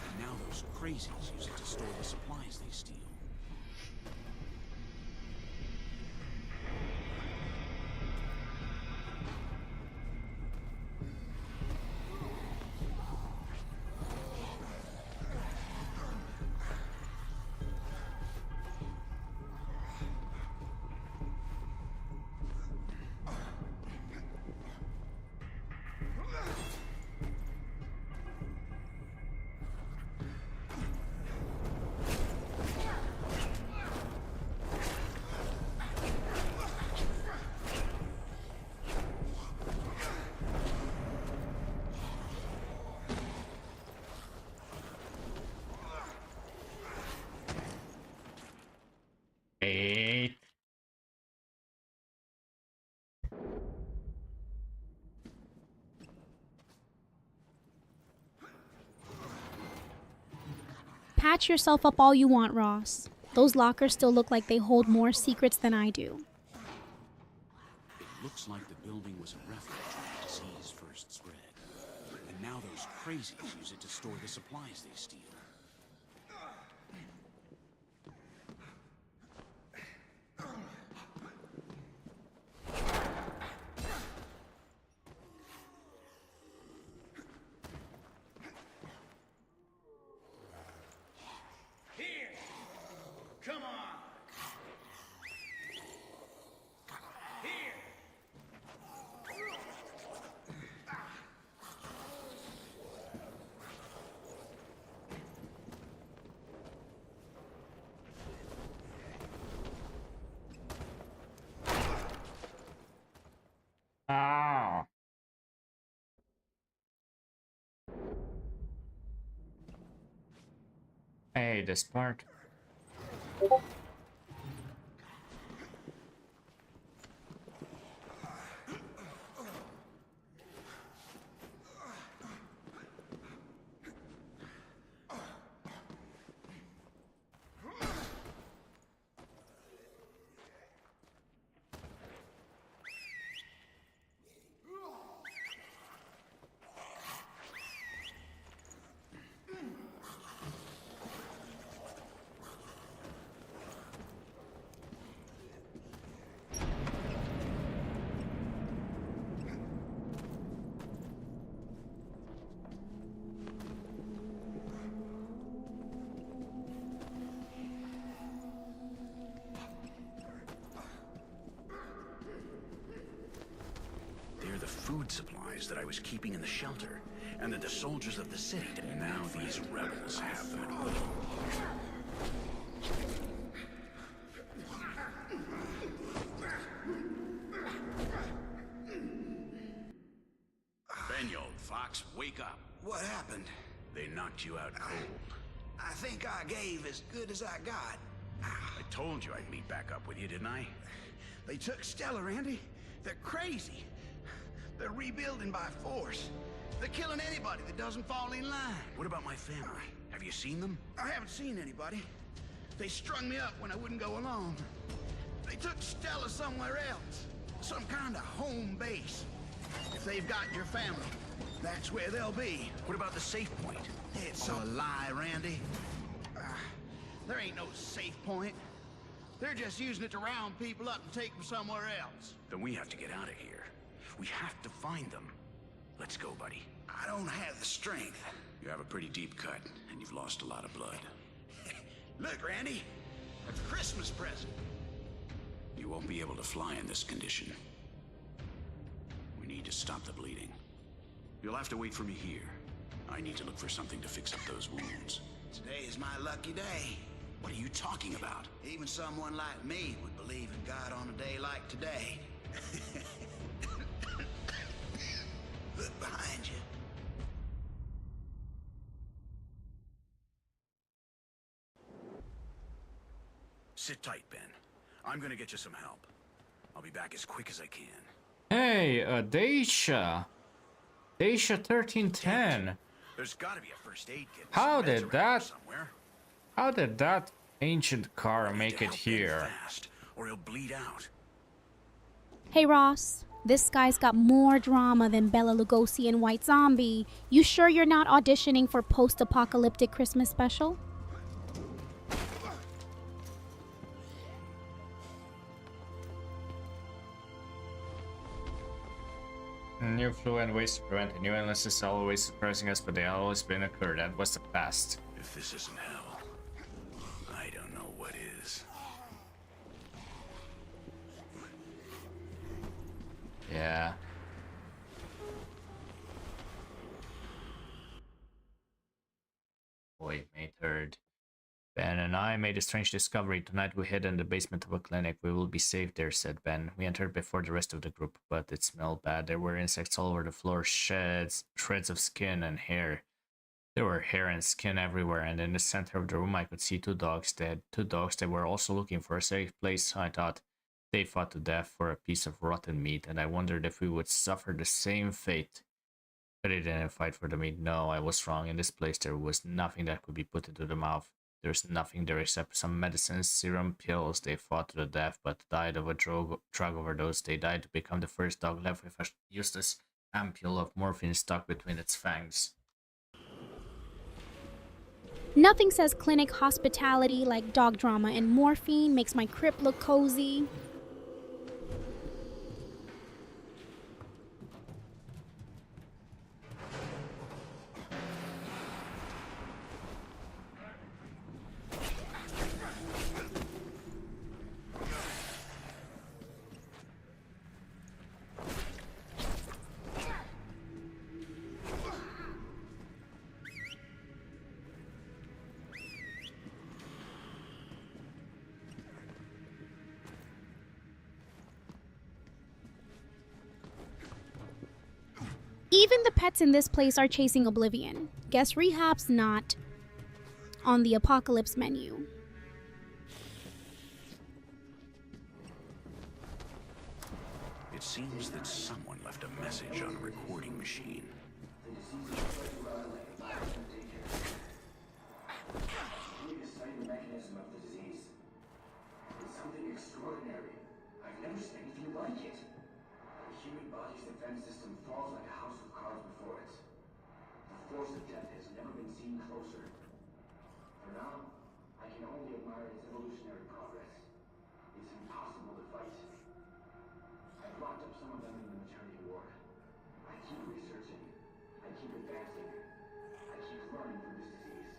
And now those crazies use it to store the supplies they steal.
Wait.
Patch yourself up all you want, Ross. Those lockers still look like they hold more secrets than I do.
It looks like the building was a refuge where the disease first spread. And now those crazies use it to store the supplies they steal.
Come on! Here!
Ah. Hey, this part.
They're the food supplies that I was keeping in the shelter, and that the soldiers of the city did. Now these rebels have them at will. Ben, you old fox, wake up.
What happened?
They knocked you out cold.
I think I gave as good as I got.
I told you I'd meet back up with you, didn't I?
They took Stella, Randy. They're crazy. They're rebuilding by force. They're killing anybody that doesn't fall in line.
What about my family? Have you seen them?
I haven't seen anybody. They strung me up when I wouldn't go along. They took Stella somewhere else. Some kind of home base. If they've got your family, that's where they'll be.
What about the safe point?
It's a lie, Randy. There ain't no safe point. They're just using it to round people up and take them somewhere else.
Then we have to get out of here. We have to find them. Let's go, buddy.
I don't have the strength.
You have a pretty deep cut, and you've lost a lot of blood.
Look, Randy. That's a Christmas present.
You won't be able to fly in this condition. We need to stop the bleeding. You'll have to wait for me here. I need to look for something to fix up those wounds.
Today is my lucky day.
What are you talking about?
Even someone like me would believe in God on a day like today. Look behind you.
Sit tight, Ben. I'm gonna get you some help. I'll be back as quick as I can.
Hey, Daisha. Daisha 1310.
There's gotta be a first aid kit.
How did that ancient car make it here?
Fast, or he'll bleed out.
Hey, Ross. This guy's got more drama than Bela Lugosi in White Zombie. You sure you're not auditioning for post-apocalyptic Christmas special?
New fluent ways to prevent new illnesses are always surprising us, but they have always been occurred. That was the past.
If this isn't hell, I don't know what is.
Yeah. Boy, May 3rd. Ben and I made a strange discovery. Tonight we hid in the basement of a clinic. We will be safe there, said Ben. We entered before the rest of the group, but it smelled bad. There were insects all over the floor, shreds of skin and hair. There were hair and skin everywhere, and in the center of the room I could see two dogs dead. Two dogs that were also looking for a safe place, I thought. They fought to death for a piece of rotten meat, and I wondered if we would suffer the same fate. But they didn't fight for the meat. No, I was wrong. In this place there was nothing that could be put into the mouth. There's nothing there except some medicines, serum, pills. They fought to the death, but died of a drug overdose. They died to become the first dog left with a useless ampule of morphine stuck between its fangs.
Nothing says clinic hospitality like dog drama, and morphine makes my crypt look cozy. Even the pets in this place are chasing oblivion. Guess rehab's not on the apocalypse menu.
It seems that someone left a message on a recording machine.
Mechanism of the disease. It's something extraordinary. I've never seen anything like it. The human body's defense system falls like a house of cards before it. The force of death has never been seen closer. For now, I can only admire its evolutionary progress. It's impossible to fight. I've locked up some of them in the maternity ward. I keep researching. I keep advancing. I keep learning through this disease.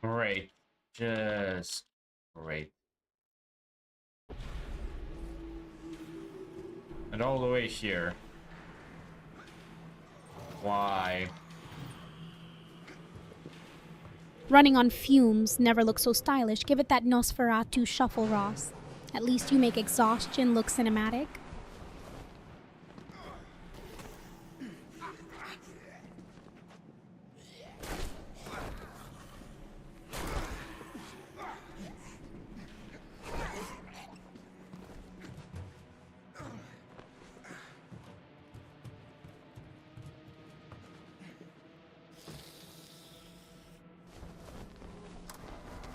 Great. Just great. And all the way here. Why?
Running on fumes never looks so stylish. Give it that Nosferatu shuffle, Ross. At least you make exhaustion look cinematic.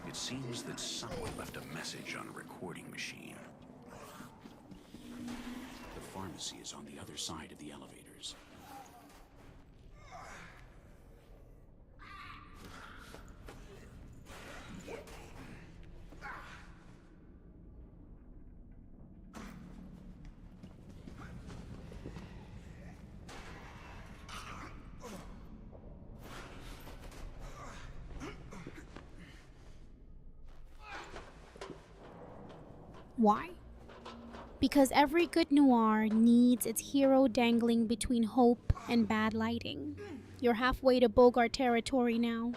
It seems that someone left a message on a recording machine. The pharmacy is on the other side of the elevators.
Why? Because every good noir needs its hero dangling between hope and bad lighting. You're halfway to Bogart territory now.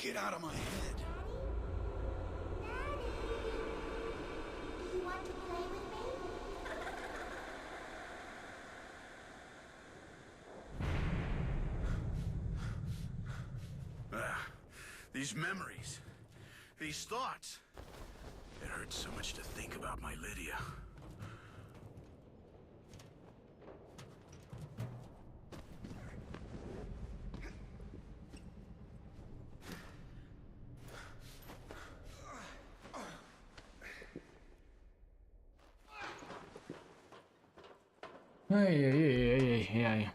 Get out of my head.
Do you want to play with me?
These memories, these thoughts. It hurts so much to think about my Lydia.
Ay, ay, ay, ay, ay, ay.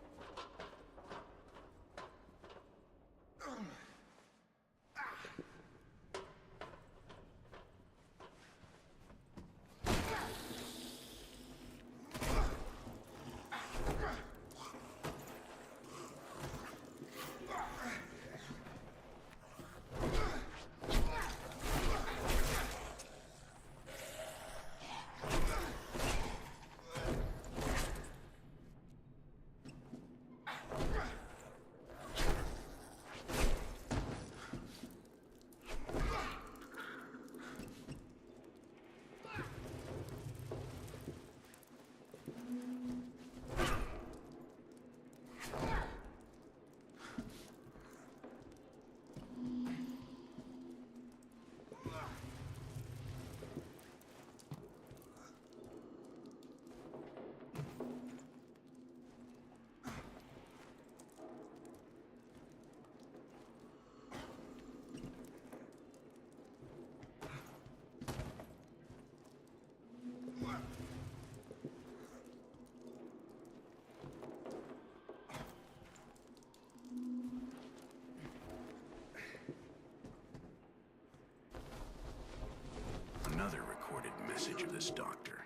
Another recorded message of this doctor.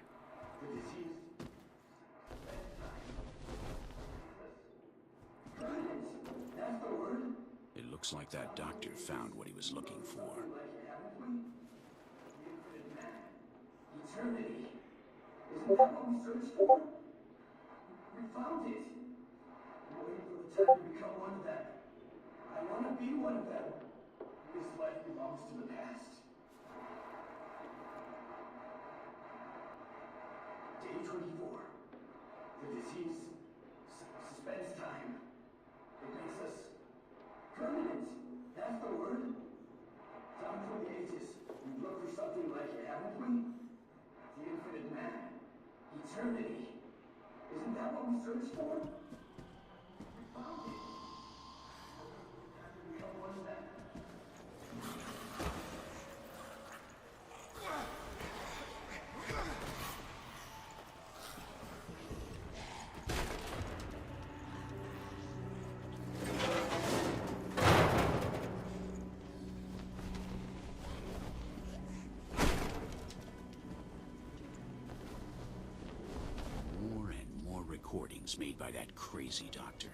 It looks like that doctor found what he was looking for.
Eternity. Isn't that what we searched for? We found it. I'm waiting for the time to become one of them. I want to be one of them. This life belongs to the past. Day 24. The disease. Suspense time. It makes us permanent. That's the word. Down through the ages, we've looked for something like it, haven't we? The infinite man. Eternity. Isn't that what we searched for? We found it. Time to become one of them.
More and more recordings made by that crazy doctor.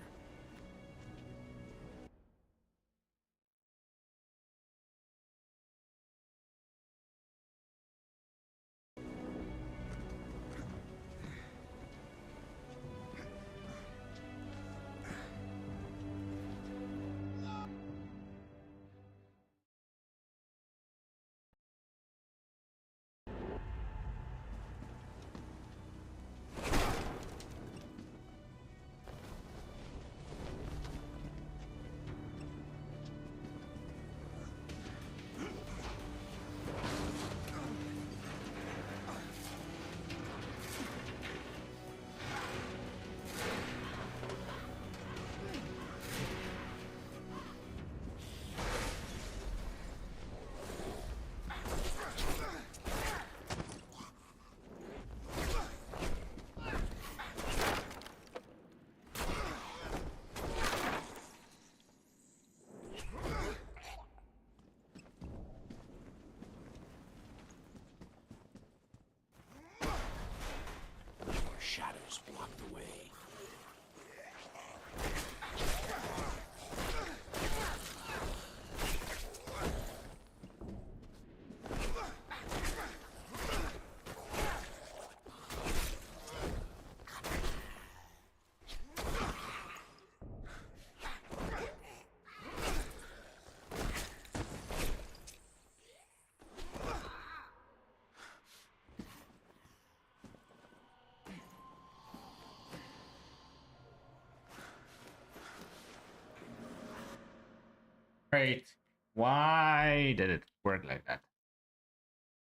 Wait, why did it work like that?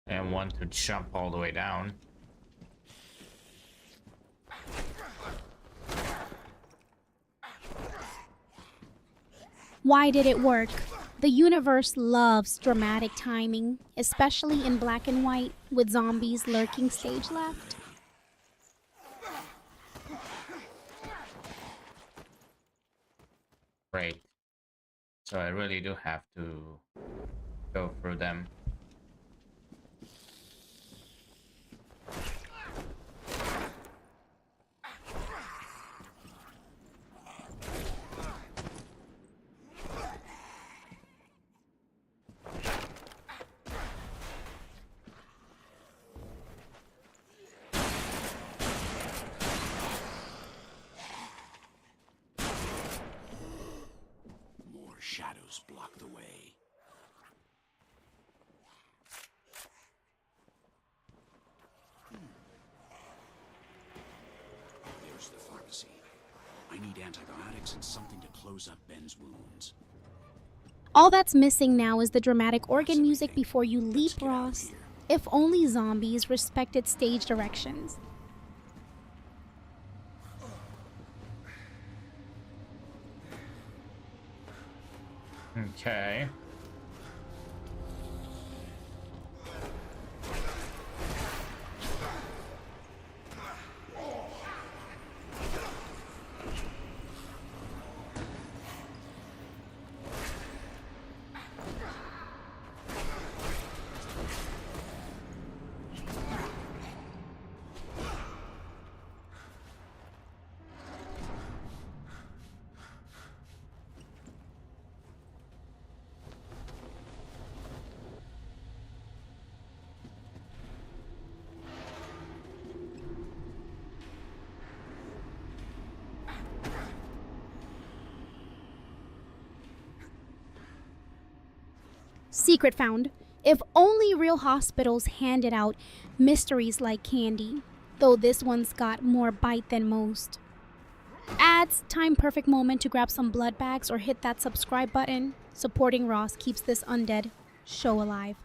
I want to jump all the way down.
Why did it work? The universe loves dramatic timing, especially in black and white with zombies lurking stage left.
Great. So I really do have to go through them.
More shadows block the way. There's the pharmacy. I need antibiotics and something to close up Ben's wounds.
All that's missing now is the dramatic organ music before you leap, Ross. If only zombies respected stage directions.
Okay.
Secret found. If only real hospitals handed out mysteries like candy, though this one's got more bite than most. Ads, time perfect moment to grab some blood bags or hit that subscribe button. Supporting Ross keeps this undead show alive.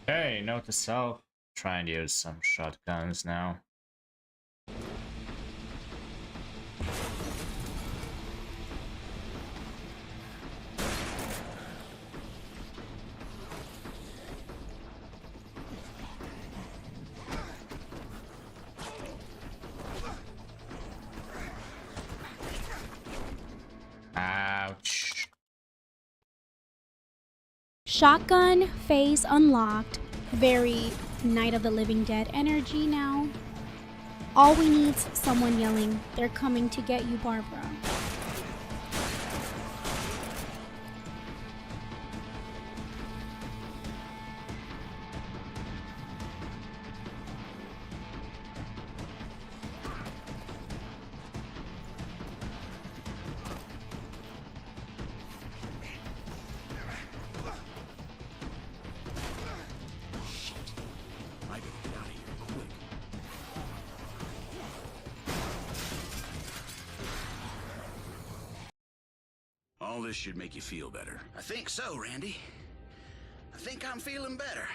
Okay, note to self. Try and use some shotguns now. Ouch.
Shotgun phase unlocked. Very Night of the Living Dead energy now. All we need's someone yelling, "They're coming to get you, Barbara."
All this should make you feel better.
I think so, Randy. I think I'm feeling better.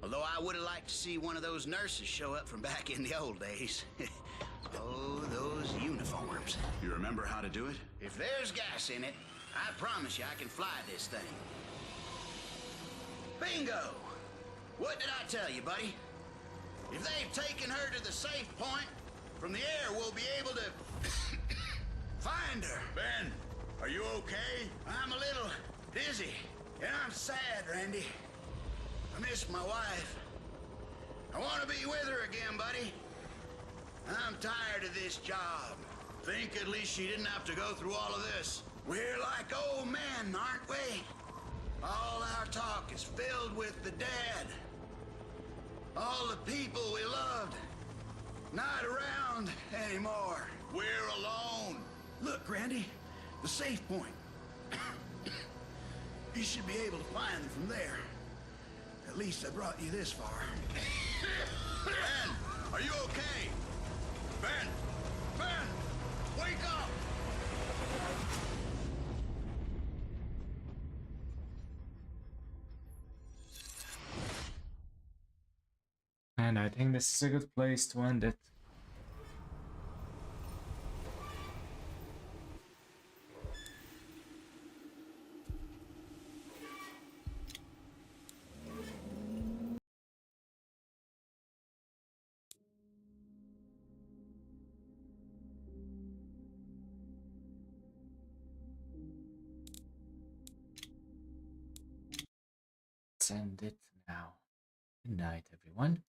Although I would have liked to see one of those nurses show up from back in the old days. Oh, those uniforms.
You remember how to do it?
If there's gas in it, I promise you I can fly this thing. Bingo! What did I tell you, buddy? If they've taken her to the safe point, from the air we'll be able to find her.
Ben, are you okay?
I'm a little dizzy, and I'm sad, Randy. I miss my wife. I want to be with her again, buddy. I'm tired of this job. Think at least she didn't have to go through all of this. We're like old men, aren't we? All our talk is filled with the dead. All the people we loved, not around anymore.
We're alone.
Look, Randy, the safe point. You should be able to find them from there. At least I brought you this far. Ben, are you okay? Ben! Ben! Wake up!
And I think this is a good place to end it. Let's end it now. Good night, everyone.